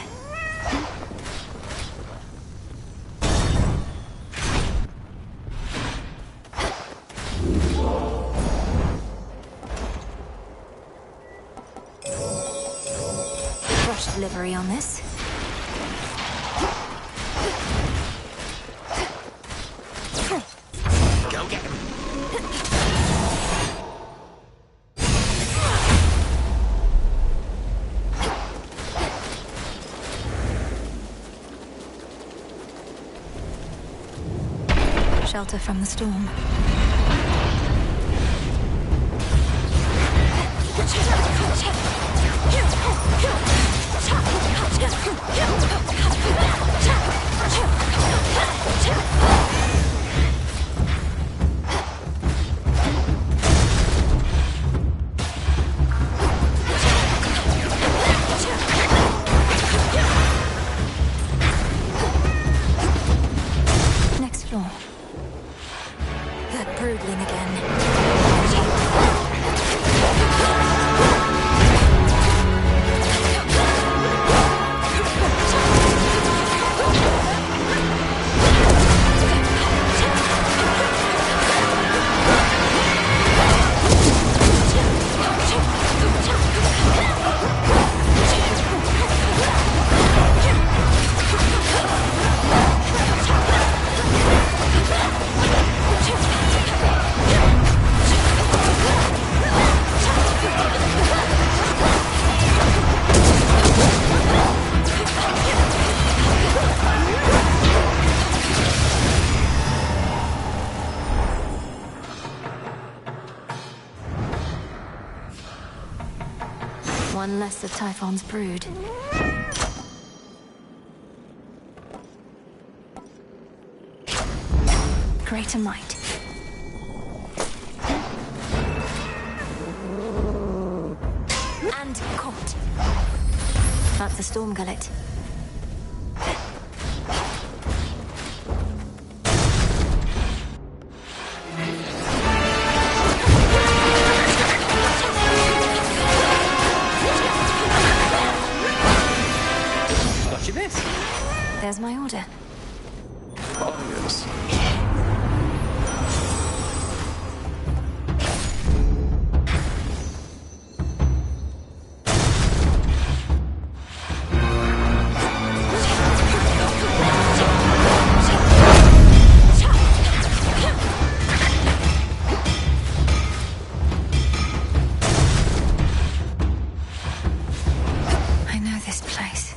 Rush delivery on this. Go get him. Shelter from the storm. Next floor. That broodling again. One less of Typhon's brood. Greater might. And caught. That's the storm gullet. There's my order. Oh, yes. I know this place.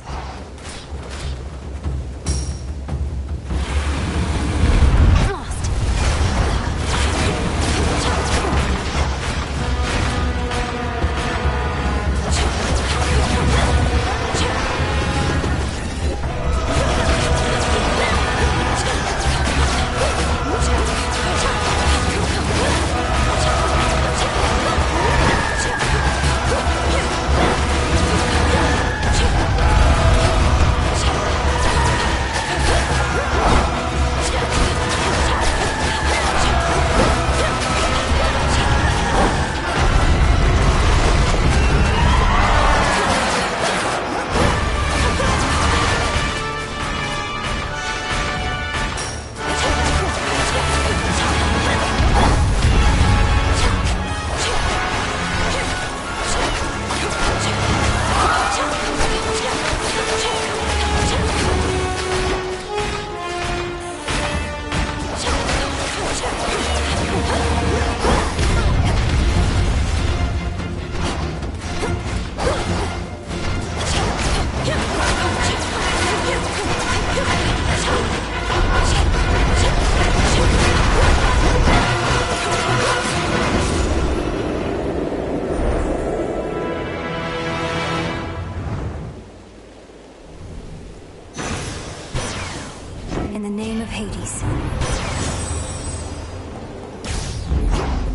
In the name of Hades.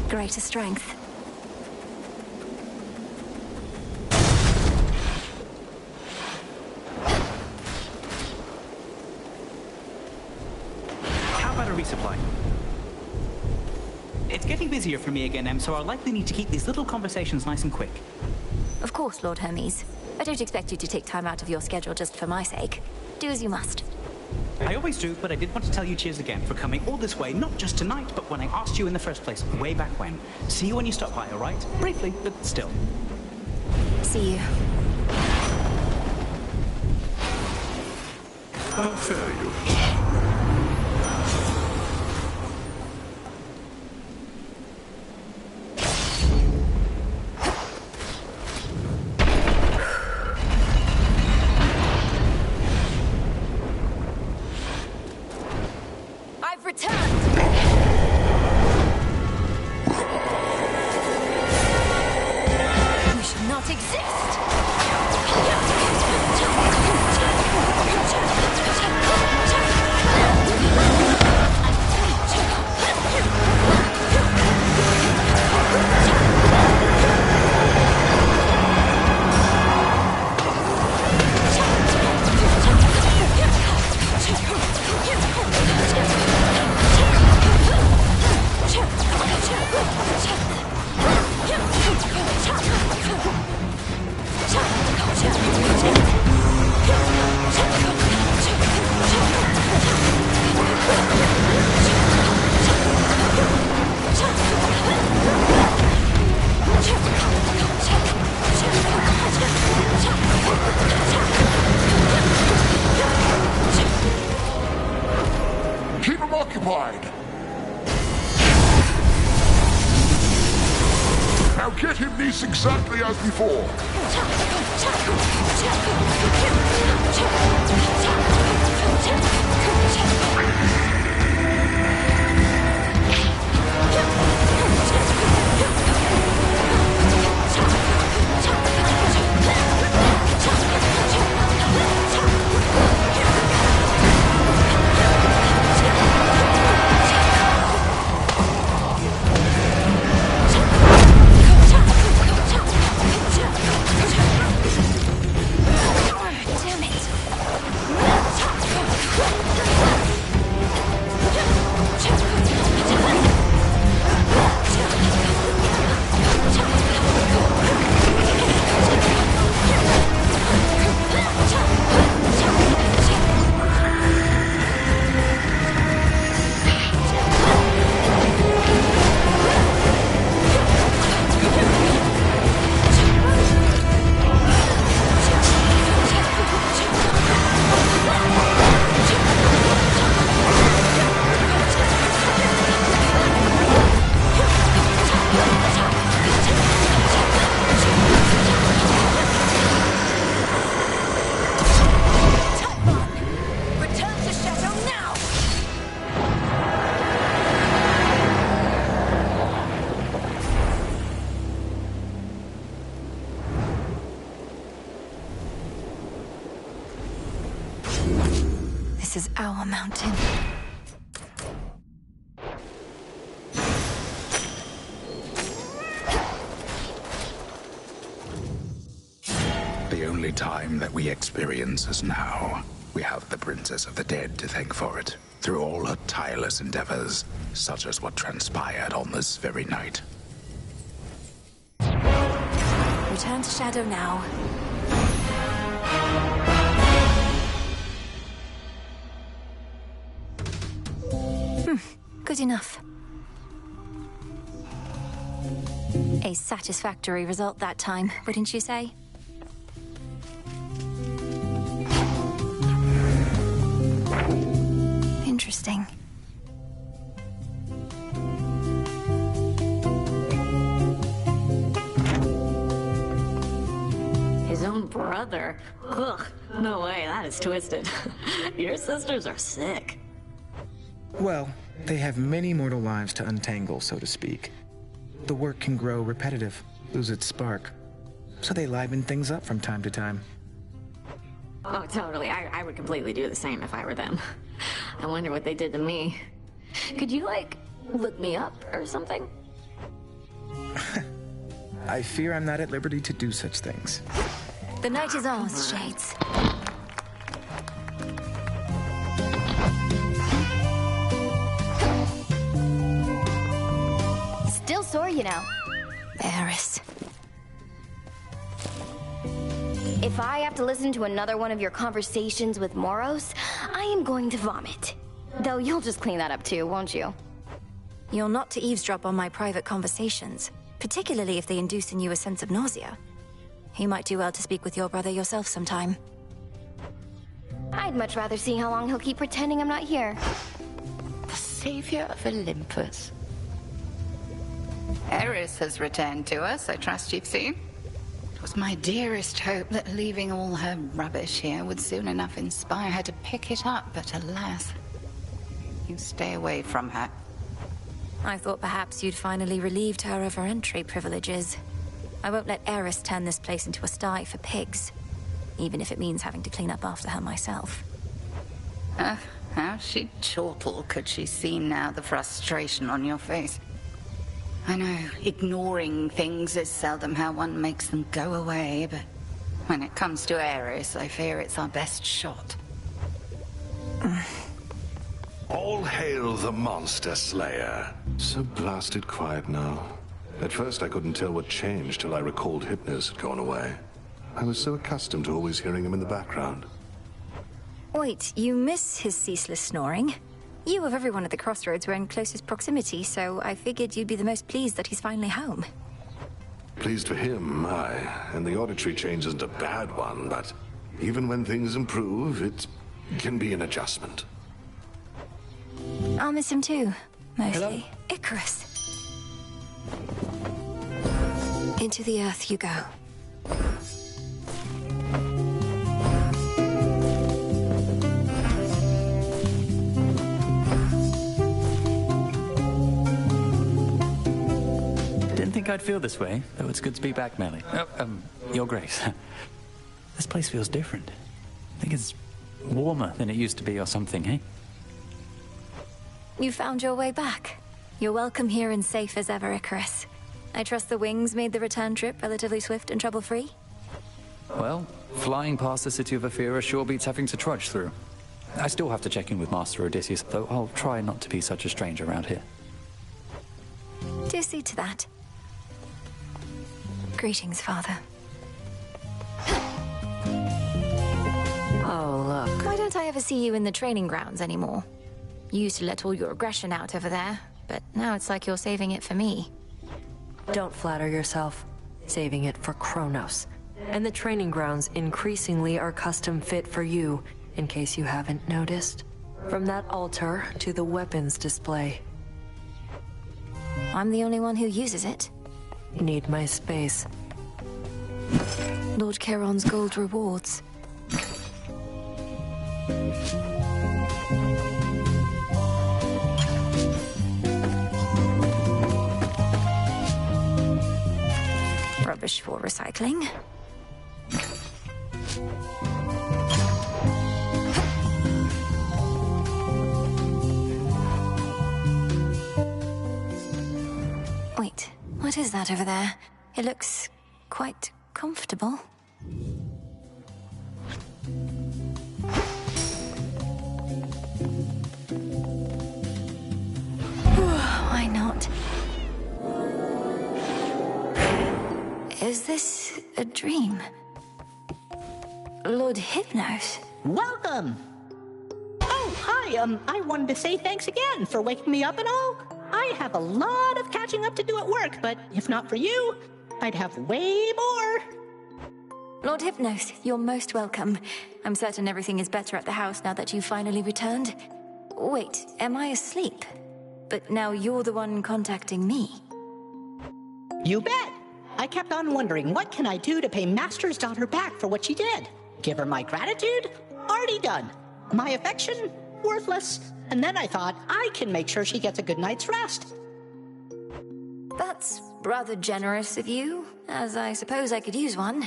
Greater strength. How about a resupply? It's getting busier for me again, Em, so I'll likely need to keep these little conversations nice and quick. Of course, Lord Hermes. I don't expect you to take time out of your schedule just for my sake. Do as you must. I always do, but I did want to tell you cheers again for coming all this way, not just tonight, but when I asked you in the first place, way back when. See you when you stop by, all right? Briefly, but still. See you. How fare you? Keep him occupied! Now get him this exactly as before! This is our mountain. The only time that we experience is now. We have the Princess of the Dead to thank for it, through all her tireless endeavors, such as what transpired on this very night. Return to Shadow now. Good enough. A satisfactory result that time, wouldn't you say? Interesting. His own brother? Ugh, no way, that is twisted. Your sisters are sick. Well, they have many mortal lives to untangle, so to speak. The work can grow repetitive, lose its spark. So they liven things up from time to time. Oh, totally. I would completely do the same if I were them. I wonder what they did to me. Could you, like, look me up or something? I fear I'm not at liberty to do such things. The night is ours, Shades. Still sore, you know. Eris. If I have to listen to another one of your conversations with Moros, I am going to vomit. Though you'll just clean that up too, won't you? You're not to eavesdrop on my private conversations, particularly if they induce in you a sense of nausea. You might do well to speak with your brother yourself sometime. I'd much rather see how long he'll keep pretending I'm not here. The savior of Olympus. Eris has returned to us, I trust you've seen. It was my dearest hope that leaving all her rubbish here would soon enough inspire her to pick it up, but alas, you stay away from her. I thought perhaps you'd finally relieved her of her entry privileges. I won't let Eris turn this place into a sty for pigs, even if it means having to clean up after her myself. How she'd chortle could she see now the frustration on your face. I know, ignoring things is seldom how one makes them go away, but when it comes to Eris, I fear it's our best shot. All hail the monster slayer. So blasted quiet now. At first I couldn't tell what changed till I recalled Hypnos had gone away. I was so accustomed to always hearing him in the background. Wait, you miss his ceaseless snoring? You of everyone at the crossroads were in closest proximity, so I figured you'd be the most pleased that he's finally home. Pleased for him, aye. And the auditory change isn't a bad one, but even when things improve, it can be an adjustment. I'll miss him too, mostly. Hello? Icarus. Into the earth you go. Didn't think I'd feel this way, though it's good to be back, Melly. Your Grace. This place feels different. I think it's warmer than it used to be or something, eh? You found your way back. You're welcome here and safe as ever, Icarus. I trust the wings made the return trip relatively swift and trouble-free? Well, flying past the city of Aphira sure beats having to trudge through. I still have to check in with Master Odysseus, though I'll try not to be such a stranger around here. Do see to that. Greetings, Father. Oh, look. Why don't I ever see you in the training grounds anymore? You used to let all your aggression out over there, but now it's like you're saving it for me. Don't flatter yourself. Saving it for Kronos. And the training grounds increasingly are custom fit for you, in case you haven't noticed. From that altar to the weapons display. I'm the only one who uses it. Need my space. Lord Charon's gold rewards. Rubbish for recycling. Wait, what is that over there? It looks quite comfortable. Why not? Is this a dream? Lord Hypnos? Welcome! Oh, hi, I wanted to say thanks again for waking me up and all. I have a lot of catching up to do at work, but if not for you, I'd have way more. Lord Hypnos, you're most welcome. I'm certain everything is better at the house now that you've finally returned. Wait, am I asleep? But now you're the one contacting me. You bet! I kept on wondering, what can I do to pay Master's daughter back for what she did? Give her my gratitude? Already done. My affection? Worthless. And then I thought, I can make sure she gets a good night's rest. That's rather generous of you, as I suppose I could use one.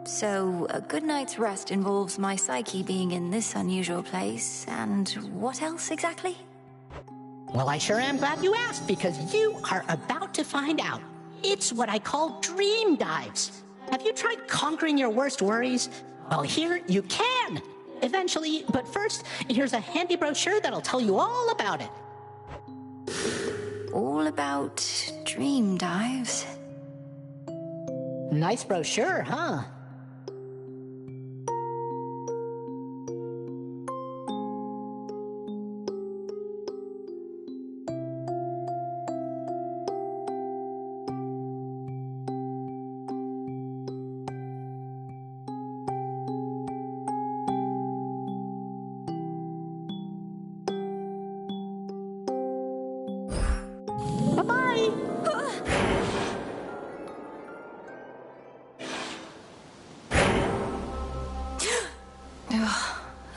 So, a good night's rest involves my psyche being in this unusual place, and what else exactly? Well, I sure am glad you asked, because you are about to find out. It's what I call dream dives. Have you tried conquering your worst worries? Well, here you can. Eventually, but first, here's a handy brochure that'll tell you all about it. All about dream dives? Nice brochure, huh?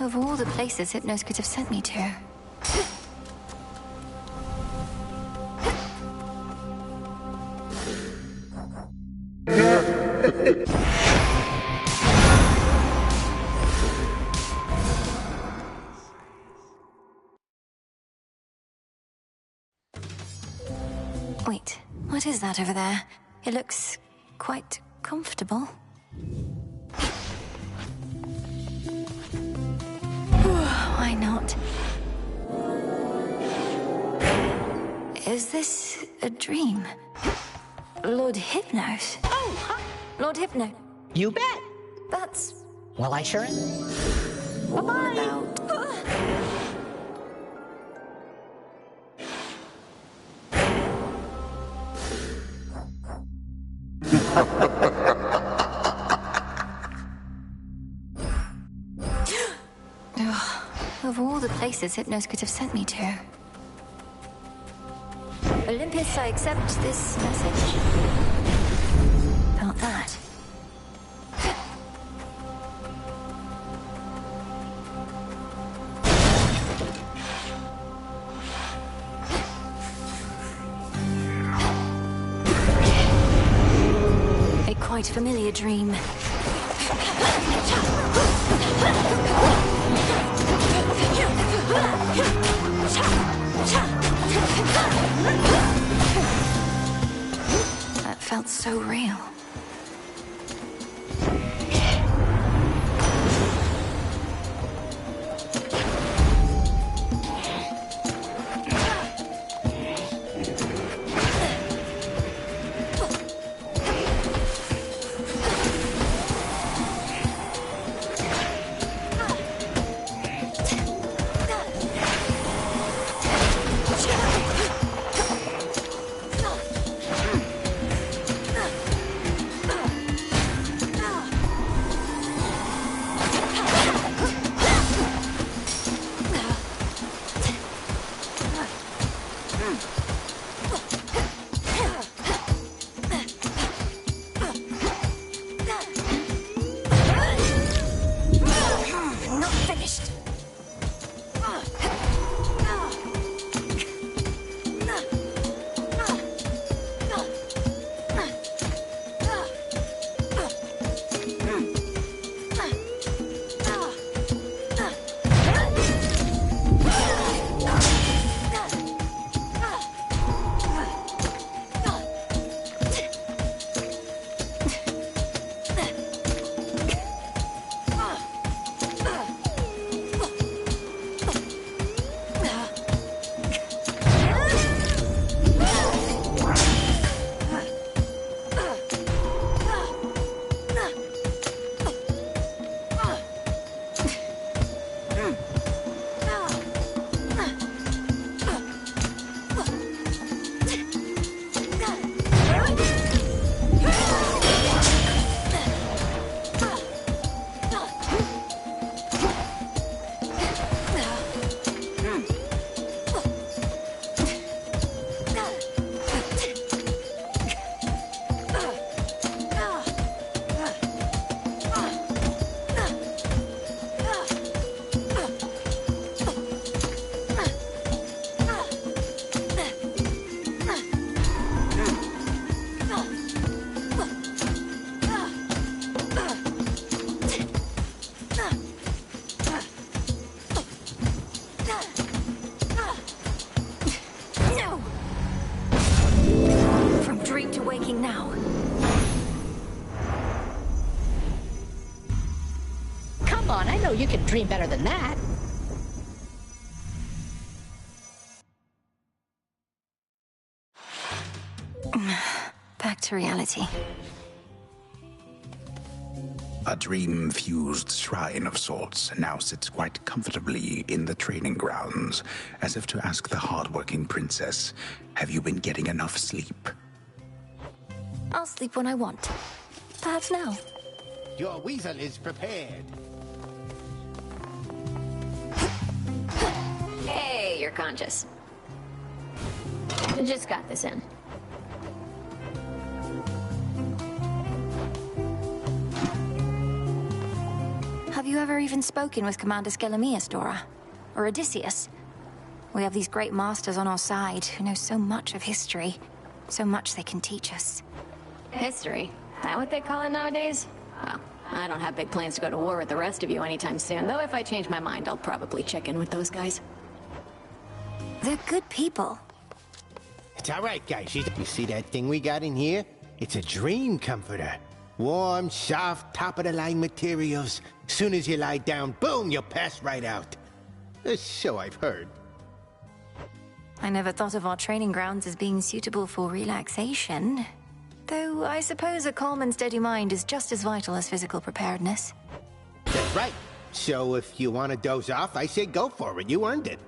Of all the places Hypnos could have sent me to. Wait, what is that over there? It looks quite comfortable. Why not? Is this a dream? Lord Hypnos? Oh, huh? Lord Hypno. You bet. That's... Well, I sure am. Bye-bye. Of all the places Hypnos could have sent me to. Olympus, I accept this message. Felt that. A quite familiar dream. That felt so real. You can dream better than that. Back to reality. A dream-fused shrine of sorts now sits quite comfortably in the training grounds, as if to ask the hard-working princess, have you been getting enough sleep? I'll sleep when I want. Perhaps now. Your weasel is prepared. Hey, you're conscious. I just got this in. Have Have you ever even spoken with Commander Skelemius, Dora? Or Odysseus? We have these great masters on our side who know so much of history. So much they can teach us. History? That what they call it nowadays? Well, I don't have big plans to go to war with the rest of you anytime soon, though if I change my mind, I'll probably check in with those guys. They're good people. It's all right, guys. You see that thing we got in here? It's a dream comforter. Warm, soft, top-of-the-line materials. Soon as you lie down, boom, you'll pass right out. So I've heard. I never thought of our training grounds as being suitable for relaxation. Though I suppose a calm and steady mind is just as vital as physical preparedness. That's right. So if you want to doze off, I say go for it. You earned it.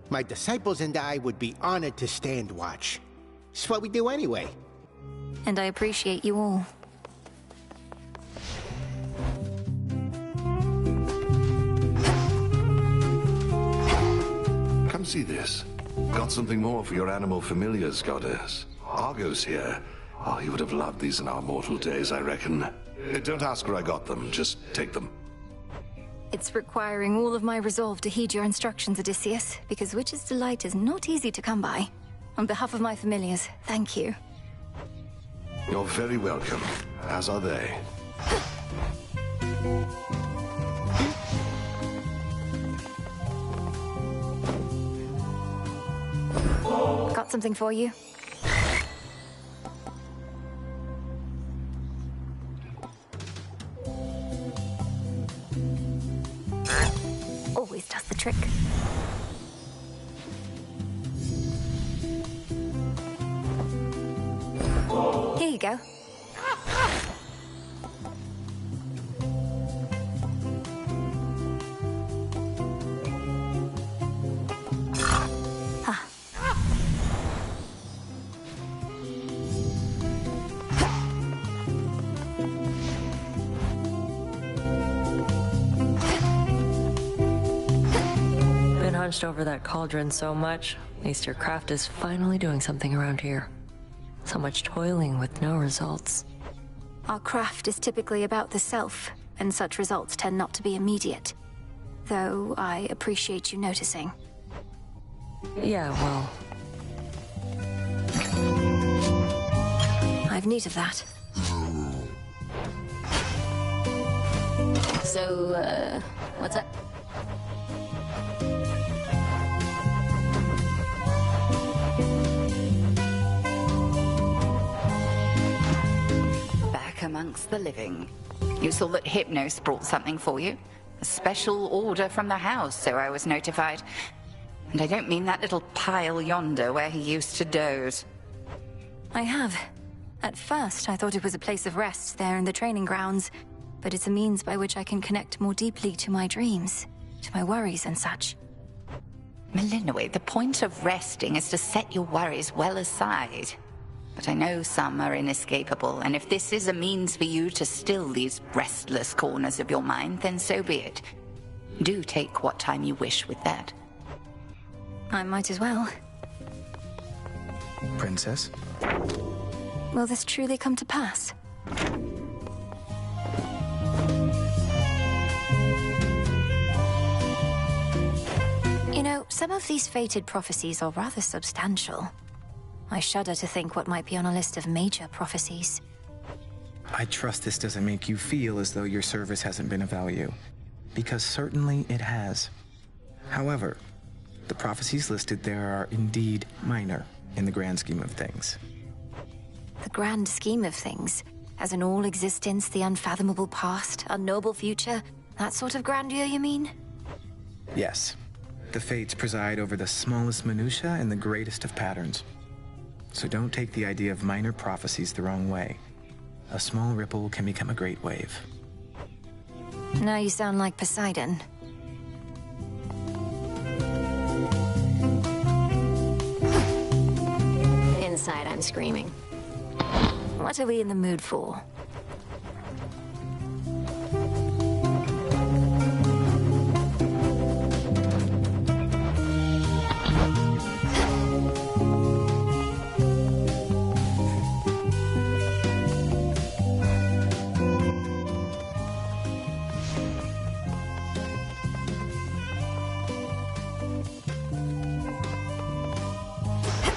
My disciples and I would be honored to stand watch. It's what we do anyway. And I appreciate you all. Come see this. Got something more for your animal familiars, goddess. Argo's here. Oh, he would have loved these in our mortal days, I reckon. Don't ask where I got them, just take them. It's requiring all of my resolve to heed your instructions, Odysseus, because Witch's Delight is not easy to come by. On behalf of my familiars, thank you. You're very welcome, as are they. Got something for you? Always does the trick. Here you go. Hunched over that cauldron so much, at least your craft is finally doing something around here. So much toiling with no results. Our craft is typically about the self, and such results tend not to be immediate. Though I appreciate you noticing. Yeah, well... I've need of that. So, what's up? Amongst the living. You saw that Hypnos brought something for you. A special order from the house, so I was notified. And I don't mean that little pile yonder where he used to doze. I have. At first, I thought it was a place of rest there in the training grounds, but it's a means by which I can connect more deeply to my dreams, to my worries and such. Melinoway, the point of resting is to set your worries well aside. But I know some are inescapable, and if this is a means for you to still these restless corners of your mind, then so be it. Do take what time you wish with that. I might as well. Princess? Will this truly come to pass? You know, some of these fated prophecies are rather substantial. I shudder to think what might be on a list of major prophecies. I trust this doesn't make you feel as though your service hasn't been of value, because certainly it has. However, the prophecies listed there are indeed minor in the grand scheme of things. The grand scheme of things? As in all existence, the unfathomable past, unknowable future? That sort of grandeur, you mean? Yes. The Fates preside over the smallest minutiae and the greatest of patterns. So don't take the idea of minor prophecies the wrong way. A small ripple can become a great wave. Now you sound like Poseidon. Inside, I'm screaming. What are we in the mood for?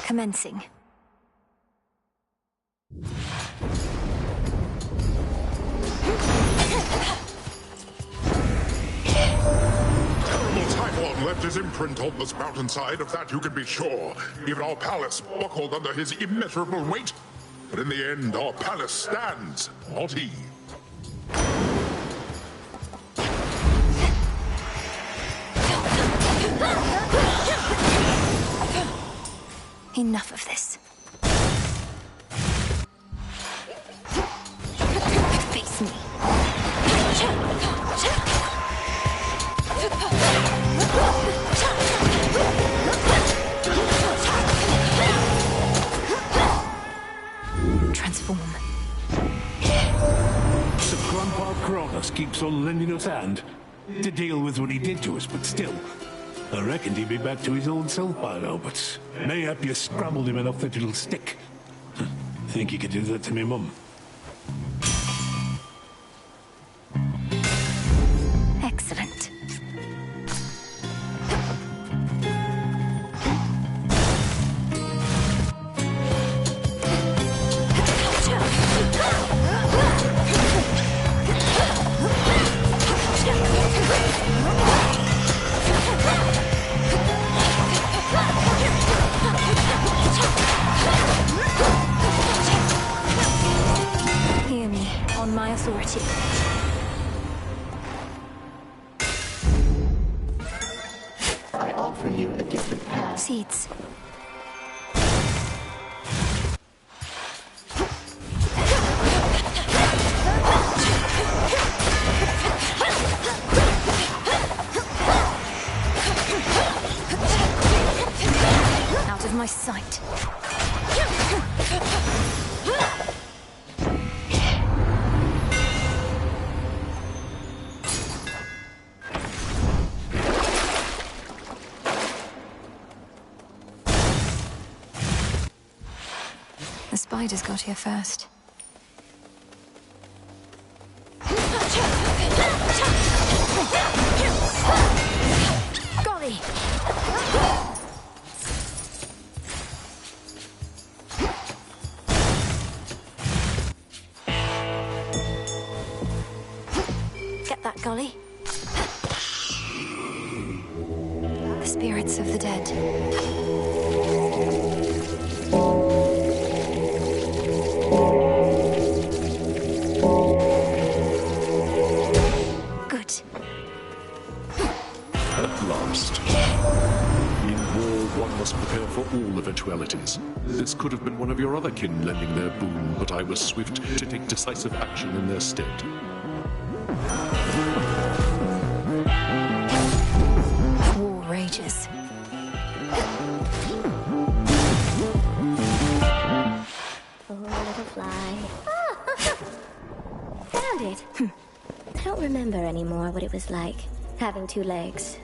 Commencing. Typhon left his imprint on this mountainside, of that you can be sure. Even our palace buckled under his immeasurable weight. But in the end, our palace stands, not he. Enough of this. Face me. Transform. So Grandpa Kronos keeps on lending us hand to deal with what he did to us, but still, I reckoned he'd be back to his old self by now, but mayhap you scrambled him enough that it'll stick. Think you could do that to me, Mum? Excellent. Hear me, on my authority. I offer you a different path. Seeds. Out of my sight. The spiders got here first. Golly! Get that, Golly? The spirits of the dead. Good. At last. In war, one must prepare for all eventualities. This could have been one of your other kin lending their boon, but I was swift to take decisive action in their stead. War rages. Oh, little fly. Found it. I don't remember anymore what it was like, having two legs.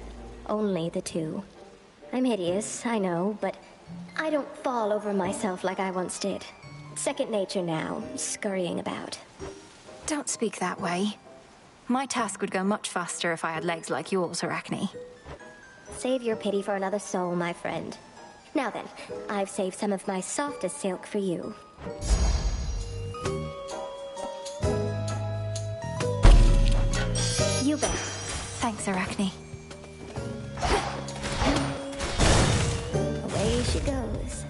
Only the two. I'm hideous, I know, but I don't fall over myself like I once did. Second nature now, scurrying about. Don't speak that way. My task would go much faster if I had legs like yours, Arachne. Save your pity for another soul, my friend. Now then, I've saved some of my softest silk for you. You bet. Thanks, Arachne. Away she goes.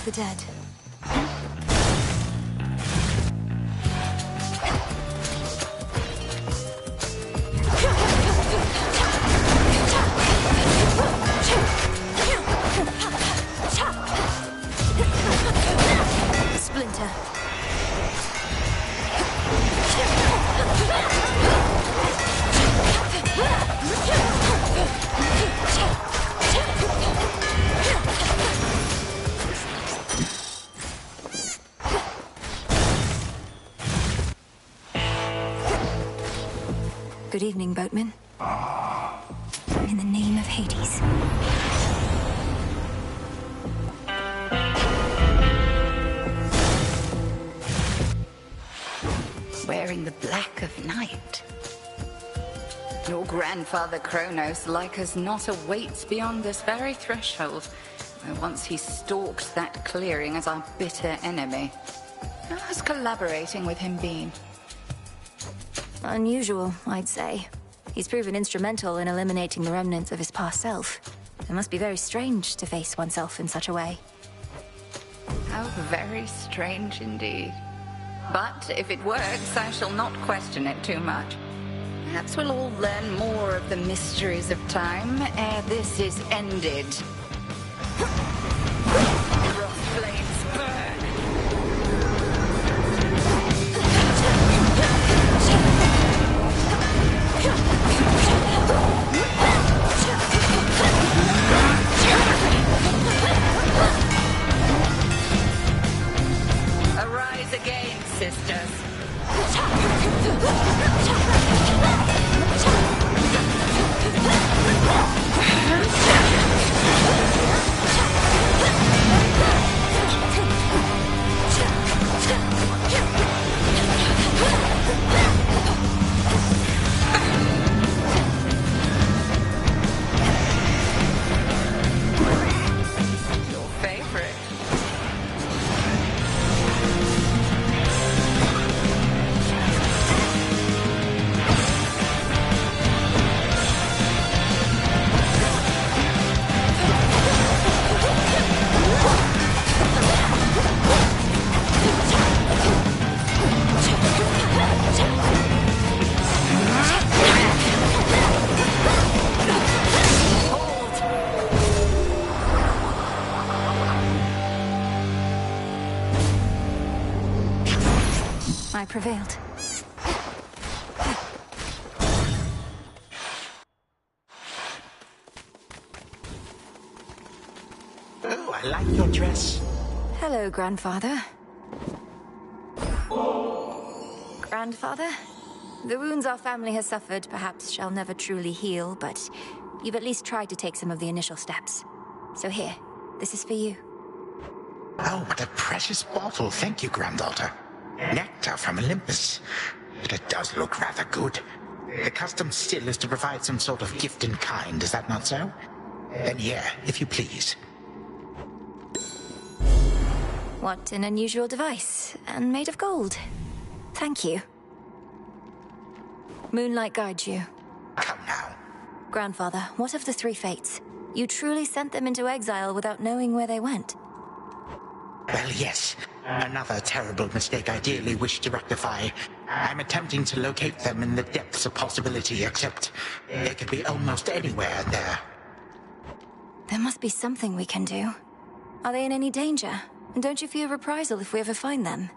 the dead. Splinter. Good evening, boatman. In the name of Hades. Wearing the black of night. Your grandfather Kronos, like as not, awaits beyond this very threshold, where once he stalked that clearing as our bitter enemy. How has collaborating with him been? Unusual, I'd say. He's proven instrumental in eliminating the remnants of his past self. It must be very strange to face oneself in such a way. How very strange indeed. But if it works, I shall not question it too much. Perhaps we'll all learn more of the mysteries of time ere this is ended. Frost flames burn. Arise again, sisters. Your favorite. I prevailed. Oh, I like your dress. Hello, Grandfather. Grandfather? The wounds our family has suffered perhaps shall never truly heal, but you've at least tried to take some of the initial steps. So here, this is for you. Oh, what a precious bottle. Thank you, granddaughter. Nectar from Olympus. But it does look rather good. The custom still is to provide some sort of gift in kind, is that not so? Then yeah, if you please. What an unusual device, and made of gold. Thank you. Moonlight guides you. Come now. Grandfather, what of the three fates? You truly sent them into exile without knowing where they went. Well, yes. Another terrible mistake I dearly wish to rectify. I'm attempting to locate them in the depths of possibility, except they could be almost anywhere there. There must be something we can do. Are they in any danger? And don't you fear reprisal if we ever find them?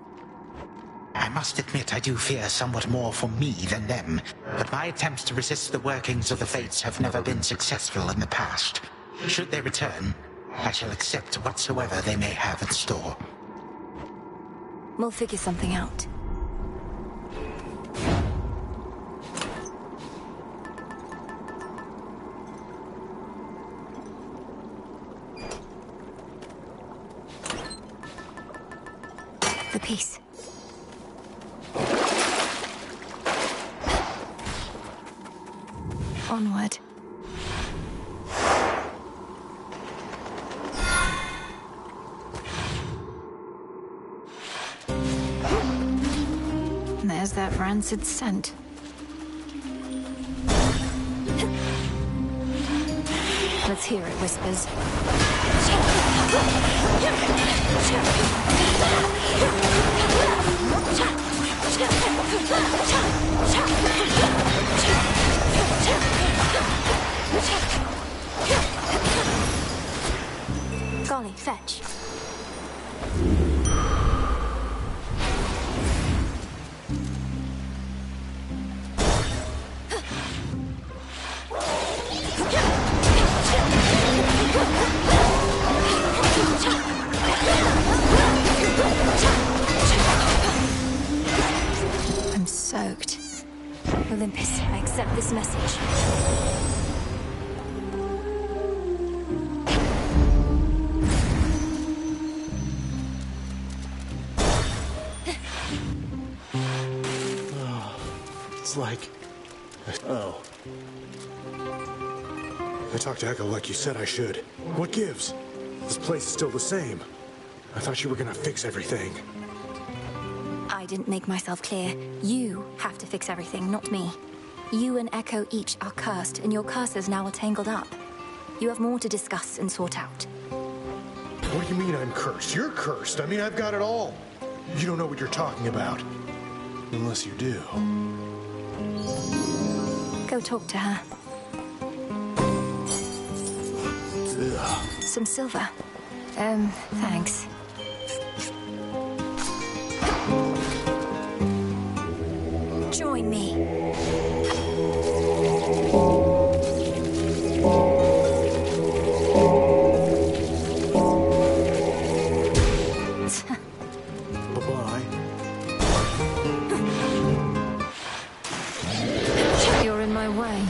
I must admit I do fear somewhat more for me than them, but my attempts to resist the workings of the fates have never been successful in the past. Should they return, I shall accept whatsoever they may have in store. We'll figure something out. The piece. Onward. There's that rancid scent. Let's hear it, Whispers. Golly, fetch. I'm soaked. Olympus, I accept this message. It's like... Oh. I talked to Echo like you said I should. What gives? This place is still the same. I thought you were gonna fix everything. I didn't make myself clear. You have to fix everything, not me. You and Echo each are cursed, and your curses now are tangled up. You have more to discuss and sort out. What do you mean I'm cursed? You're cursed. I mean, I've got it all. You don't know what you're talking about. Unless you do. Go talk to her. Ugh. Some silver. Thanks. Join me. Bye-bye. You're in my way.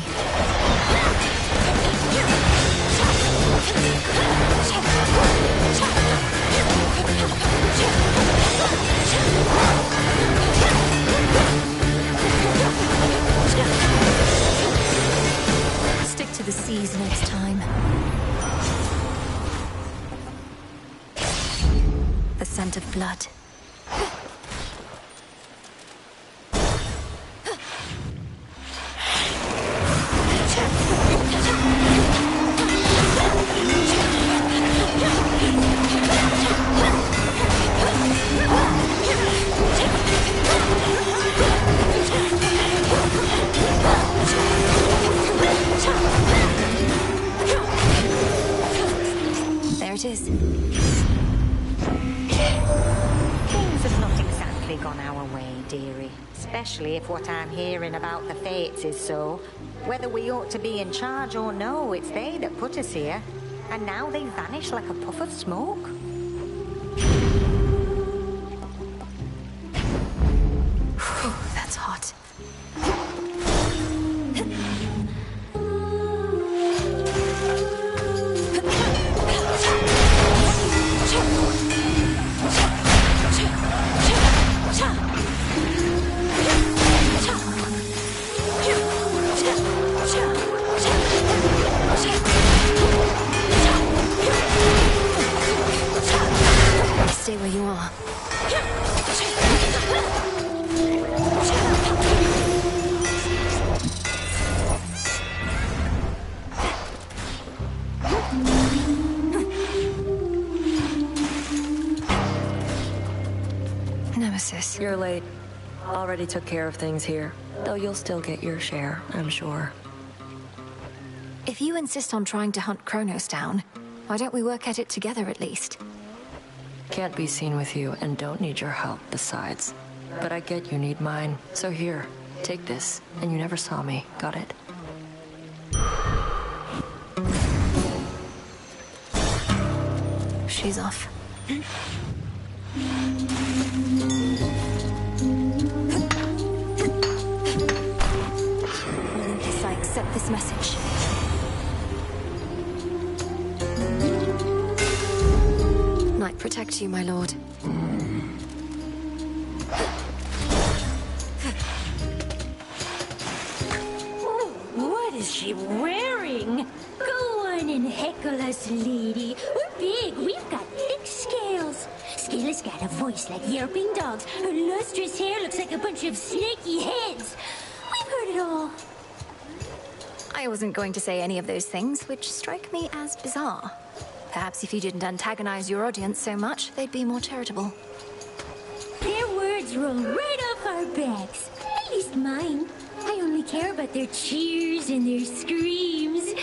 Stick to the seas next time. The scent of blood. There it is. Things have not exactly gone our way, dearie. Especially if what I'm hearing about the fates is so. Whether we ought to be in charge or no, it's they that put us here. And now they vanish like a puff of smoke. That's hot. Stay where you are. Nemesis. You're late. Already took care of things here. Though you'll still get your share, I'm sure. If you insist on trying to hunt Kronos down, why don't we work at it together at least? Can't be seen with you and don't need your help besides. But I get you need mine. So here, take this. And you never saw me. Got it? She's off. Olympus, I accept this message. Night protect you, my lord. What is she wearing? Go on and heckle us, lady. We're big. We've got thick scales. Scylla's got a voice like yelping dogs. Her lustrous hair looks like a bunch of snaky heads. We've heard it all. I wasn't going to say any of those things, which strike me as bizarre. Perhaps if you didn't antagonize your audience so much, they'd be more charitable. Their words roll right off our backs. At least mine. I only care about their cheers and their screams,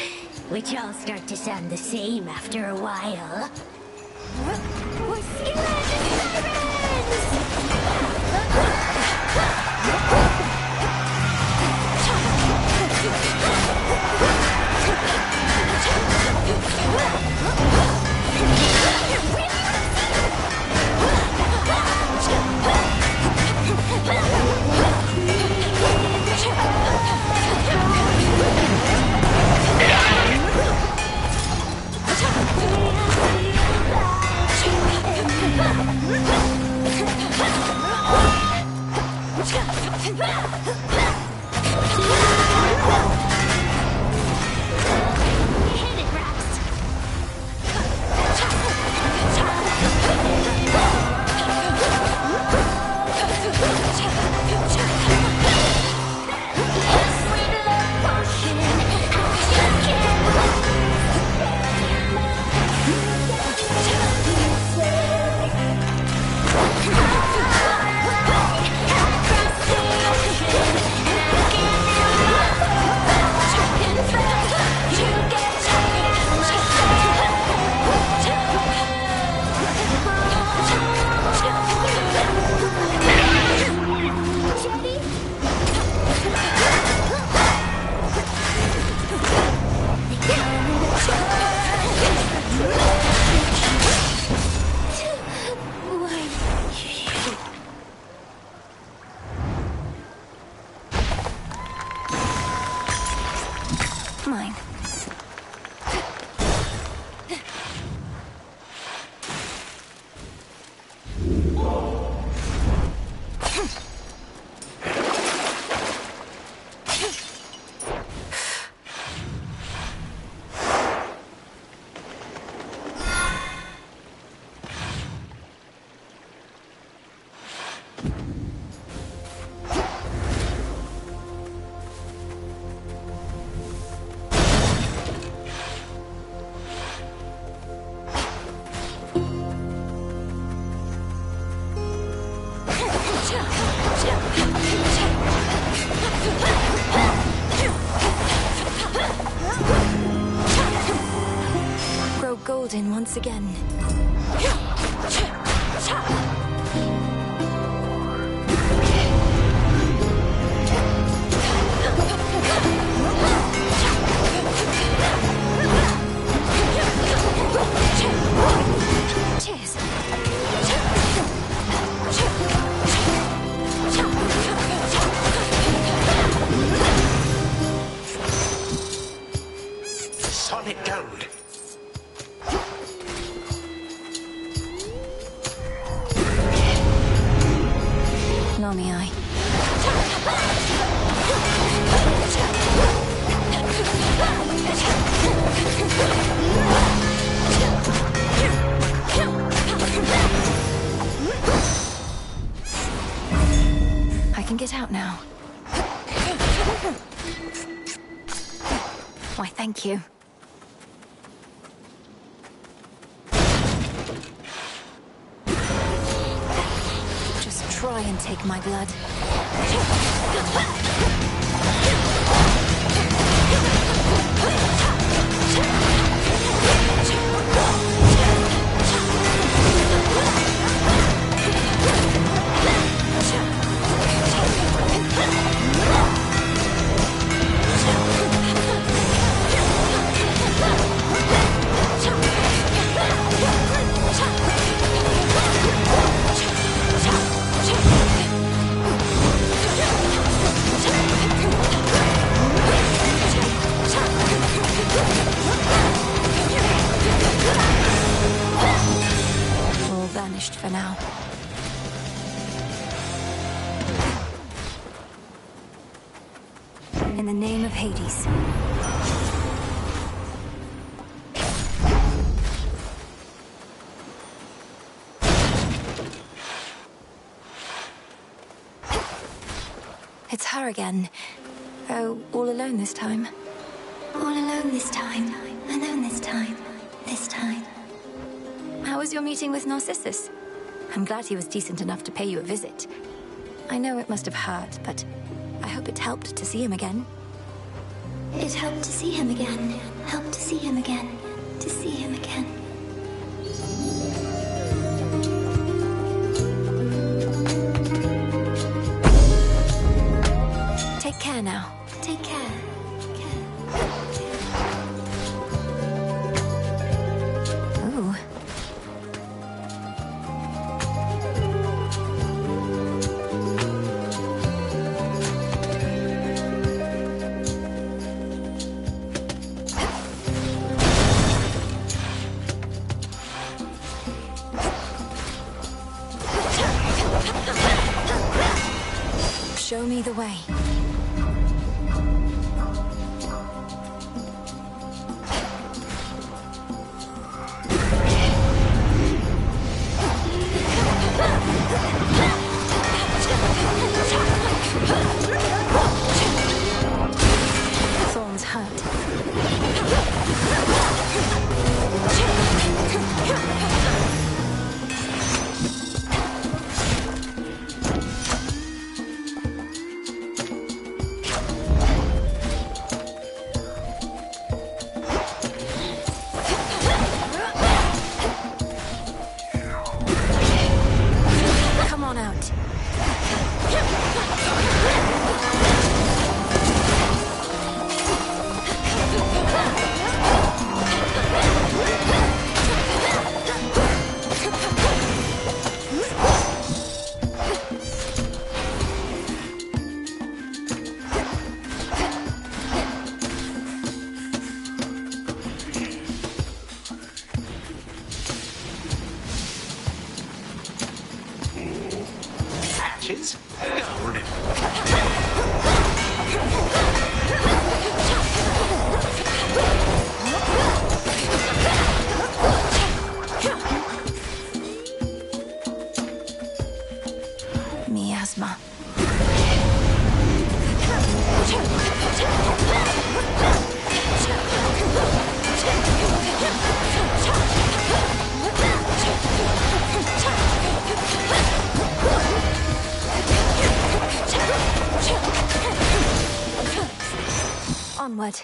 which all start to sound the same after a while. We're sirens! Mine. Grow golden once again. Cheers. Solid gold. Lonely eye. I can get out now. Why, thank you. Just try and take my blood. All vanished for now. In the name of Hades. It's her again. Oh, all alone this time. All alone this time. Alone this time. This time. was your meeting with Narcissus? I'm glad he was decent enough to pay you a visit. I know it must have hurt, but I hope it helped to see him again. It helped to see him again. Helped to see him again. To see him again. Take care now. Take care. Ooh. Show me the way. Thorns hurt. Come on out. Hatches? Miasma. Onward.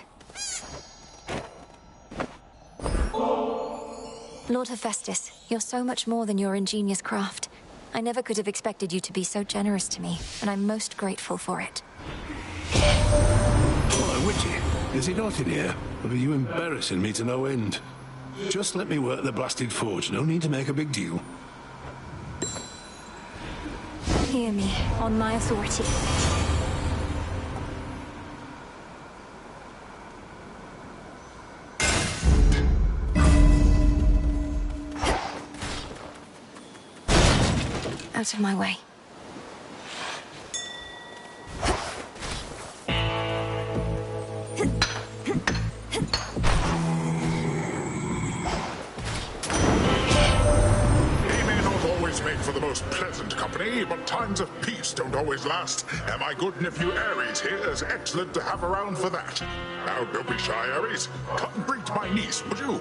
Lord Hephaestus, you're so much more than your ingenious craft. I never could have expected you to be so generous to me, and I'm most grateful for it. Why, Witchy, is he not in here? Or are you embarrassing me to no end? Just let me work the blasted forge. No need to make a big deal. Hear me, on my authority. Out of my way. Make for the most pleasant company, but times of peace don't always last. And my good nephew Ares here is excellent to have around for that. Now, don't be shy, Ares. Come and greet my niece, would you?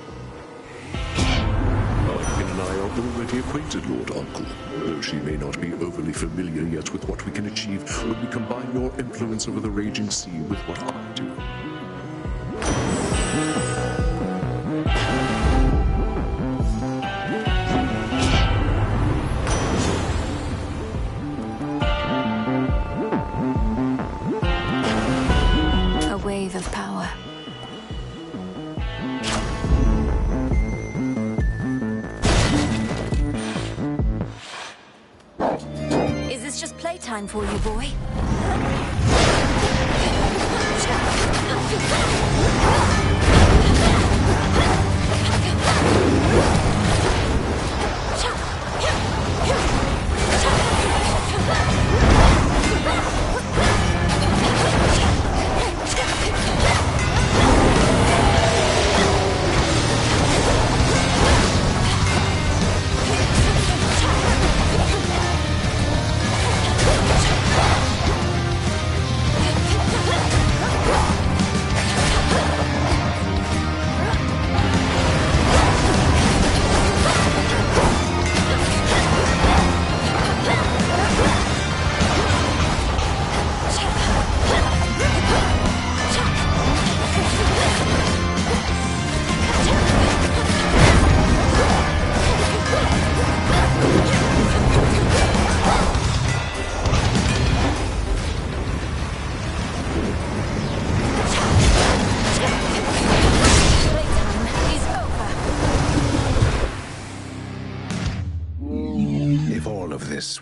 Arkin and I are already acquainted, Lord Uncle, though she may not be overly familiar yet with what we can achieve when we combine your influence over the raging sea with what I do. Wave of power. Is this just playtime for you, boy?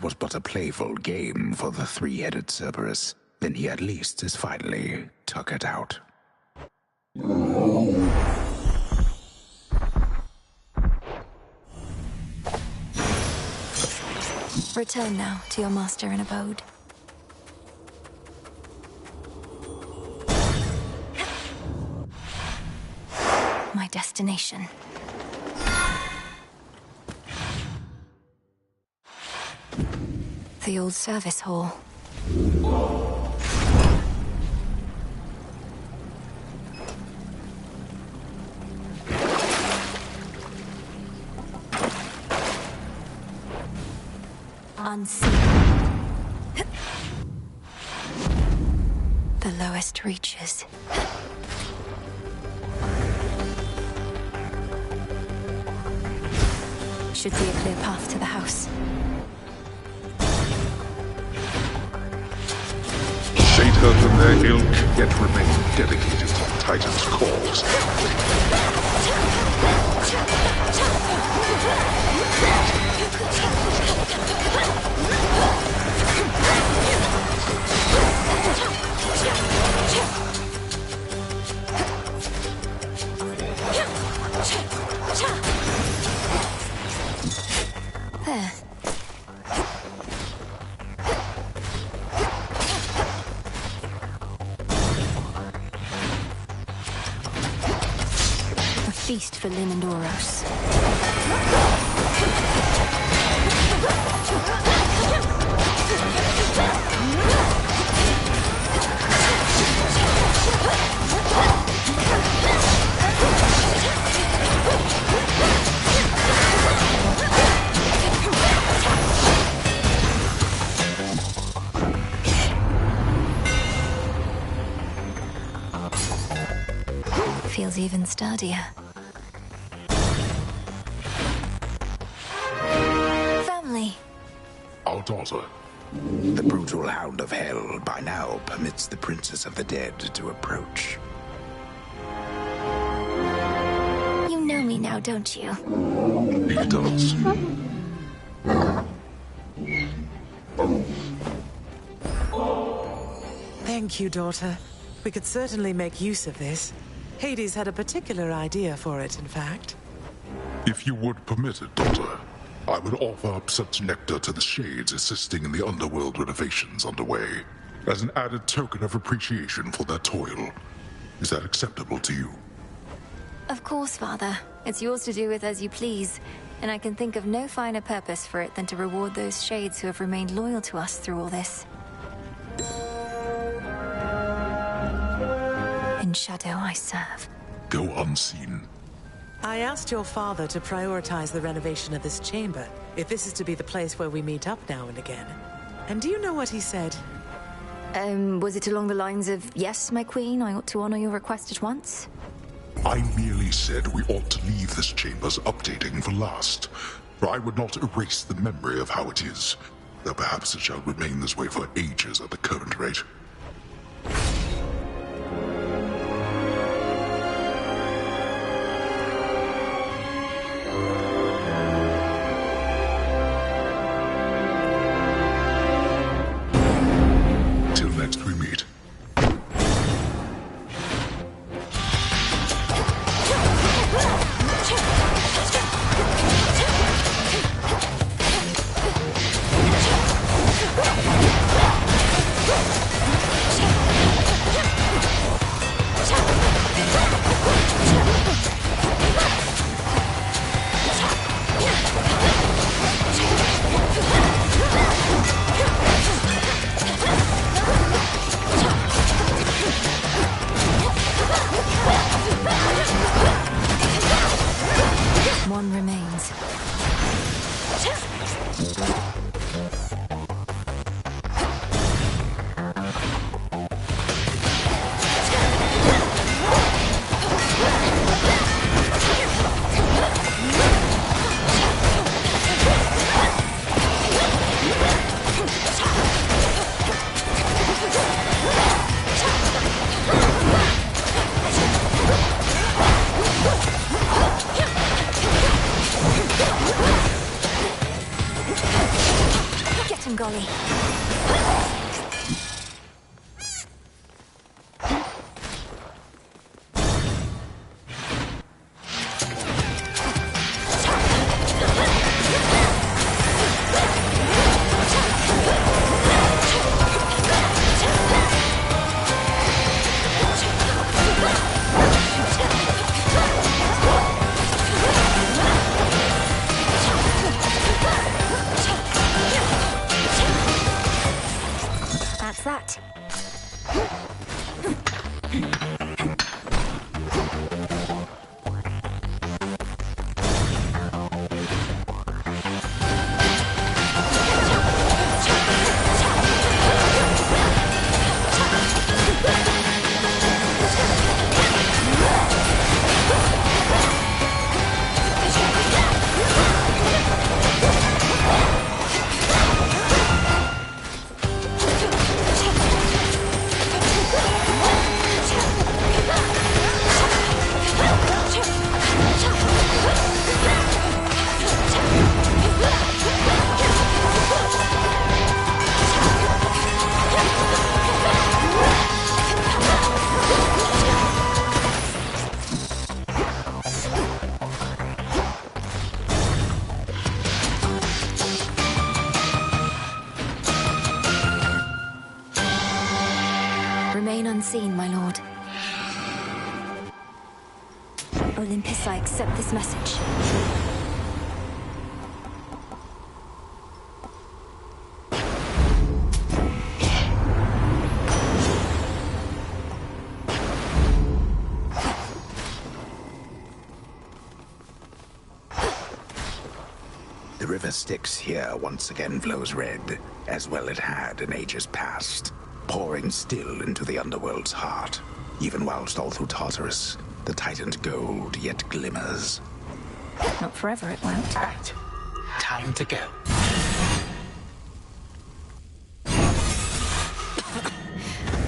was but a playful game for the three-headed Cerberus, then he at least is finally tuckered out. Return now to your master and abode. My destination. The old service hall. Unseen. The lowest reaches. Should be a clear path to the house. Shade hurt them their ilk, yet remain dedicated to the Titan's cause. There. A feast for Lyn and Oros. Feels even sturdier. Family. Our daughter. The brutal hound of hell by now permits the Princess of the Dead to approach. You know me now, don't you? He does. Thank you, daughter. We could certainly make use of this. Hades had a particular idea for it, in fact. If you would permit it, daughter, I would offer up such nectar to the Shades assisting in the underworld renovations underway, as an added token of appreciation for their toil. Is that acceptable to you? Of course, Father. It's yours to do with as you please, and I can think of no finer purpose for it than to reward those Shades who have remained loyal to us through all this. In shadow I serve. Go unseen. I asked your father to prioritize the renovation of this chamber, if this is to be the place where we meet up now and again. And do you know what he said? Was it along the lines of, yes, my queen, I ought to honor your request at once? I merely said we ought to leave this chamber's updating for last, for I would not erase the memory of how it is, though perhaps it shall remain this way for ages at the current rate. Till next we meet. folly. That's that. Remain unseen, my lord. Olympus, I accept this message. The river Styx here once again flows red, as well it had in ages past, pouring still into the underworld's heart, even whilst all through Tartarus, the titan's gold yet glimmers. Not forever, it won't. Right. Time to go.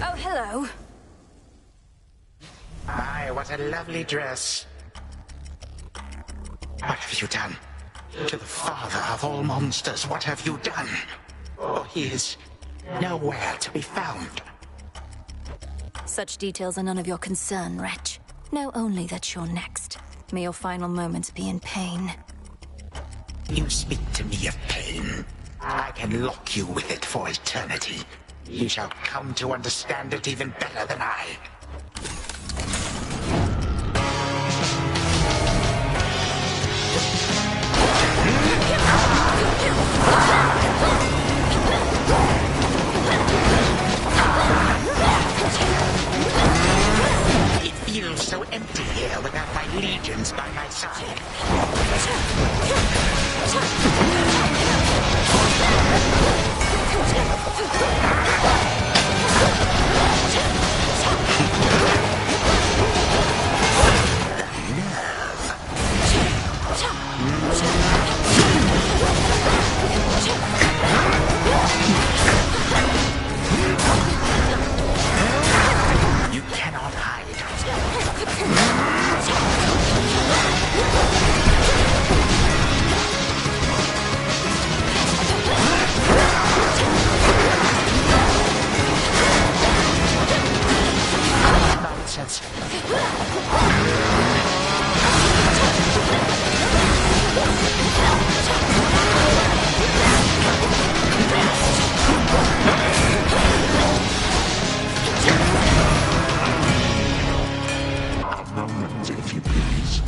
Oh, hello. My, what a lovely dress. What have you done? To the father of all monsters, what have you done? Oh, he is nowhere to be found. Such details are none of your concern, wretch. Know only that you're next. May your final moments be in pain. You speak to me of pain. I can lock you with it for eternity. You shall come to understand it even better than I. It feels so empty here without my legions by my side. You cannot hide. Nonsense. A moment, if you please.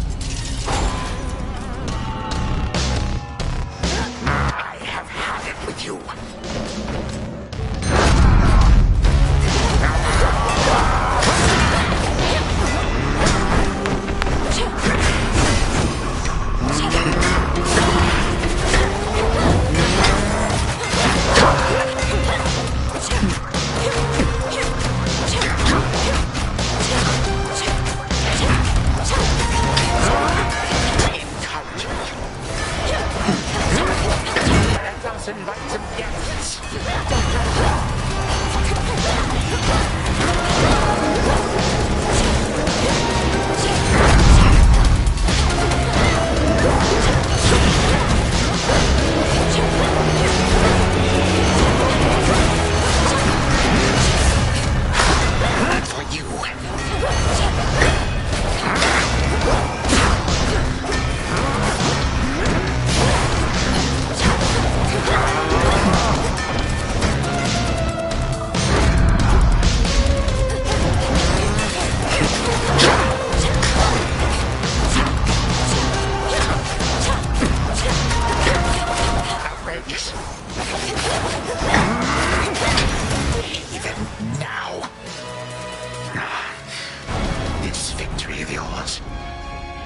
I have had it with you. Let us invite some guests.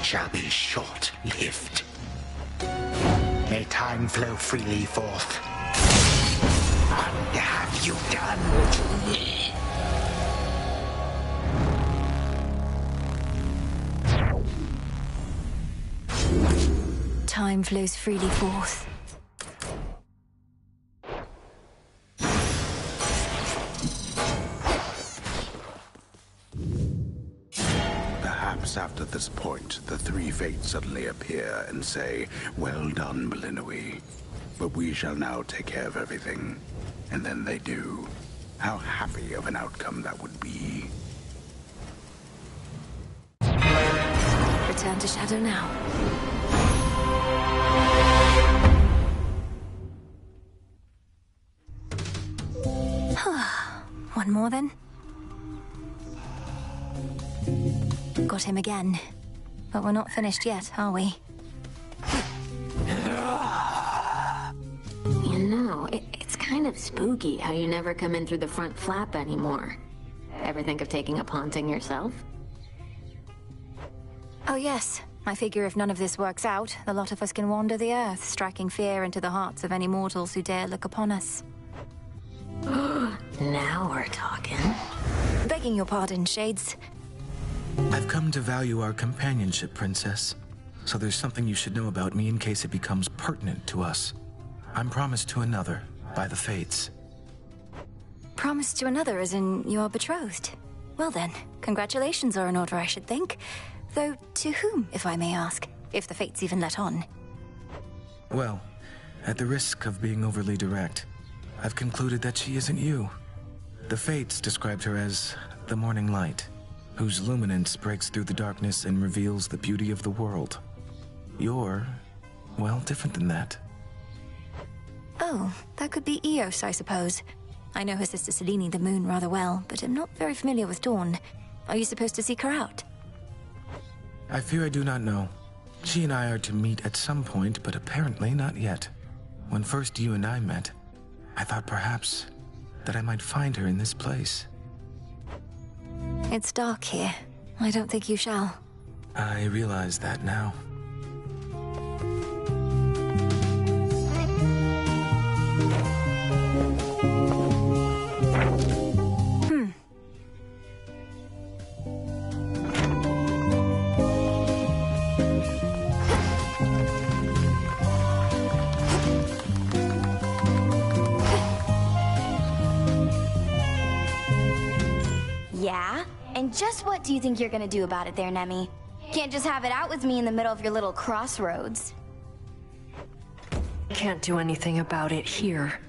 shall be short-lived. May time flow freely forth. What have you done with me? Time flows freely forth. Perhaps after this point, the three fates suddenly appear and say, "Well done, Belinui. But we shall now take care of everything." And then they do. How happy of an outcome that would be. Return to Shadow now. One more then. Got him again. But we're not finished yet, are we? You know, it's kind of spooky how you never come in through the front flap anymore. Ever think of taking up haunting yourself? Oh yes. I figure if none of this works out, the lot of us can wander the earth, striking fear into the hearts of any mortals who dare look upon us. Now we're talking. Begging your pardon, Shades. I've come to value our companionship, Princess. So there's something you should know about me in case it becomes pertinent to us. I'm promised to another, by the Fates. Promised to another as in you're betrothed? Well then, congratulations are in order, I should think. Though to whom, if I may ask? If the Fates even let on. Well, at the risk of being overly direct, I've concluded that she isn't you. The Fates described her as the morning light, whose luminance breaks through the darkness and reveals the beauty of the world. You're, well, different than that. Oh, that could be Eos, I suppose. I know her sister Selene the Moon rather well, but I'm not very familiar with Dawn. Are you supposed to seek her out? I fear I do not know. She and I are to meet at some point, but apparently not yet. When first you and I met, I thought perhaps that I might find her in this place. It's dark here. I don't think you shall. I realize that now. Yeah? And just what do you think you're gonna do about it there, Nemi? Can't just have it out with me in the middle of your little crossroads. Can't do anything about it here,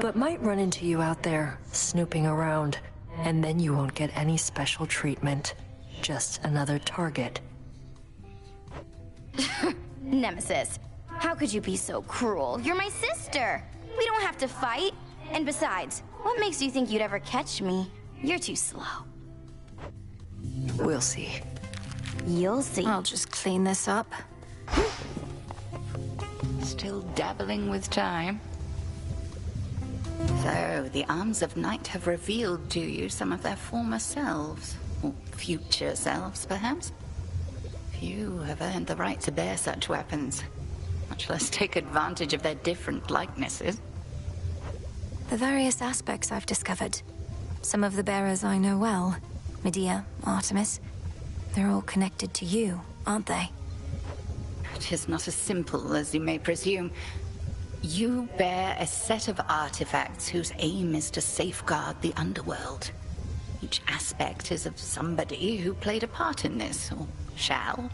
but might run into you out there, snooping around, and then you won't get any special treatment. Just another target. Nemesis, how could you be so cruel? You're my sister! We don't have to fight! And besides, what makes you think you'd ever catch me? You're too slow. We'll see. You'll see. I'll just clean this up. Still dabbling with time. So, the Arms of Night have revealed to you some of their former selves. Or future selves, perhaps? Few have earned the right to bear such weapons, much less take advantage of their different likenesses. The various aspects I've discovered. Some of the bearers I know well. Medea, Artemis. They're all connected to you, aren't they? It is not as simple as you may presume. You bear a set of artifacts whose aim is to safeguard the underworld. Each aspect is of somebody who played a part in this, or shall.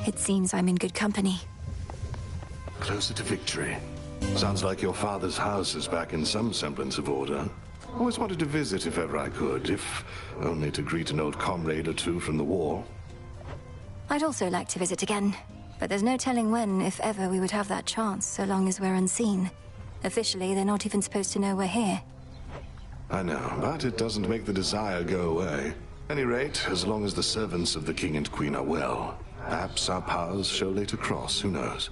It seems I'm in good company. Closer to victory. Sounds like your father's house is back in some semblance of order. Always wanted to visit if ever I could, if only to greet an old comrade or two from the war. I'd also like to visit again, but there's no telling when, if ever, we would have that chance, so long as we're unseen. Officially, they're not even supposed to know we're here. I know, but it doesn't make the desire go away. Any rate, as long as the servants of the king and queen are well, perhaps our paths shall later cross, who knows?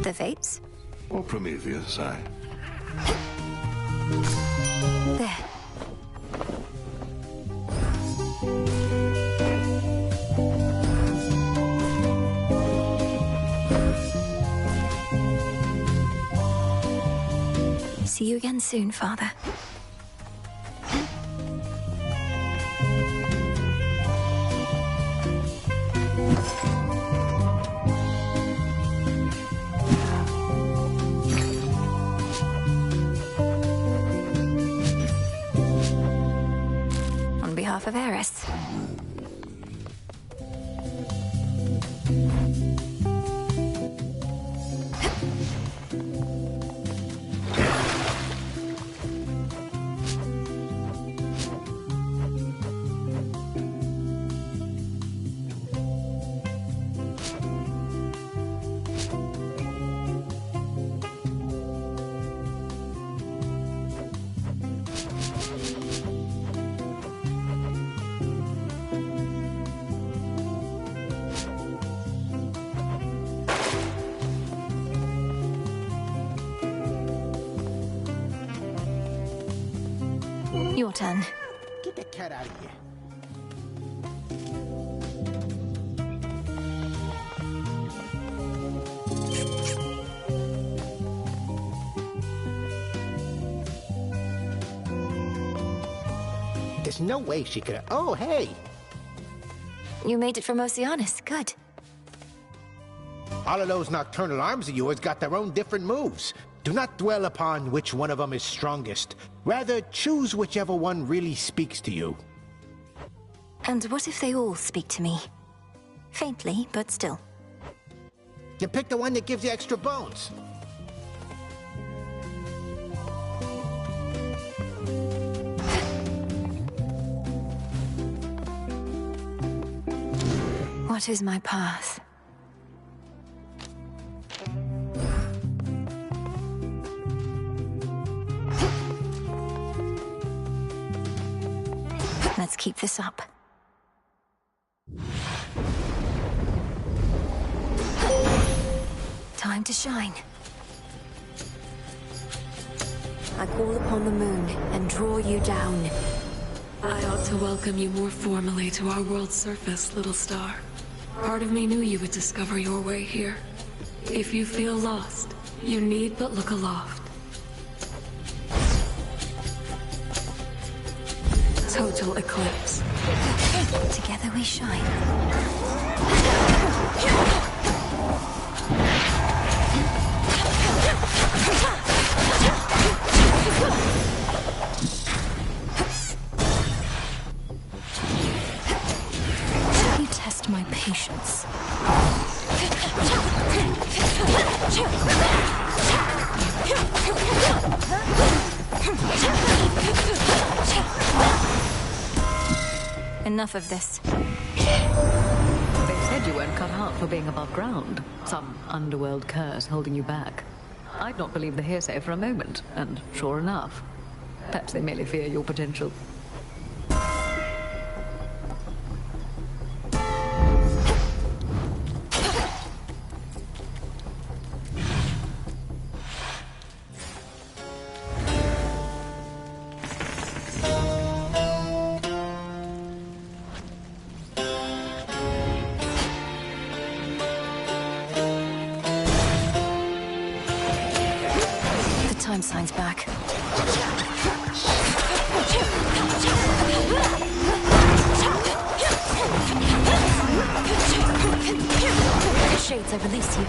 The Fates? Or Prometheus, aye. There. See you again soon, Father. On behalf of Eris. Your turn. Get the cat out of here. There's no way she could have... Oh, hey! You made it from Oceanus. Good. All of those nocturnal arms of yours got their own different moves. Do not dwell upon which one of them is strongest. Rather, choose whichever one really speaks to you. And what if they all speak to me? Faintly, but still. You pick the one that gives you extra bones. What is my path? Let's keep this up. Time to shine. I call upon the moon and draw you down. I ought to welcome you more formally to our world's surface, little star. Part of me knew you would discover your way here. If you feel lost, you need but look aloft. Total eclipse. Together we shine. You test my patience. Enough of this. They said you weren't cut out for being above ground. Some underworld curse holding you back. I'd not believe the hearsay for a moment, and sure enough, perhaps they merely fear your potential. Time signs back. Shades, I release you.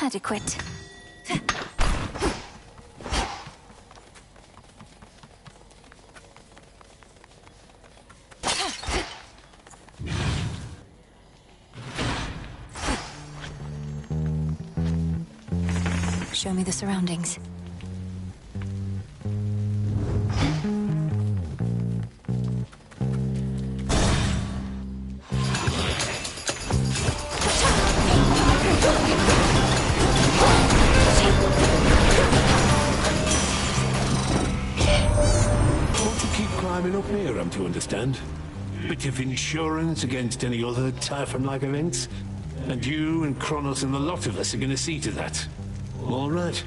Adequate. Show me the surroundings. Want to keep climbing up here, I'm to understand. Bit of insurance against any other Typhon-like events. And you and Kronos and the lot of us are going to see to that. All right.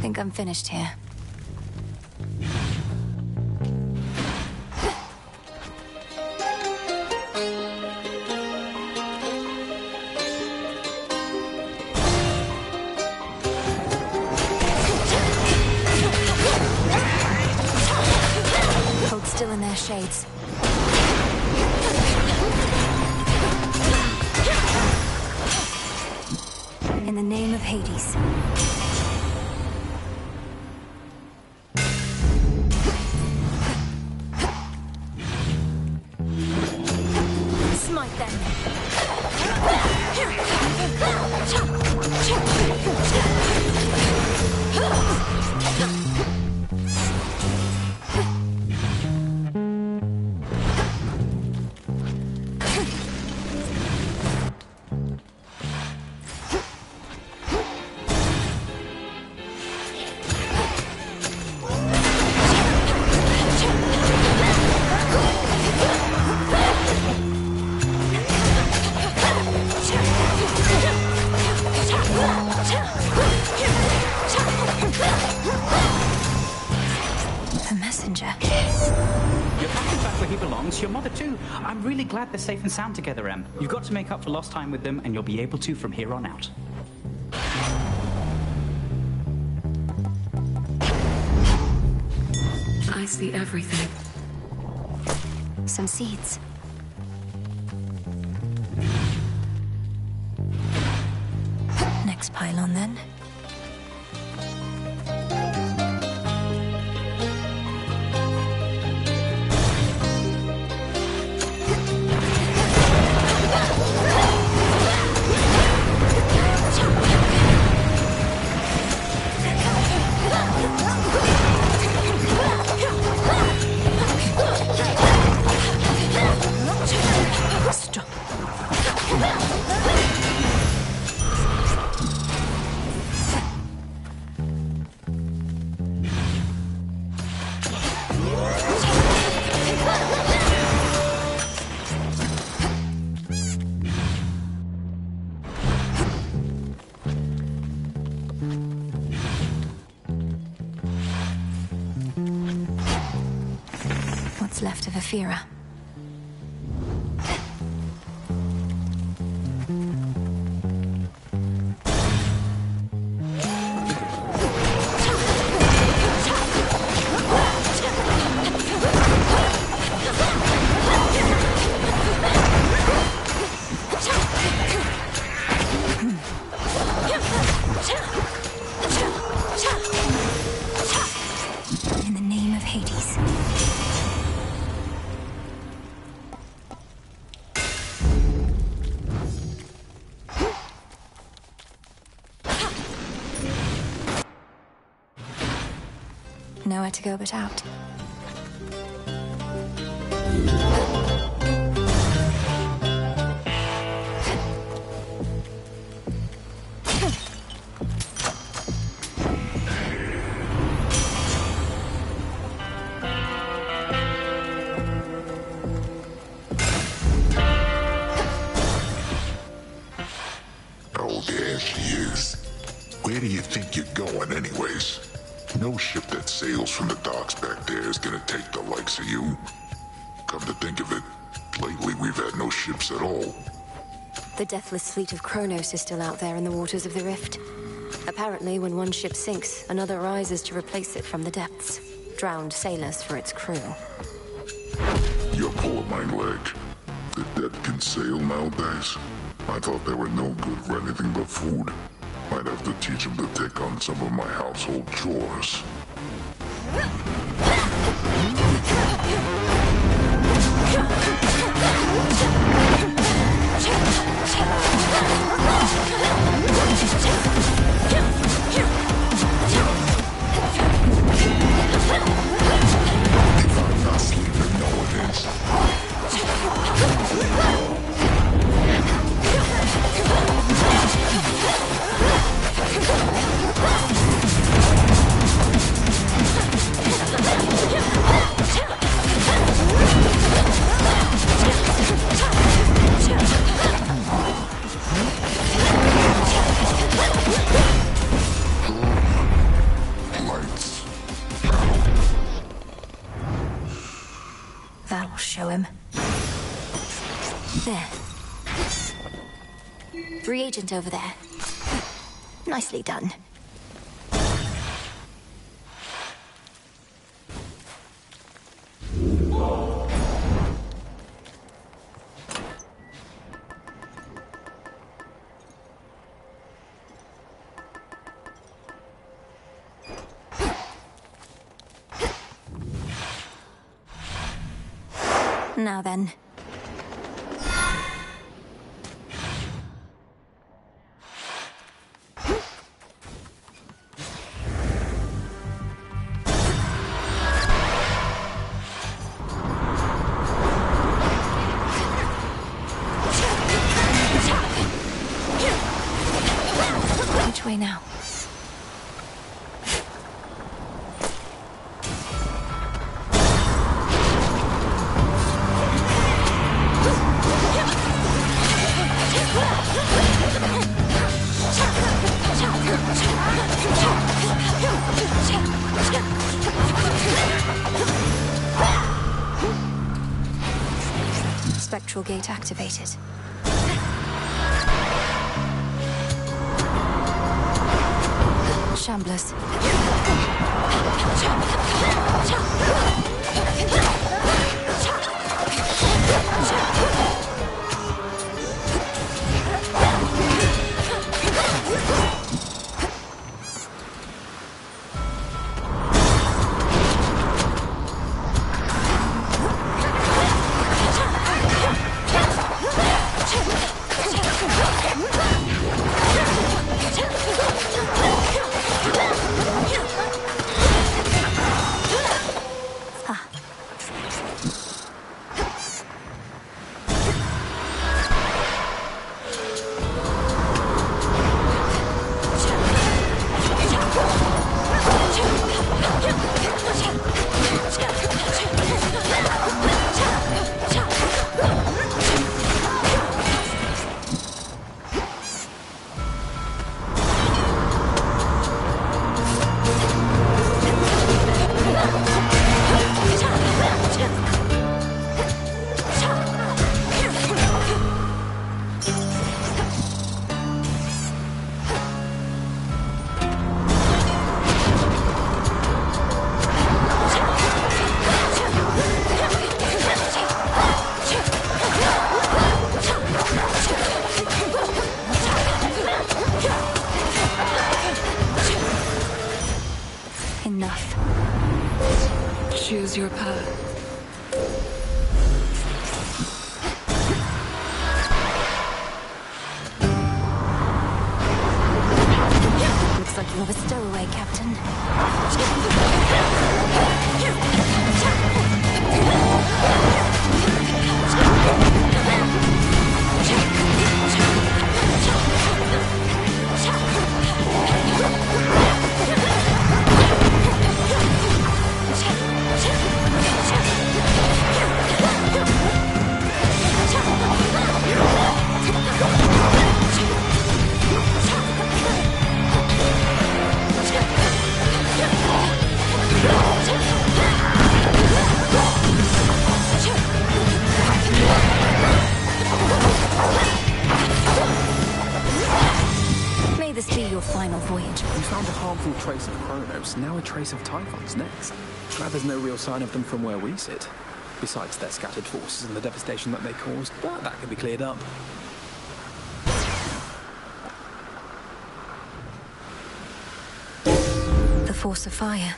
Think I'm finished here. the name of Hades. Smite them. The messenger. Your father's back where he belongs, your mother too. I'm really glad they're safe and sound together, Em. You've got to make up for lost time with them, and you'll be able to from here on out. I see everything. Some seeds. Next pylon, then. Stop. What's left of Aphira? In the name of Hades. Nowhere to go but out. Oh, there she is. Where do you think you're going anyways? No ship that sails from the docks back there is gonna take the likes of you. Come to think of it, lately we've had no ships at all. The deathless fleet of Kronos is still out there in the waters of the Rift. Apparently, when one ship sinks, another rises to replace it from the depths. Drowned sailors for its crew. You're pulling my leg. The dead can sail nowadays? I thought they were no good for anything but food. Might have to teach them to take on some of my household chores. I'm not sleeping, no one is. That'll show him. There. Reagent over there. Nicely done. Now then. Which way now? Spectral gate activated. Shamblers. Enough. Choose your path. Looks like you have a stowaway, Captain. May this be your final voyage. We found a harmful trace of Kronos, now a trace of Typhon's next. Glad there's no real sign of them from where we sit. Besides their scattered forces and the devastation that they caused, but that can be cleared up. The force of fire.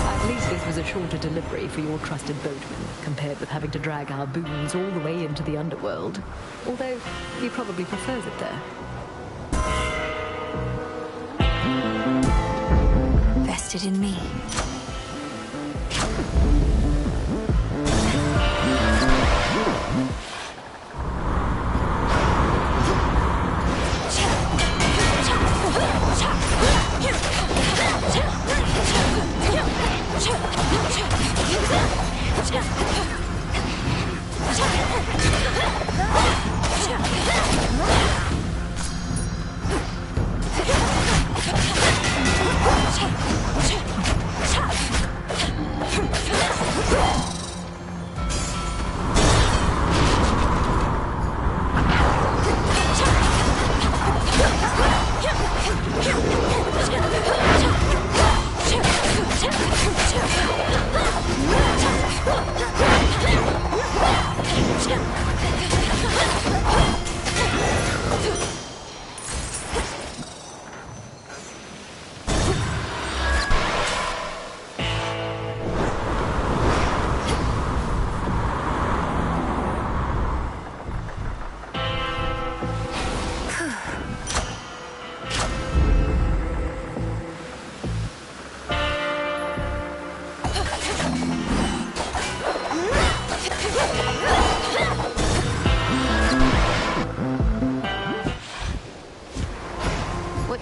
At least this was a shorter delivery for your trusted boatman, compared with having to drag our boons all the way into the underworld. Although, he probably prefers it there. Vested in me.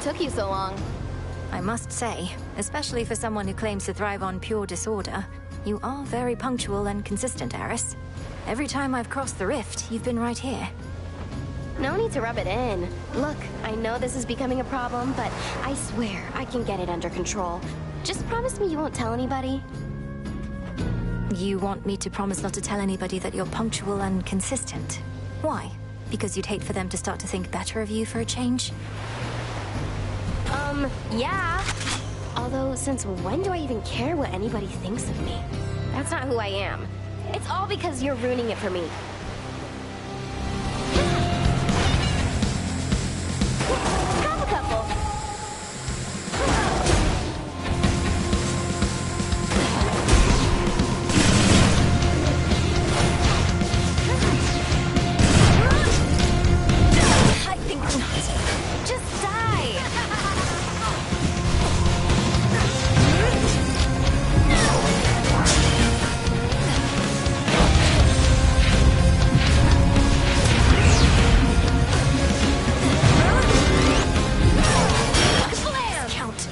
took you so long? I must say, especially for someone who claims to thrive on pure disorder, you are very punctual and consistent, Eris. Every time I've crossed the rift, you've been right here. No need to rub it in. Look, I know this is becoming a problem, but I swear I can get it under control. Just promise me you won't tell anybody. You want me to promise not to tell anybody that you're punctual and consistent? Why? Because you'd hate for them to start to think better of you for a change? Yeah. Although, since when do I even care what anybody thinks of me? That's not who I am. It's all because you're ruining it for me. Have a couple. I think not. Just die! Count.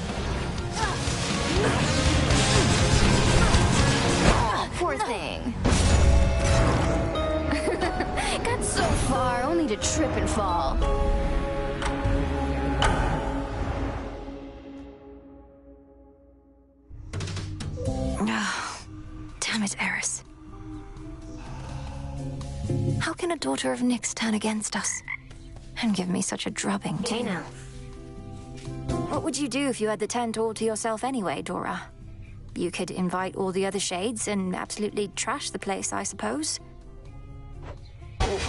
Oh, poor thing. Got so far, only to trip and fall. Oh, damn it, Eris. How can a daughter of Nyx turn against us? And give me such a drubbing, too? Hey now. What would you do if you had the tent all to yourself anyway, Dora? You could invite all the other shades and absolutely trash the place, I suppose.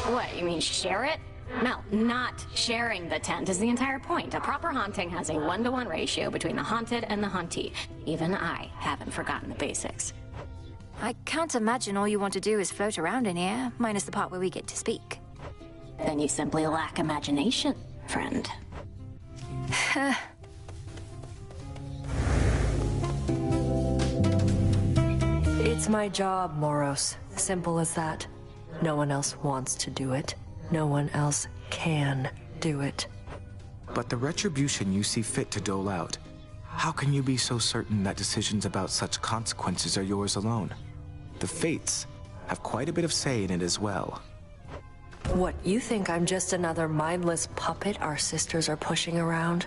What, you mean share it? No, not sharing the tent is the entire point. A proper haunting has a 1-to-1 ratio between the haunted and the hauntee. Even I haven't forgotten the basics. I can't imagine all you want to do is float around in here, minus the part where we get to speak. Then you simply lack imagination, friend. It's my job, Moros. Simple as that. No one else wants to do it. No one else can do it. But the retribution you see fit to dole out, how can you be so certain that decisions about such consequences are yours alone? The Fates have quite a bit of say in it as well. What, you think I'm just another mindless puppet our sisters are pushing around?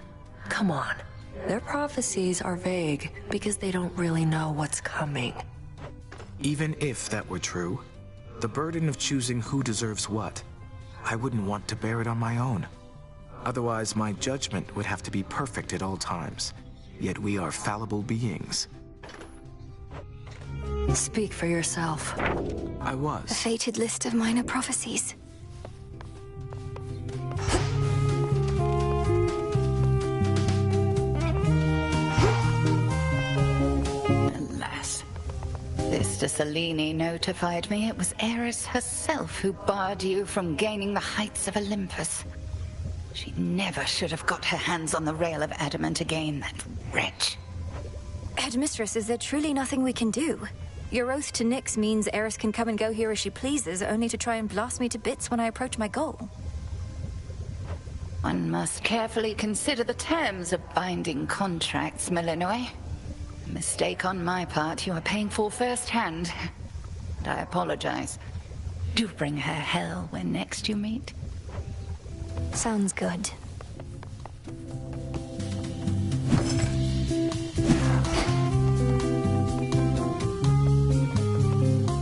Come on. Their prophecies are vague because they don't really know what's coming. Even if that were true, the burden of choosing who deserves what, I wouldn't want to bear it on my own. Otherwise, my judgment would have to be perfect at all times. Yet we are fallible beings. Speak for yourself. I was. A fated list of minor prophecies. Alas. Sister Selene notified me it was Eris herself who barred you from gaining the heights of Olympus. She never should have got her hands on the rail of adamant again, that wretch. Headmistress, is there truly nothing we can do? Your oath to Nyx means Eris can come and go here as she pleases, only to try and blast me to bits when I approach my goal. One must carefully consider the terms of binding contracts, Malinois. A mistake on my part you are paying for firsthand. And I apologize. Do bring her hell when next you meet. Sounds good.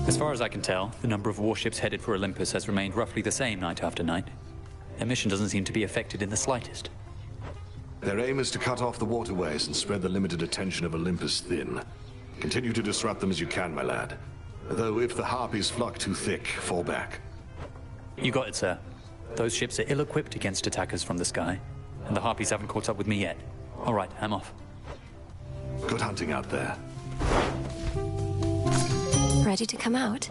As far as I can tell, the number of warships headed for Olympus has remained roughly the same night after night. Their mission doesn't seem to be affected in the slightest. Their aim is to cut off the waterways and spread the limited attention of Olympus thin. Continue to disrupt them as you can, my lad. Though if the Harpies flock too thick, fall back. You got it, sir. Those ships are ill-equipped against attackers from the sky, and the Harpies haven't caught up with me yet. All right, I'm off. Good hunting out there. Ready to come out?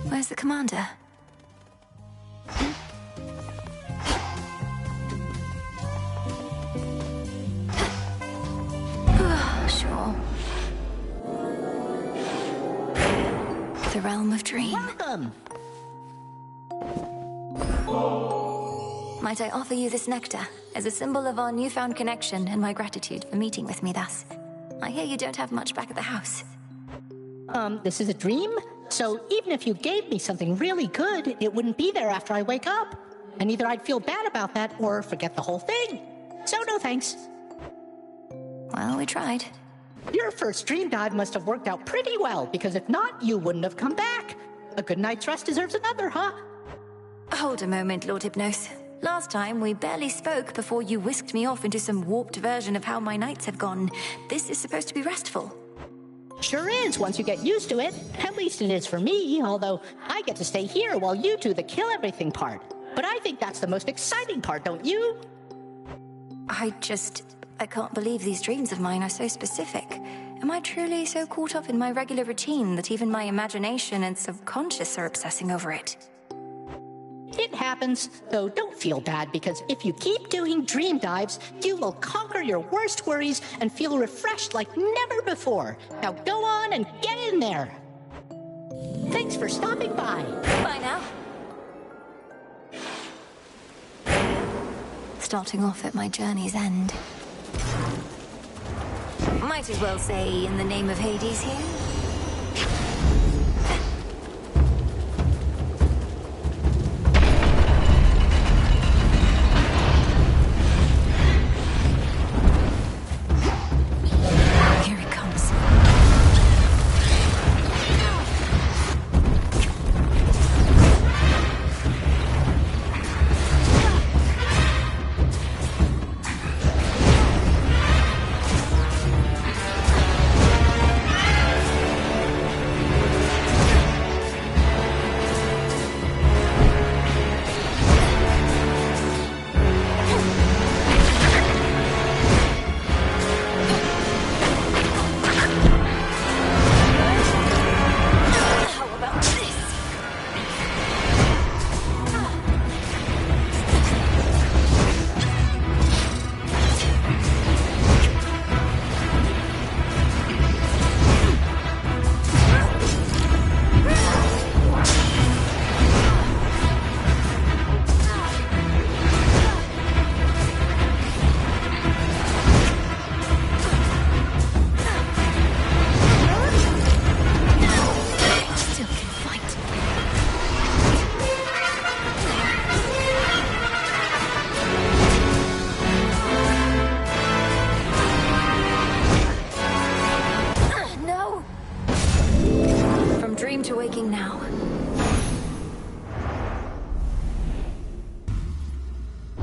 Where's the commander? realm of dream. Welcome! Might I offer you this nectar as a symbol of our newfound connection and my gratitude for meeting with me thus? I hear you don't have much back at the house. This is a dream? So even if you gave me something really good, it wouldn't be there after I wake up. And either I'd feel bad about that or forget the whole thing. So no thanks. Well, we tried. Your first dream dive must have worked out pretty well, because if not, you wouldn't have come back. A good night's rest deserves another, huh? Hold a moment, Lord Hypnos. Last time, we barely spoke before you whisked me off into some warped version of how my nights had gone. This is supposed to be restful. Sure is, once you get used to it. At least it is for me, although I get to stay here while you do the kill everything part. But I think that's the most exciting part, don't you? I can't believe these dreams of mine are so specific. Am I truly so caught up in my regular routine that even my imagination and subconscious are obsessing over it? It happens, though don't feel bad, because if you keep doing dream dives, you will conquer your worst worries and feel refreshed like never before. Now go on and get in there. Thanks for stopping by. Bye now. Starting off at my journey's end. Might as well say in the name of Hades here.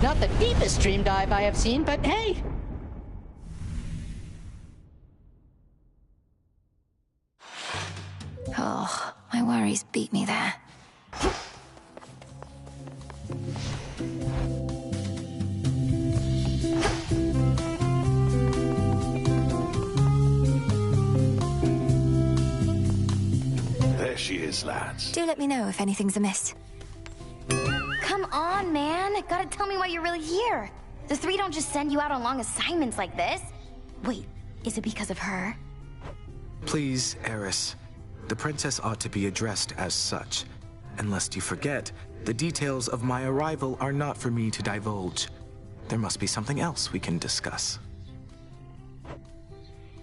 Not the deepest dream dive I have seen, but hey! Oh, my worries beat me there. There she is, lads. Do let me know if anything's amiss. Come on, man. Gotta tell me why you're really here. The three don't just send you out on long assignments like this. Wait, is it because of her? Please, Eris. The princess ought to be addressed as such. And lest you forget, the details of my arrival are not for me to divulge. There must be something else we can discuss.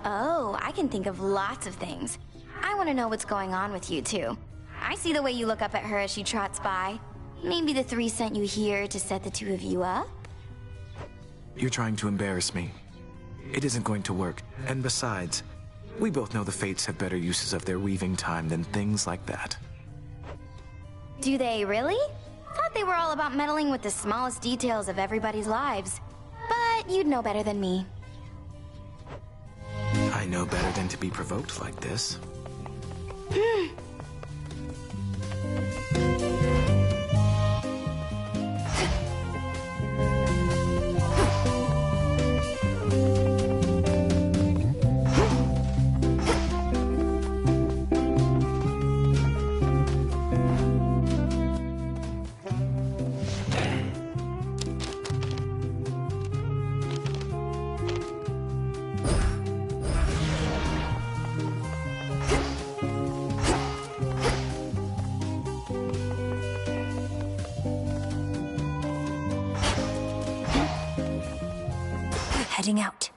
Oh, I can think of lots of things. I want to know what's going on with you, too. I see the way you look up at her as she trots by. Maybe the three sent you here to set the two of you up? You're trying to embarrass me. It isn't going to work. And besides, we both know the Fates have better uses of their weaving time than things like that. Do they really? Thought they were all about meddling with the smallest details of everybody's lives. But you'd know better than me. I know better than to be provoked like this. heading out.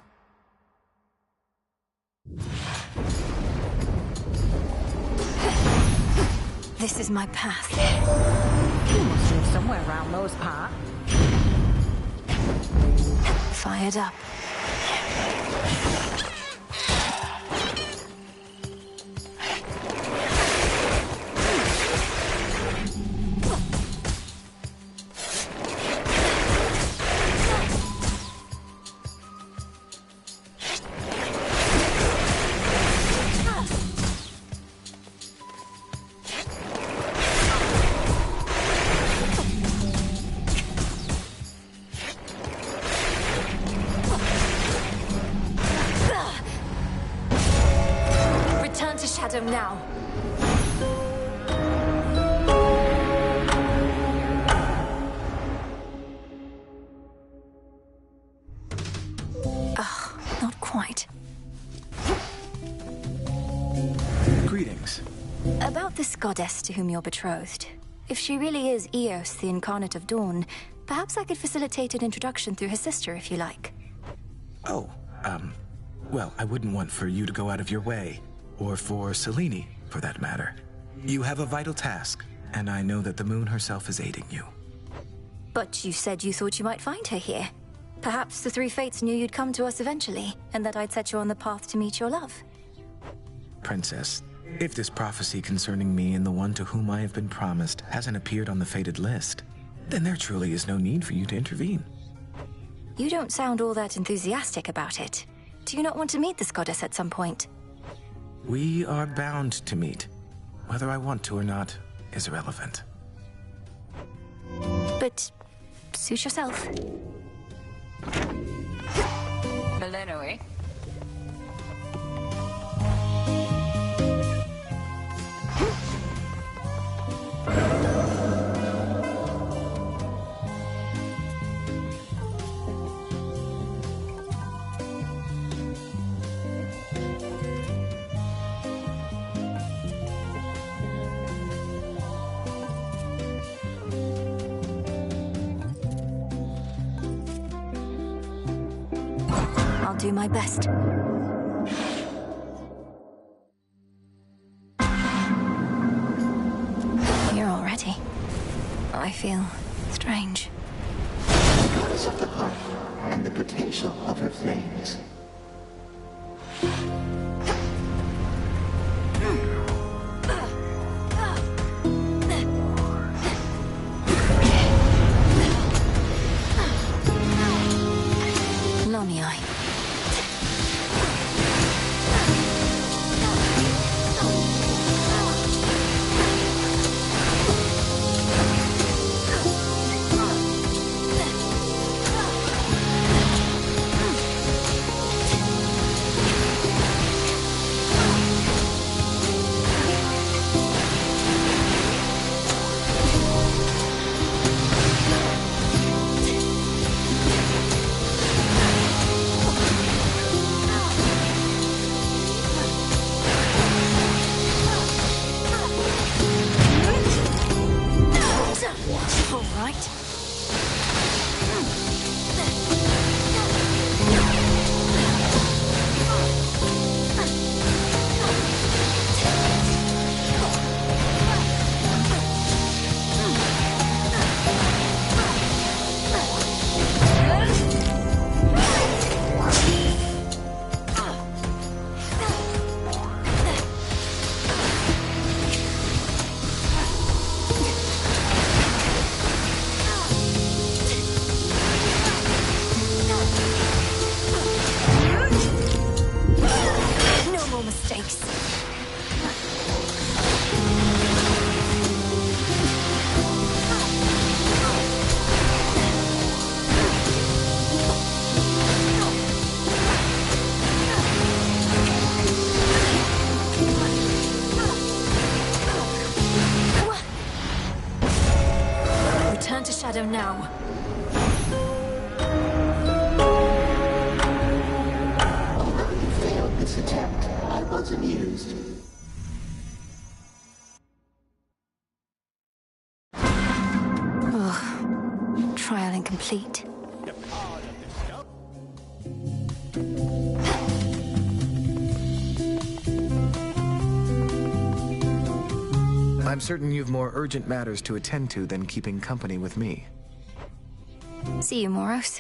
This is my path. You must live somewhere around those parts. Fired up. Now. Ugh, not quite. Greetings. About this goddess to whom you're betrothed. If she really is Eos, the incarnate of dawn, perhaps I could facilitate an introduction through her sister, if you like. Oh, well, I wouldn't want for you to go out of your way. Or for Selene, for that matter. You have a vital task, and I know that the moon herself is aiding you. But you said you thought you might find her here. Perhaps the three fates knew you'd come to us eventually, and that I'd set you on the path to meet your love. Princess, if this prophecy concerning me and the one to whom I have been promised hasn't appeared on the fated list, then there truly is no need for you to intervene. You don't sound all that enthusiastic about it. Do you not want to meet this goddess at some point? We are bound to meet. Whether I want to or not is irrelevant. But suit yourself. Belenoi. I'll do my best. Here already. I feel strange. Because of the heart and the potential of her flames. Shadow now. Although you failed this attempt, I was amused. Ugh. Trial incomplete. The part of the stuff. I'm certain you've more urgent matters to attend to than keeping company with me. See you, Moros.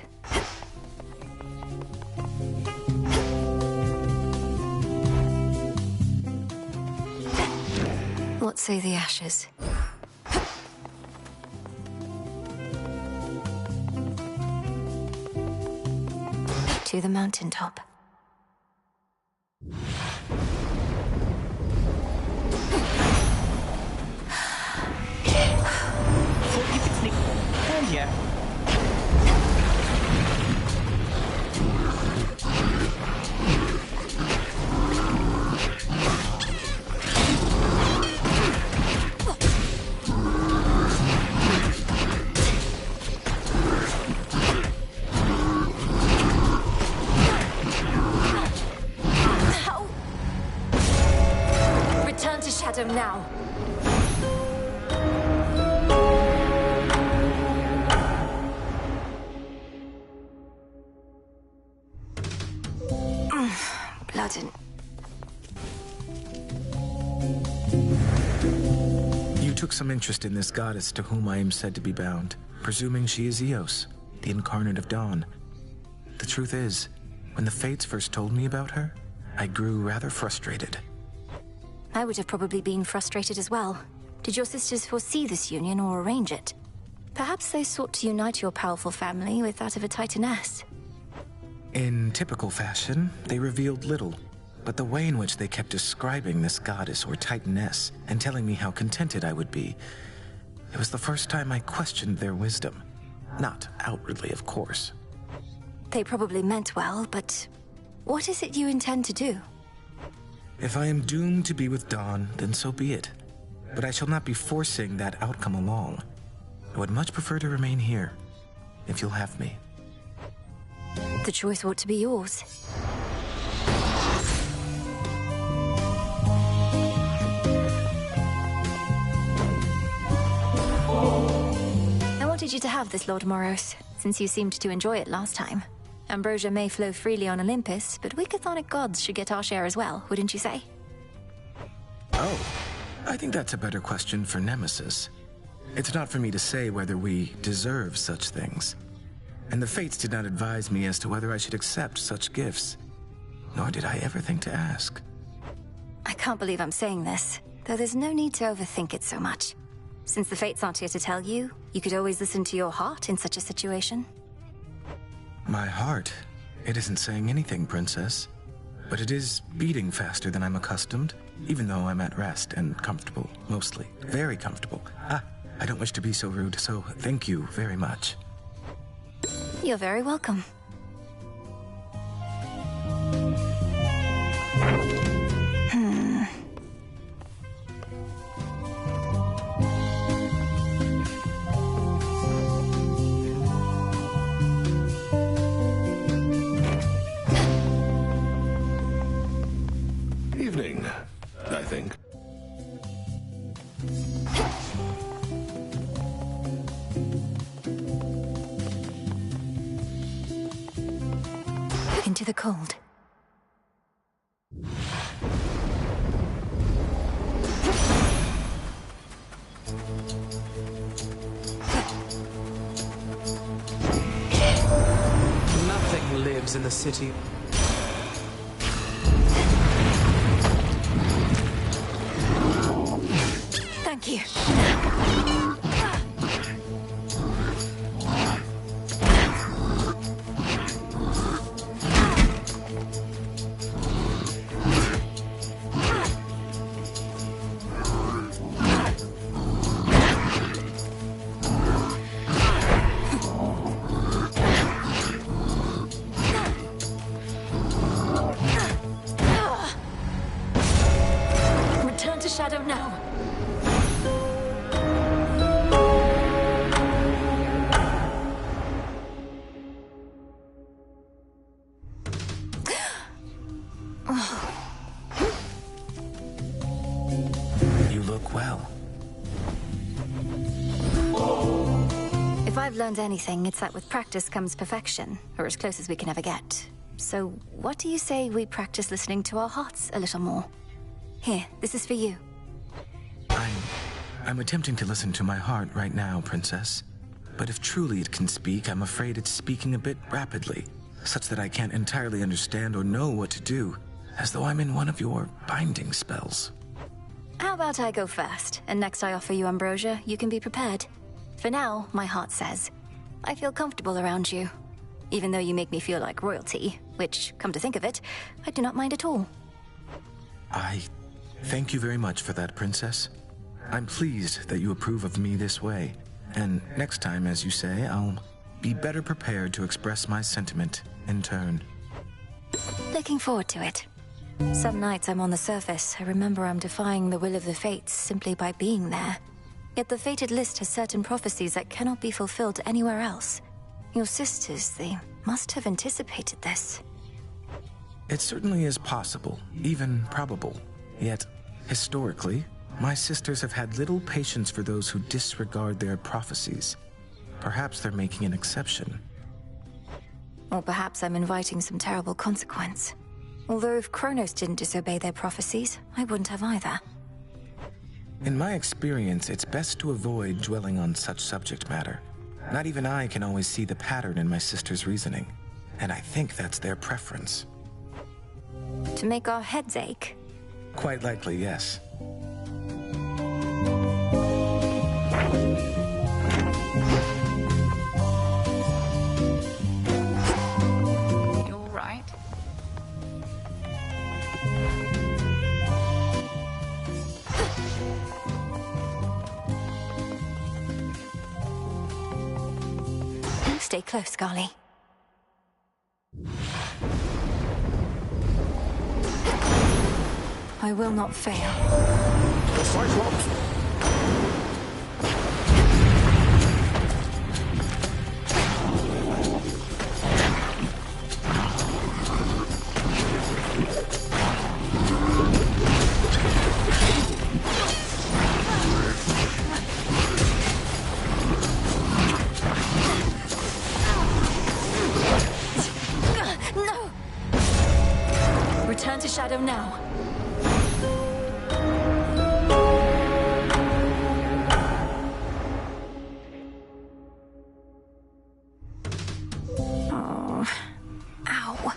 What say the ashes? To the mountaintop. You could sneak earlier. Return to Shadow now. Blooded. You took some interest in this goddess to whom I am said to be bound, presuming she is Eos, the incarnate of dawn. The truth is, when the Fates first told me about her, I grew rather frustrated. I would have probably been frustrated as well. Did your sisters foresee this union or arrange it? Perhaps they sought to unite your powerful family with that of a Titaness. In typical fashion, they revealed little, but the way in which they kept describing this goddess or Titaness and telling me how contented I would be, it was the first time I questioned their wisdom. Not outwardly, of course. They probably meant well, but what is it you intend to do? If I am doomed to be with Dawn, then so be it. But I shall not be forcing that outcome along. I would much prefer to remain here, if you'll have me. The choice ought to be yours. I wanted you to have this, Lord Moros, since you seemed to enjoy it last time. Ambrosia may flow freely on Olympus, but we chthonic gods should get our share as well, wouldn't you say? Oh, I think that's a better question for Nemesis. It's not for me to say whether we deserve such things. And the Fates did not advise me as to whether I should accept such gifts. Nor did I ever think to ask. I can't believe I'm saying this, though there's no need to overthink it so much. Since the Fates aren't here to tell you, you could always listen to your heart in such a situation. My heart? It isn't saying anything, Princess. But it is beating faster than I'm accustomed, even though I'm at rest and comfortable, mostly. Very comfortable. I don't wish to be so rude, so thank you very much. You're very welcome. Evening, I think. Into the cold. Nothing lives in the city. Thank you. Return to Shadow now. You look well. If I've learned anything, it's that with practice comes perfection, or as close as we can ever get. So, what do you say we practice listening to our hearts a little more? Here, this is for you. I'm attempting to listen to my heart right now, Princess. But if truly it can speak, I'm afraid it's speaking a bit rapidly, such that I can't entirely understand or know what to do, as though I'm in one of your binding spells. How about I go first, and next I offer you ambrosia, you can be prepared. For now, my heart says, I feel comfortable around you. Even though you make me feel like royalty, which, come to think of it, I do not mind at all. I thank you very much for that, Princess. I'm pleased that you approve of me this way. And next time, as you say, I'll be better prepared to express my sentiment in turn. Looking forward to it. Some nights I'm on the surface, I remember I'm defying the will of the fates simply by being there. Yet the fated list has certain prophecies that cannot be fulfilled anywhere else. Your sisters, they must have anticipated this. It certainly is possible, even probable. Yet, historically, my sisters have had little patience for those who disregard their prophecies. Perhaps they're making an exception. Or perhaps I'm inviting some terrible consequence. Although if Kronos didn't disobey their prophecies, I wouldn't have either. In my experience, it's best to avoid dwelling on such subject matter. Not even I can always see the pattern in my sister's reasoning, and I think that's their preference. To make our heads ache? Quite likely, yes. You all right? Stay close, Scarly. I will not fail. The Cyclops! No! Return to Shadow now. Oh. Ow.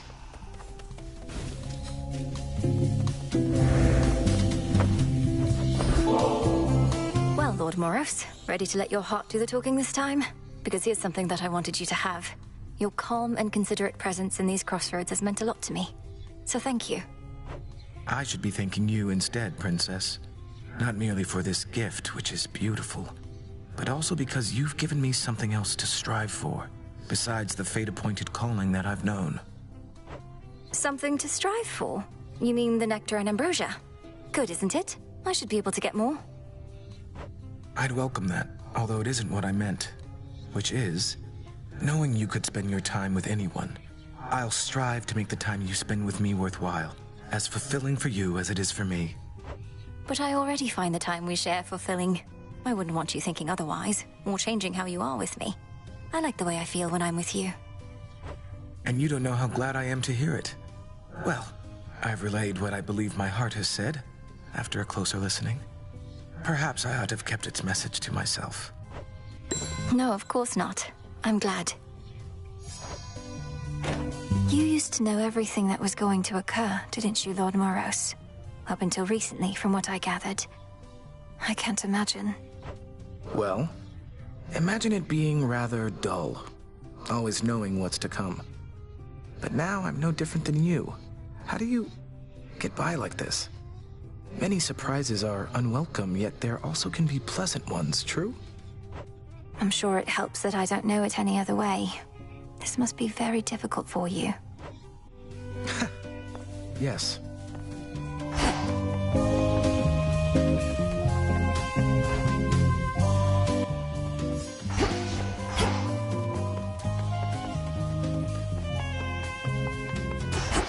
Well, Lord Moros, ready to let your heart do the talking this time? Because here's something that I wanted you to have. Your calm and considerate presence in these crossroads has meant a lot to me. So thank you. I should be thanking you instead, Princess. Not merely for this gift, which is beautiful, but also because you've given me something else to strive for, besides the fate-appointed calling that I've known. Something to strive for? You mean the nectar and ambrosia? Good, isn't it? I should be able to get more. I'd welcome that, although it isn't what I meant. Which is, knowing you could spend your time with anyone, I'll strive to make the time you spend with me worthwhile, as fulfilling for you as it is for me. But I already find the time we share fulfilling. I wouldn't want you thinking otherwise, or changing how you are with me. I like the way I feel when I'm with you. And you don't know how glad I am to hear it. Well, I've relayed what I believe my heart has said, after a closer listening. Perhaps I ought to have kept its message to myself. No, of course not. I'm glad. You used to know everything that was going to occur, didn't you, Lord Moros? Up until recently, from what I gathered. I can't imagine. Well, imagine it being rather dull, always knowing what's to come. But now I'm no different than you. How do you get by like this? Many surprises are unwelcome, yet there also can be pleasant ones, true? I'm sure it helps that I don't know it any other way. This must be very difficult for you. Yes.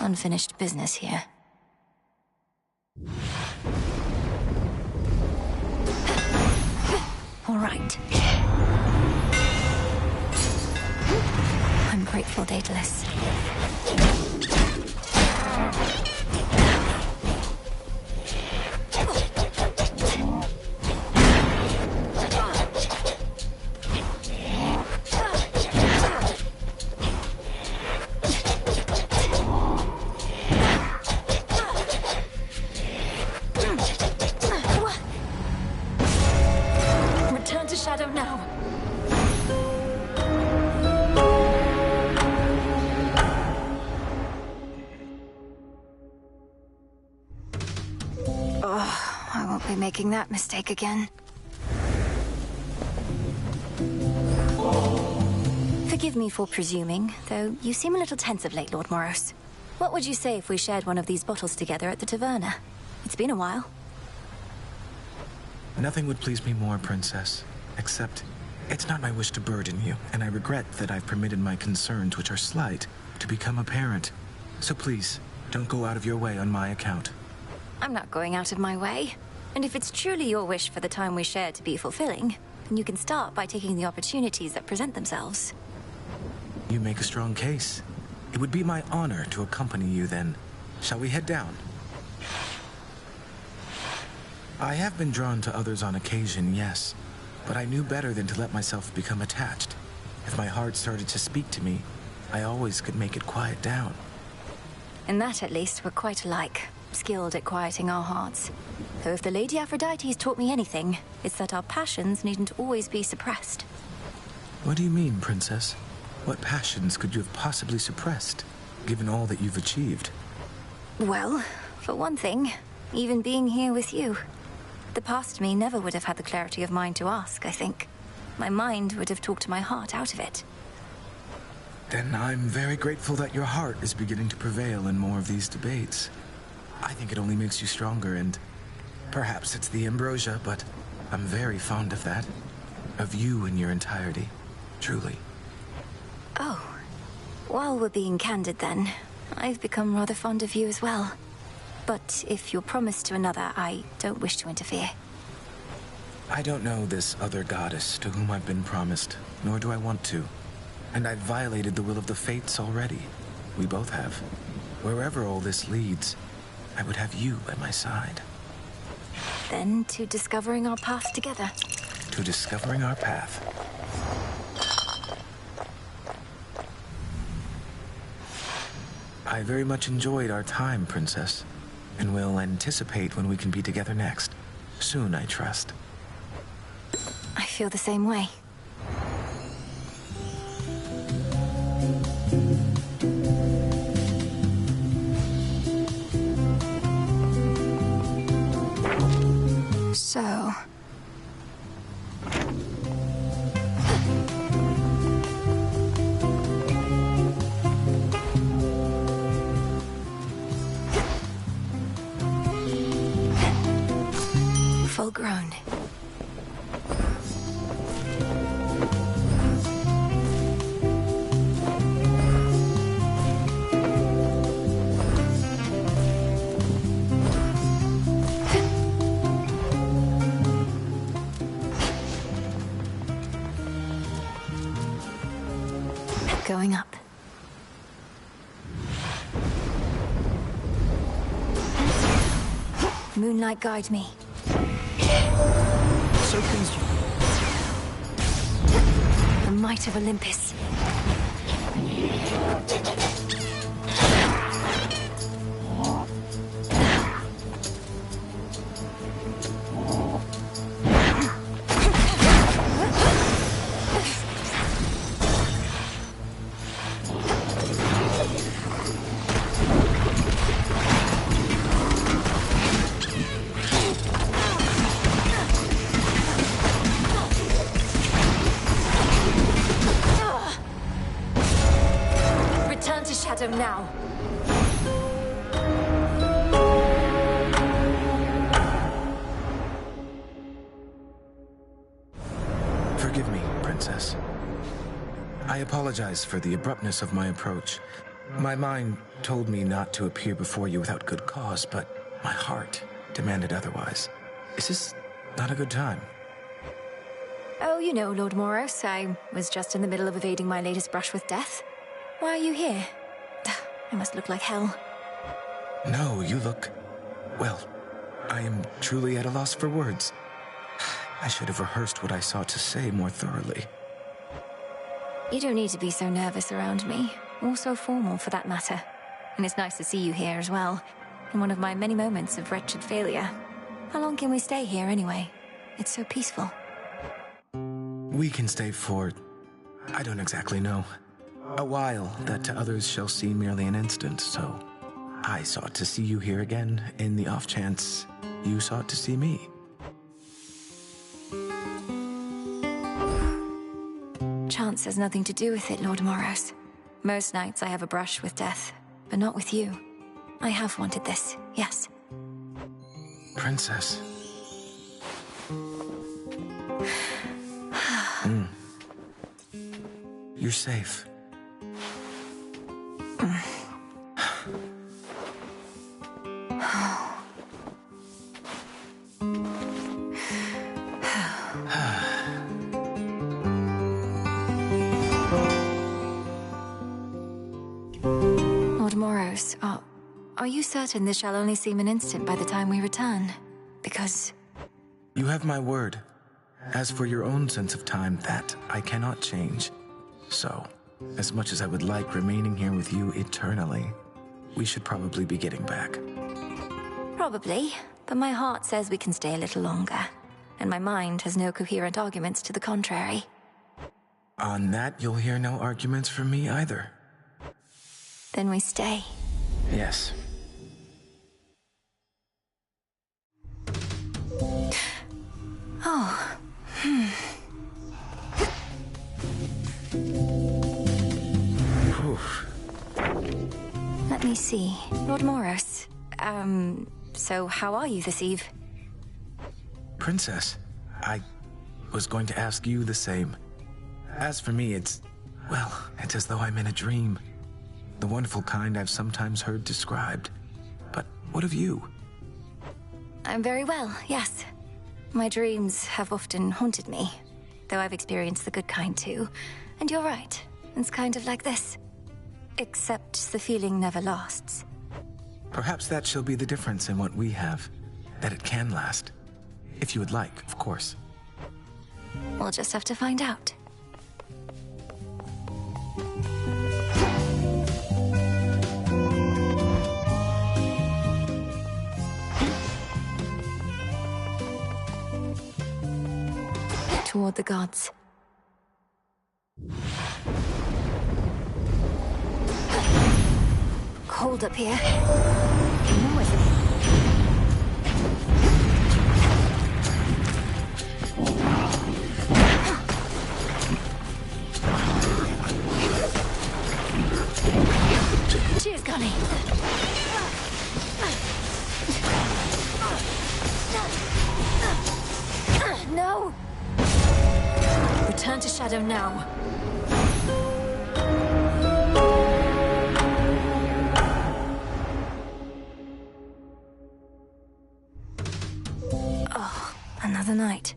Unfinished business here. All right. I'm grateful, Daedalus. making that mistake again. Forgive me for presuming, though you seem a little tense of late, Lord Moros. What would you say if we shared one of these bottles together at the taverna? It's been a while. Nothing would please me more, Princess, except it's not my wish to burden you, and I regret that I've permitted my concerns, which are slight, to become apparent. So please, don't go out of your way on my account. I'm not going out of my way. And if it's truly your wish for the time we share to be fulfilling, then you can start by taking the opportunities that present themselves. You make a strong case. It would be my honor to accompany you then. Shall we head down? I have been drawn to others on occasion, yes, but I knew better than to let myself become attached. If my heart started to speak to me, I always could make it quiet down. In that, at least, we're quite alike, skilled at quieting our hearts. Though if the Lady Aphrodite's taught me anything, it's that our passions needn't always be suppressed. What do you mean, Princess? What passions could you have possibly suppressed, given all that you've achieved? Well, for one thing, even being here with you. The past me never would have had the clarity of mind to ask, I think. My mind would have talked my heart out of it. Then I'm very grateful that your heart is beginning to prevail in more of these debates. I think it only makes you stronger, and perhaps it's the ambrosia, but I'm very fond of that. Of you in your entirety, truly. Oh. While we're being candid then, I've become rather fond of you as well. But if you're promised to another, I don't wish to interfere. I don't know this other goddess to whom I've been promised, nor do I want to. And I've violated the will of the fates already. We both have. Wherever all this leads, I would have you by my side. Then to discovering our path together. To discovering our path. I very much enjoyed our time, Princess, and will anticipate when we can be together next. Soon, I trust. I feel the same way. So... full grown. Going up. Moonlight, guide me. So pleased you. The might of Olympus. Now. Forgive me, Princess. I apologize for the abruptness of my approach. My mind told me not to appear before you without good cause, but my heart demanded otherwise. Is this not a good time? Oh, you know, Lord Moros, I was just in the middle of evading my latest brush with death. Why are you here? I must look like hell. No, you look... well, I am truly at a loss for words. I should have rehearsed what I sought to say more thoroughly. You don't need to be so nervous around me, or so formal for that matter. And it's nice to see you here as well, in one of my many moments of wretched failure. How long can we stay here anyway? It's so peaceful. We can stay for... I don't exactly know. A while that to others shall seem merely an instant, so I sought to see you here again in the off chance you sought to see me. Chance has nothing to do with it, Lord Moros. Most nights I have a brush with death, but not with you. I have wanted this, yes. Princess. You're safe. Lord Moros, are you certain this shall only seem an instant by the time we return? Because... You have my word. As for your own sense of time, that I cannot change. So, as much as I would like remaining here with you eternally, we should probably be getting back. Probably, but my heart says we can stay a little longer, and my mind has no coherent arguments to the contrary. On that, you'll hear no arguments from me either. Then we stay. Yes. Oh. Let me see. Lord Moros. So how are you this eve? Princess, I was going to ask you the same. As for me, it's as though I'm in a dream. The wonderful kind I've sometimes heard described. But what of you? I'm very well, yes. My dreams have often haunted me, though I've experienced the good kind too. And you're right, it's kind of like this. Except the feeling never lasts. Perhaps that shall be the difference in what we have. That it can last. If you would like, of course. We'll just have to find out. Toward the gods. Cold up here. No, is it? Cheers, Connie. No! Return to Shadow now. Oh, another night.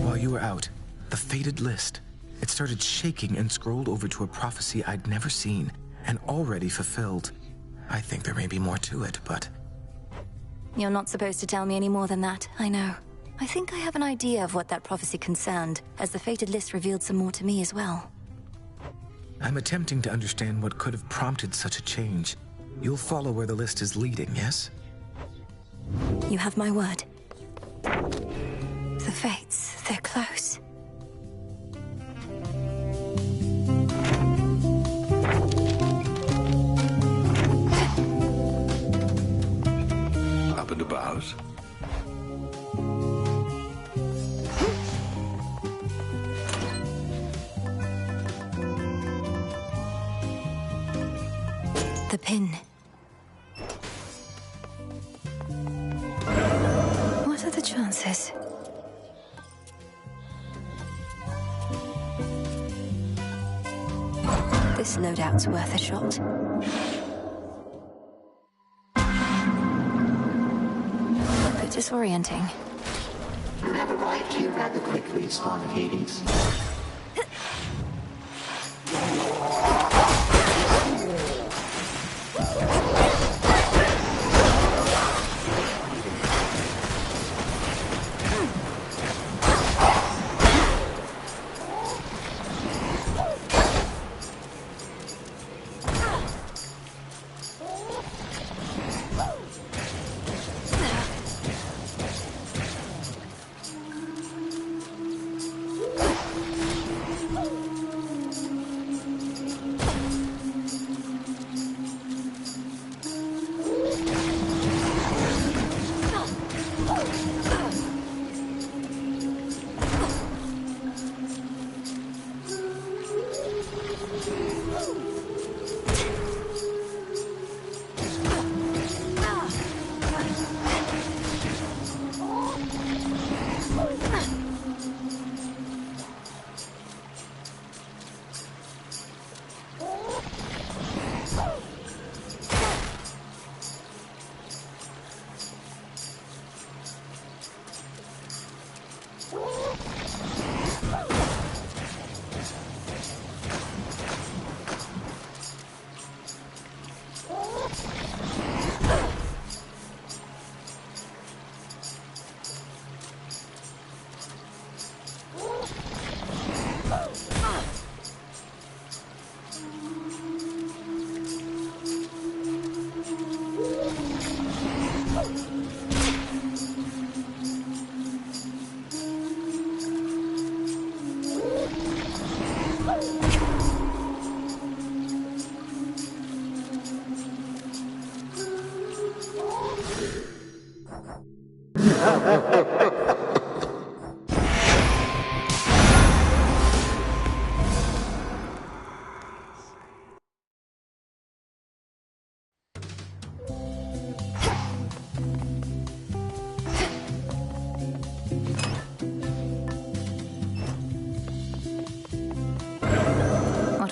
While you were out, the fated list. It started shaking and scrolled over to a prophecy I'd never seen and already fulfilled. I think there may be more to it, but... You're not supposed to tell me any more than that, I know. I think I have an idea of what that prophecy concerned, as the fated list revealed some more to me as well. I'm attempting to understand what could have prompted such a change. You'll follow where the list is leading, yes? You have my word. The fates, they're close. Up and about. The pin. What are the chances? This loadout's worth a shot. A bit disorienting. You have arrived here rather quickly, Spawn of Hades.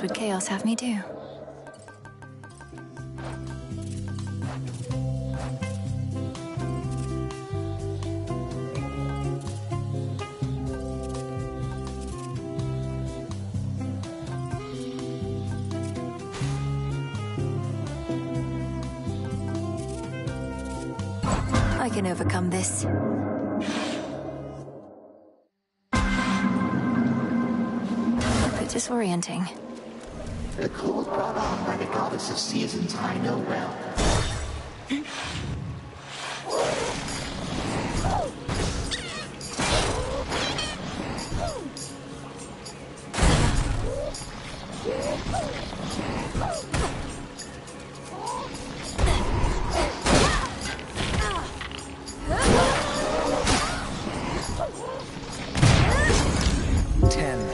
What would Chaos have me do? I can overcome this. A bit disorienting. The cold brought on by the goddess of seasons I know well.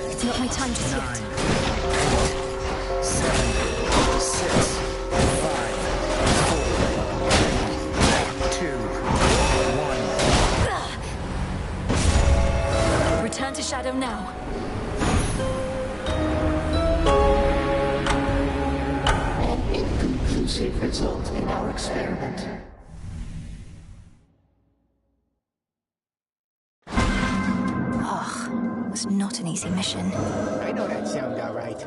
It's not my time just yet. 7, 6, 5, 4, 3, 2, 1. Return to Shadow now. An inconclusive result in our experiment. It's not an easy mission. I know that sound all right.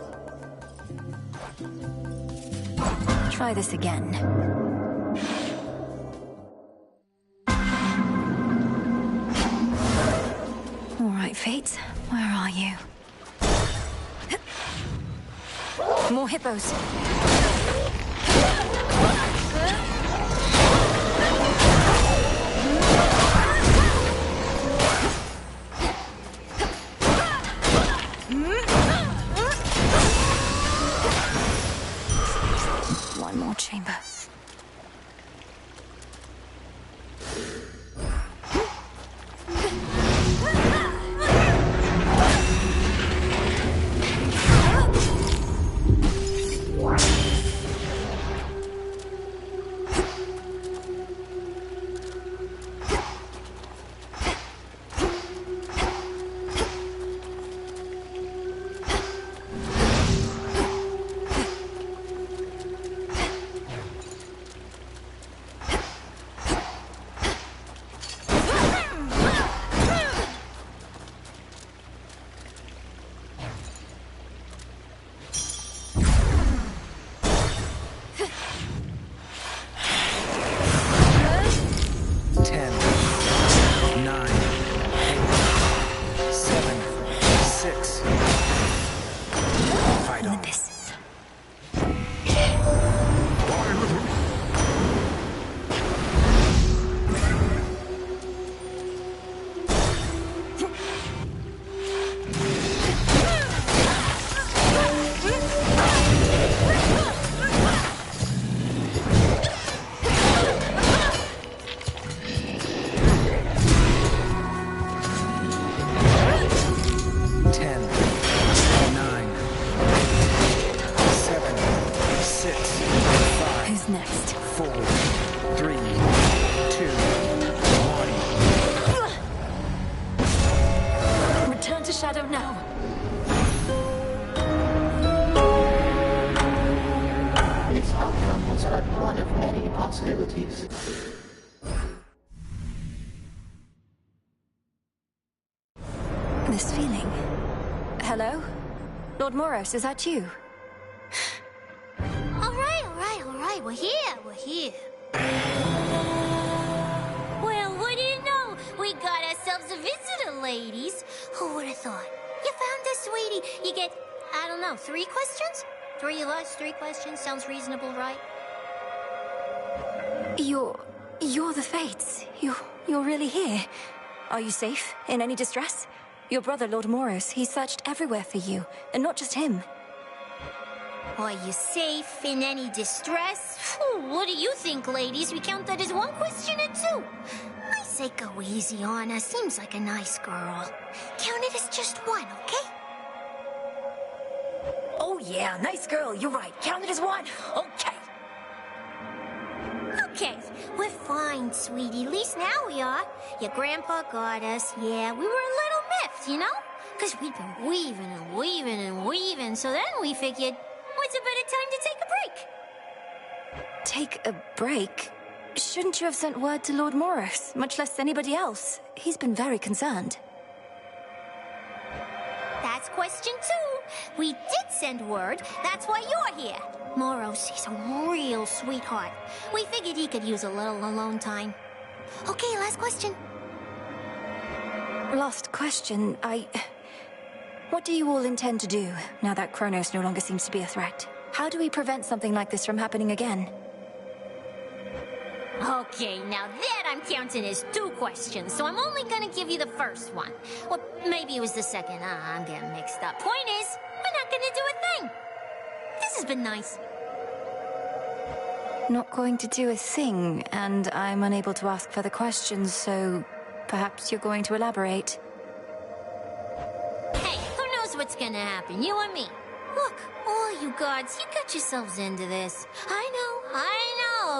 Try this again. All right, Fates, where are you? More hippos. One more chamber. Next. 4, 3, 2, 1. Return to Shadow now. Its outcome was but one of many possibilities. This feeling. Hello? Lord Moros, is that you? We're here. Well, what do you know? We got ourselves a visitor, ladies. Who would have thought? You found us, sweetie. You get, I don't know, 3 questions? 3 of us, 3 questions. Sounds reasonable, right? You're the Fates. You're really here. Are you safe? In any distress? Your brother, Lord Moros, he searched everywhere for you. And not just him. Are you safe in any distress? What do you think, ladies? We count that as 1 question or 2? I say go easy on her. Seems like a nice girl. Count it as just 1, okay? Oh yeah, nice girl. You're right. Count it as 1. Okay. Okay, we're fine, sweetie. At least now we are. Your grandpa got us. Yeah, we were a little miffed, you know? Because we'd been weaving weaving, so then we figured, what's a better time to take a break? Take a break? Shouldn't you have sent word to Lord Morris, much less anybody else? He's been very concerned. That's question 2. We did send word. That's why you're here. Moros, he's a real sweetheart. We figured he could use a little alone time. Okay, last question. Last question, What do you all intend to do, now that Kronos no longer seems to be a threat? How do we prevent something like this from happening again? Okay, now that I'm counting as 2 questions, so I'm only gonna give you the first one. Well, maybe it was the second. I'm getting mixed up. Point is, we're not gonna do a thing. This has been nice. Not going to do a thing, and I'm unable to ask further questions, so perhaps you're going to elaborate. Hey, who knows what's gonna happen, you or me? Look, all you gods, you got yourselves into this. I know.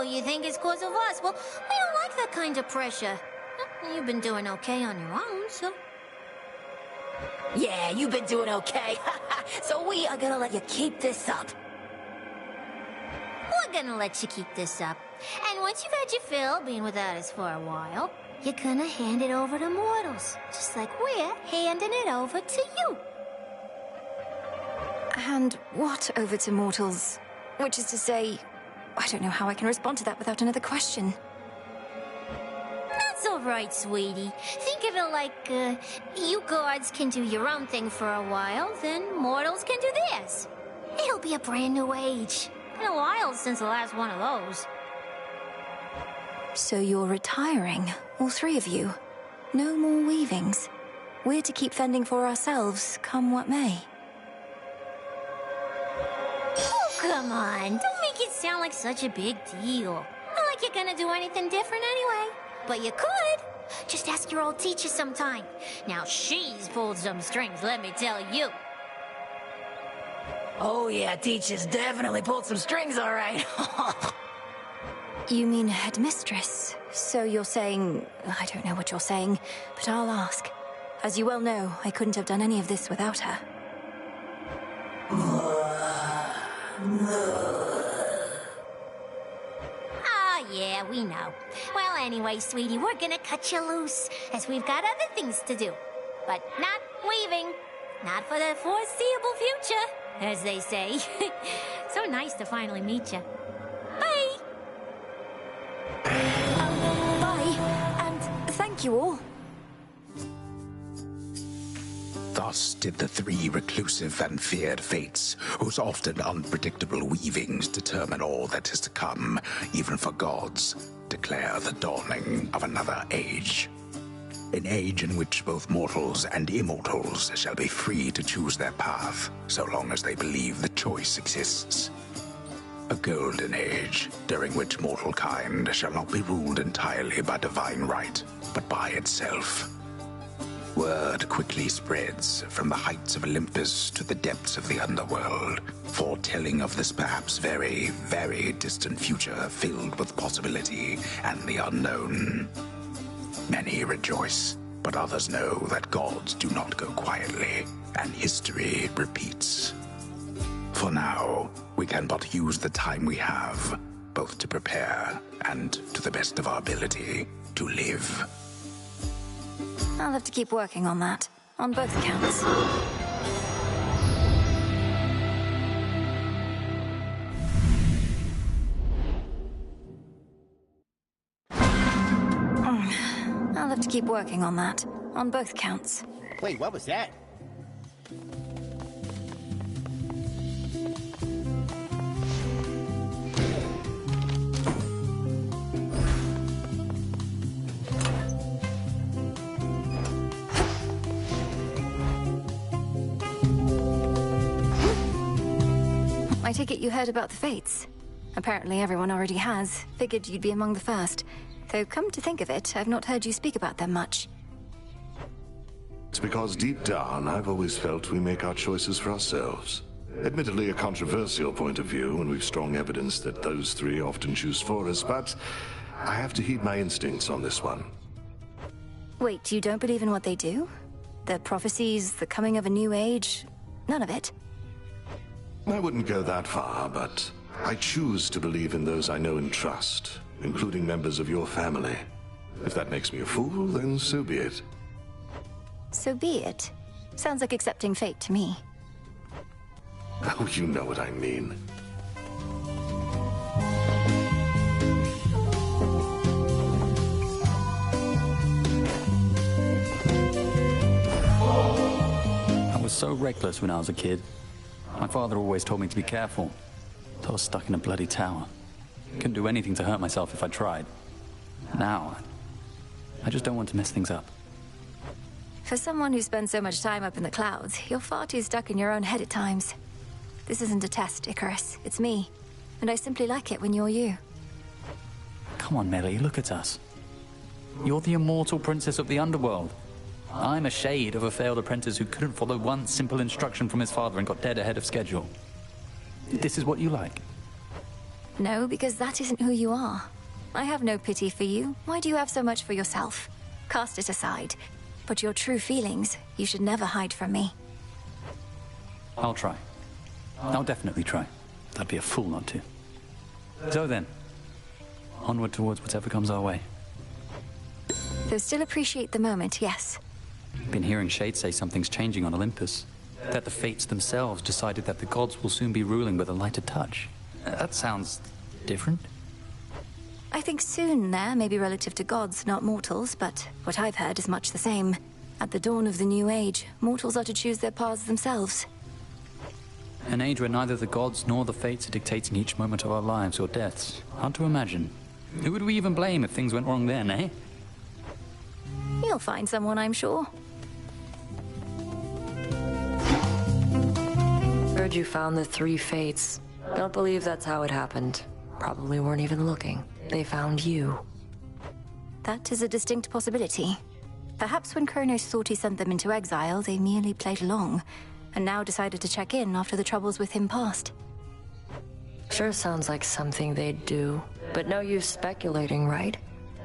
You think it's cause of us. Well, we don't like that kind of pressure. You've been doing okay on your own, so... Yeah, you've been doing okay. So we are gonna let you keep this up. We're gonna let you keep this up. And once you've had your fill, being without us for a while, you're gonna hand it over to mortals. Just like we're handing it over to you. Hand what over to mortals? Which is to say, I don't know how I can respond to that without another question. That's all right, sweetie. Think of it like, you gods can do your own thing for a while, then mortals can do theirs. It'll be a brand new age. Been a while since the last one of those. So you're retiring, all 3 of you. No more weavings. We're to keep fending for ourselves, come what may. Oh, come on. Don't make it sound like such a big deal. Not like you're gonna do anything different anyway. But you could. Just ask your old teacher sometime. Now, she's pulled some strings, let me tell you. Oh yeah, teacher's definitely pulled some strings, all right. You mean headmistress? So you're saying... I don't know what you're saying, but I'll ask. As you well know, I couldn't have done any of this without her. Yeah, we know. Well, anyway, sweetie, we're gonna cut you loose, as we've got other things to do. But not weaving. Not for the foreseeable future, as they say. So nice to finally meet you. Bye! Bye, and thank you all. Thus did the 3 reclusive and feared fates, whose often unpredictable weavings determine all that is to come, even for gods, declare the dawning of another age. An age in which both mortals and immortals shall be free to choose their path, so long as they believe the choice exists. A golden age, during which mortal kind shall not be ruled entirely by divine right, but by itself. Word quickly spreads from the heights of Olympus to the depths of the underworld, foretelling of this perhaps very, very distant future filled with possibility and the unknown. Many rejoice, but others know that gods do not go quietly, and history repeats. For now, we can but use the time we have, both to prepare and, to the best of our ability, to live. I'll have to keep working on that, on both accounts. I'll have to keep working on that, on both counts. Wait, what was that? I take it you heard about the fates. Apparently everyone already has. Figured you'd be among the first. Though come to think of it, I've not heard you speak about them much. It's because deep down, I've always felt we make our choices for ourselves. Admittedly a controversial point of view, and we've strong evidence that those 3 often choose for us, but I have to heed my instincts on this one. Wait, you don't believe in what they do? The prophecies, the coming of a new age? None of it? I wouldn't go that far, but I choose to believe in those I know and trust, including members of your family. If that makes me a fool, then so be it. So be it. Sounds like accepting fate to me. Oh, you know what I mean. I was so reckless when I was a kid. My father always told me to be careful. I was stuck in a bloody tower. Couldn't do anything to hurt myself if I tried. Now, I just don't want to mess things up. For someone who spends so much time up in the clouds, you're far too stuck in your own head at times. This isn't a test, Icarus. It's me. And I simply like it when you're you. Come on, Melly, look at us. You're the immortal princess of the underworld. I'm a shade of a failed apprentice who couldn't follow one simple instruction from his father and got dead ahead of schedule. This is what you like? No, because that isn't who you are. I have no pity for you. Why do you have so much for yourself? Cast it aside. But your true feelings, you should never hide from me. I'll try. I'll definitely try. I'd be a fool not to. So then, onward towards whatever comes our way. Though still appreciate the moment, yes. Been hearing Shade say something's changing on Olympus. That the Fates themselves decided that the gods will soon be ruling with a lighter touch. That sounds different. I think soon there may be relative to gods, not mortals, but what I've heard is much the same. At the dawn of the new age, mortals are to choose their paths themselves. An age where neither the gods nor the Fates are dictating each moment of our lives or deaths. Hard to imagine. Who would we even blame if things went wrong then, eh? You'll find someone, I'm sure. Heard you found the 3 Fates. Don't believe that's how it happened. Probably weren't even looking. They found you. That is a distinct possibility. Perhaps when Kronos thought he sent them into exile, they merely played along, and now decided to check in after the troubles with him passed. Sure sounds like something they'd do, but no use speculating, right?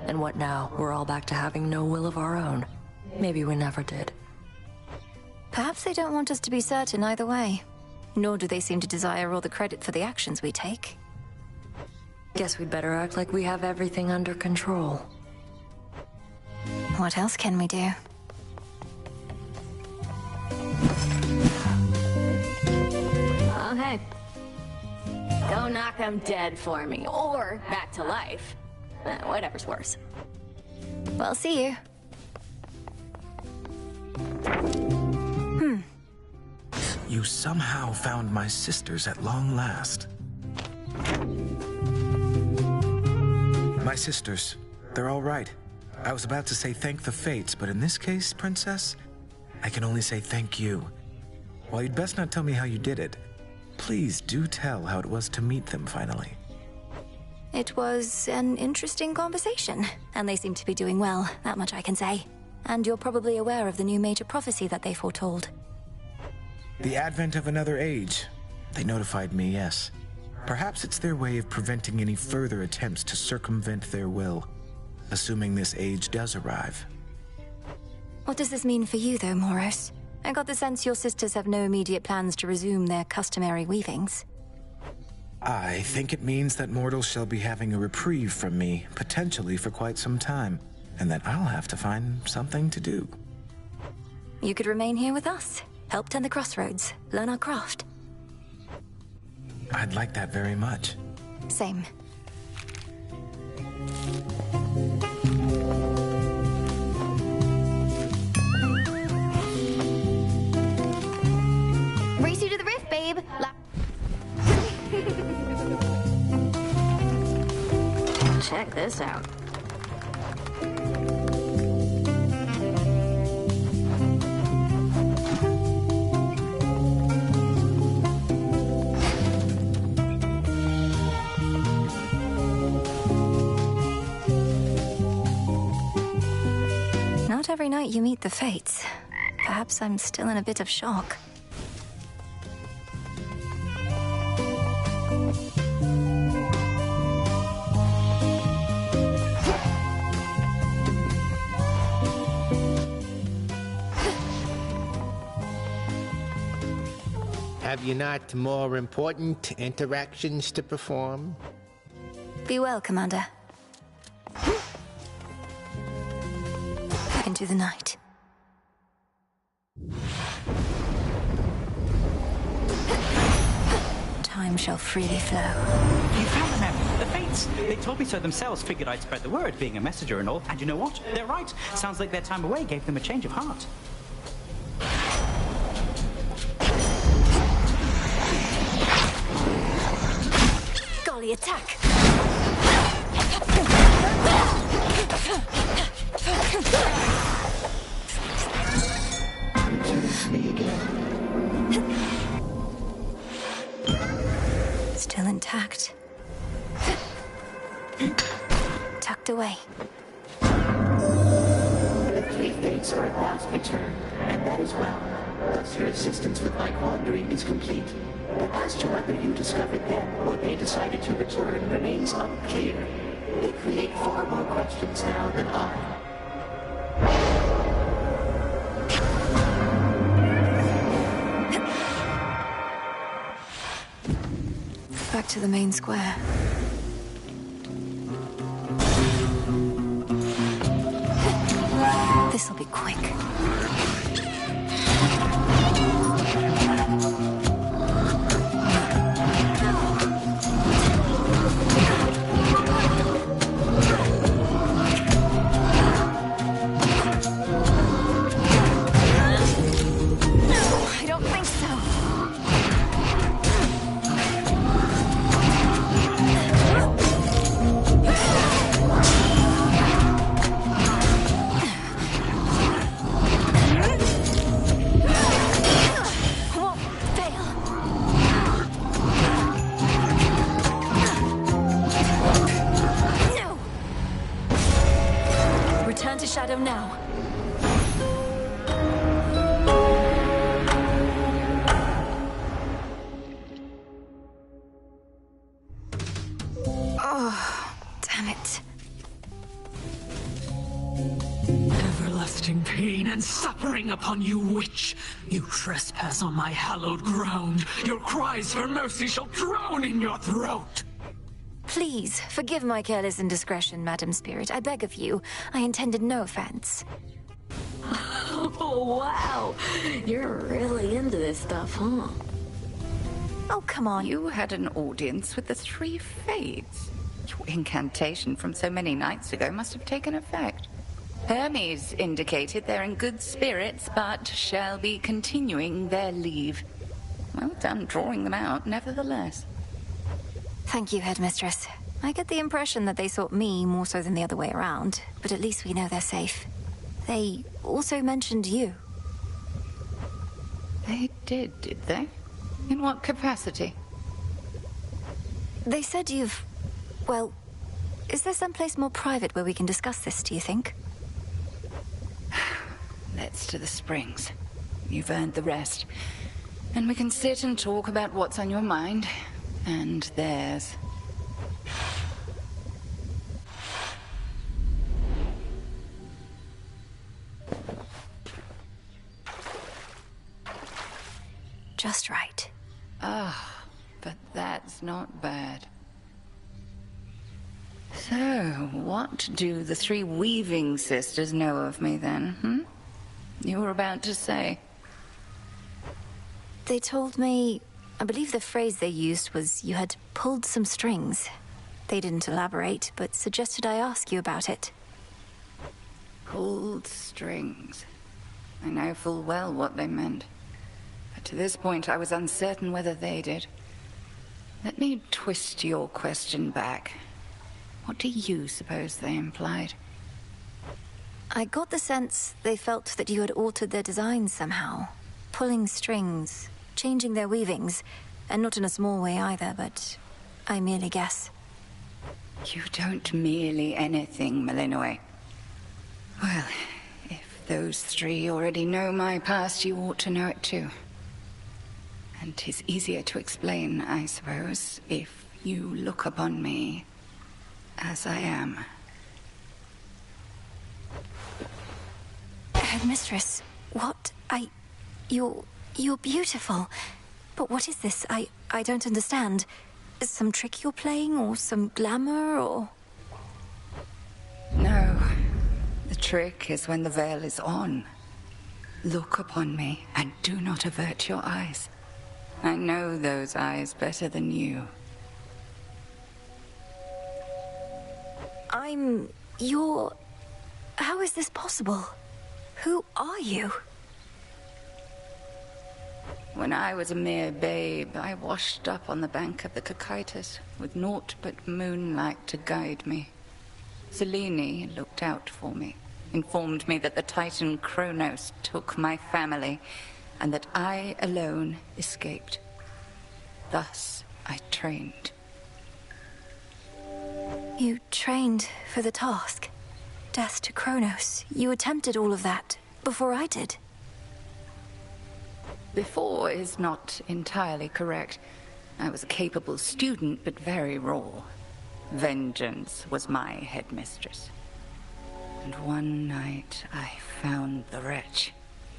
And what now? We're all back to having no will of our own. Maybe we never did. Perhaps they don't want us to be certain either way. Nor do they seem to desire all the credit for the actions we take. Guess we'd better act like we have everything under control. What else can we do? Okay. Go knock them dead for me, or back to life. Whatever's worse. Well, see you. You somehow found my sisters at long last. My sisters, they're all right. I was about to say thank the Fates, but in this case, Princess, I can only say thank you. While you'd best not tell me how you did it, please do tell how it was to meet them finally. It was an interesting conversation, and they seem to be doing well, that much I can say. And you're probably aware of the new major prophecy that they foretold. The advent of another age. They notified me, yes. Perhaps it's their way of preventing any further attempts to circumvent their will, assuming this age does arrive. What does this mean for you, though, Moros? I got the sense your sisters have no immediate plans to resume their customary weavings. I think it means that mortals shall be having a reprieve from me, potentially for quite some time, and that I'll have to find something to do. You could remain here with us, help tend the crossroads, learn our craft. I'd like that very much. Same. Race you to the rift, babe. Check this out. Not every night you meet the Fates. Perhaps I'm still in a bit of shock. Have you not more important interactions to perform? Be well, Commander. Into the night. Time shall freely flow. You found the map. The Fates. They told me so themselves. Figured I'd spread the word, being a messenger and all. And you know what? They're right. Sounds like their time away gave them a change of heart. Golly, attack! Me again. Still intact. Tucked away. The three fates are at last returned, and that is well. Thus your assistance with my quandary is complete. But as to whether you discovered them or they decided to return remains unclear. They create far more questions now than I. Back to the main square. This'll be quick. I don't think so. Shadow now. Oh, damn it. Everlasting pain and suffering upon you, witch! You trespass on my hallowed ground. Your cries for mercy shall drown in your throat! Please, forgive my careless indiscretion, Madam Spirit. I beg of you. I intended no offense. Oh, wow. You're really into this stuff, huh? Oh, come on. You had an audience with the three fates. Your incantation from so many nights ago must have taken effect. Hermes indicated they're in good spirits, but shall be continuing their leave. Well done drawing them out, nevertheless. Thank you, Headmistress. I get the impression that they sought me more so than the other way around, but at least we know they're safe. They also mentioned you. They did they? In what capacity? They said you've... Well, is there someplace more private where we can discuss this, do you think? Let's to the springs. You've earned the rest. And we can sit and talk about what's on your mind. And theirs. Just right. Ah, but that's not bad. So, what do the three weaving sisters know of me then, You were about to say. They told me... I believe the phrase they used was you had pulled some strings. They didn't elaborate, but suggested I ask you about it. Pulled strings. I know full well what they meant. But to this point, I was uncertain whether they did. Let me twist your question back. What do you suppose they implied? I got the sense they felt that you had altered their designs somehow. Pulling strings... changing their weavings, and not in a small way either, but I merely guess. You don't merely anything, Malinois. Well, if those three already know my past, you ought to know it too. And 'tis easier to explain, I suppose, if you look upon me as I am. Headmistress, what? You're beautiful. But what is this? I don't understand. Some trick you're playing, or some glamour, or... No. The trick is when the veil is on. Look upon me, and do not avert your eyes. I know those eyes better than you. I'm... you're... How is this possible? Who are you? When I was a mere babe, I washed up on the bank of the Hecate with naught but moonlight to guide me. Selene looked out for me, informed me that the Titan Kronos took my family, and that I alone escaped. Thus, I trained. You trained for the task. Death to Kronos. You attempted all of that before I did. Before is not entirely correct. I was a capable student, but very raw. Vengeance was my headmistress. And one night I found the wretch,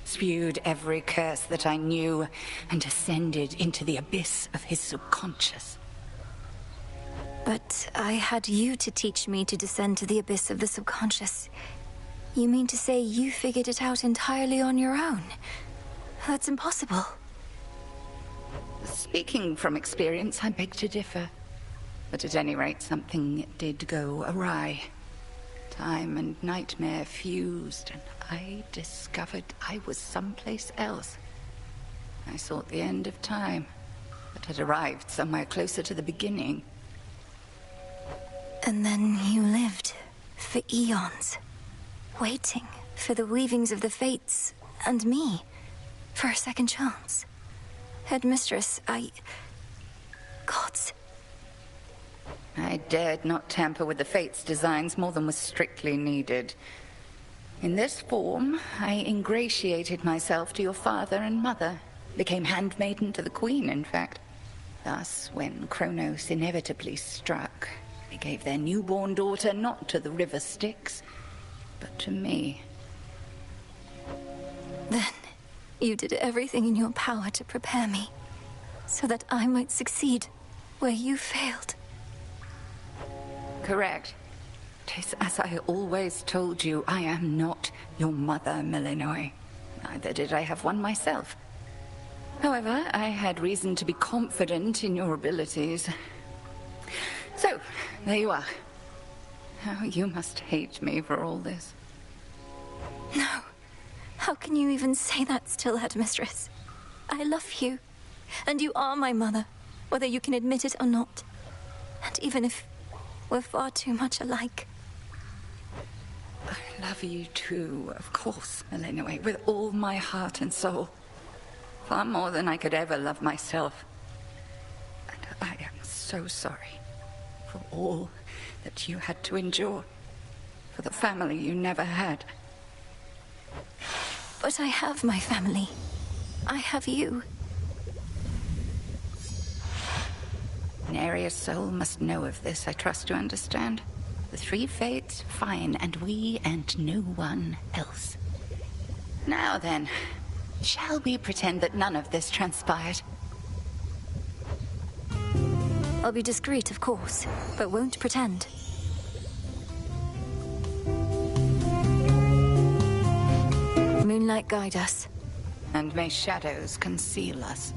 spewed every curse that I knew, and descended into the abyss of his subconscious. But I had you to teach me to descend to the abyss of the subconscious. You mean to say you figured it out entirely on your own? That's impossible. Speaking from experience, I beg to differ. But at any rate, something did go awry. Time and nightmare fused, and I discovered I was someplace else. I sought the end of time, but had arrived somewhere closer to the beginning. And then you lived for eons, waiting for the weavings of the fates and me, for a second chance. Headmistress, Gods. I dared not tamper with the fates' designs more than was strictly needed. In this form, I ingratiated myself to your father and mother, became handmaiden to the queen, in fact. Thus, when Kronos inevitably struck, they gave their newborn daughter not to the river Styx, but to me. Then, you did everything in your power to prepare me, so that I might succeed where you failed. Correct. 'Tis as I always told you, I am not your mother, Melinoe. Neither did I have one myself. However, I had reason to be confident in your abilities. So, there you are. How you must hate me for all this. No. How can you even say that still, Headmistress? I love you, and you are my mother, whether you can admit it or not. And even if we're far too much alike. I love you too, of course, Melinoe, with all my heart and soul. Far more than I could ever love myself. And I am so sorry for all that you had to endure, for the family you never had. But I have my family. I have you. Nary a soul must know of this, I trust you understand. The three fates, fine, and we and no one else. Now then, shall we pretend that none of this transpired? I'll be discreet, of course, but won't pretend. Moonlight guide us. And may shadows conceal us.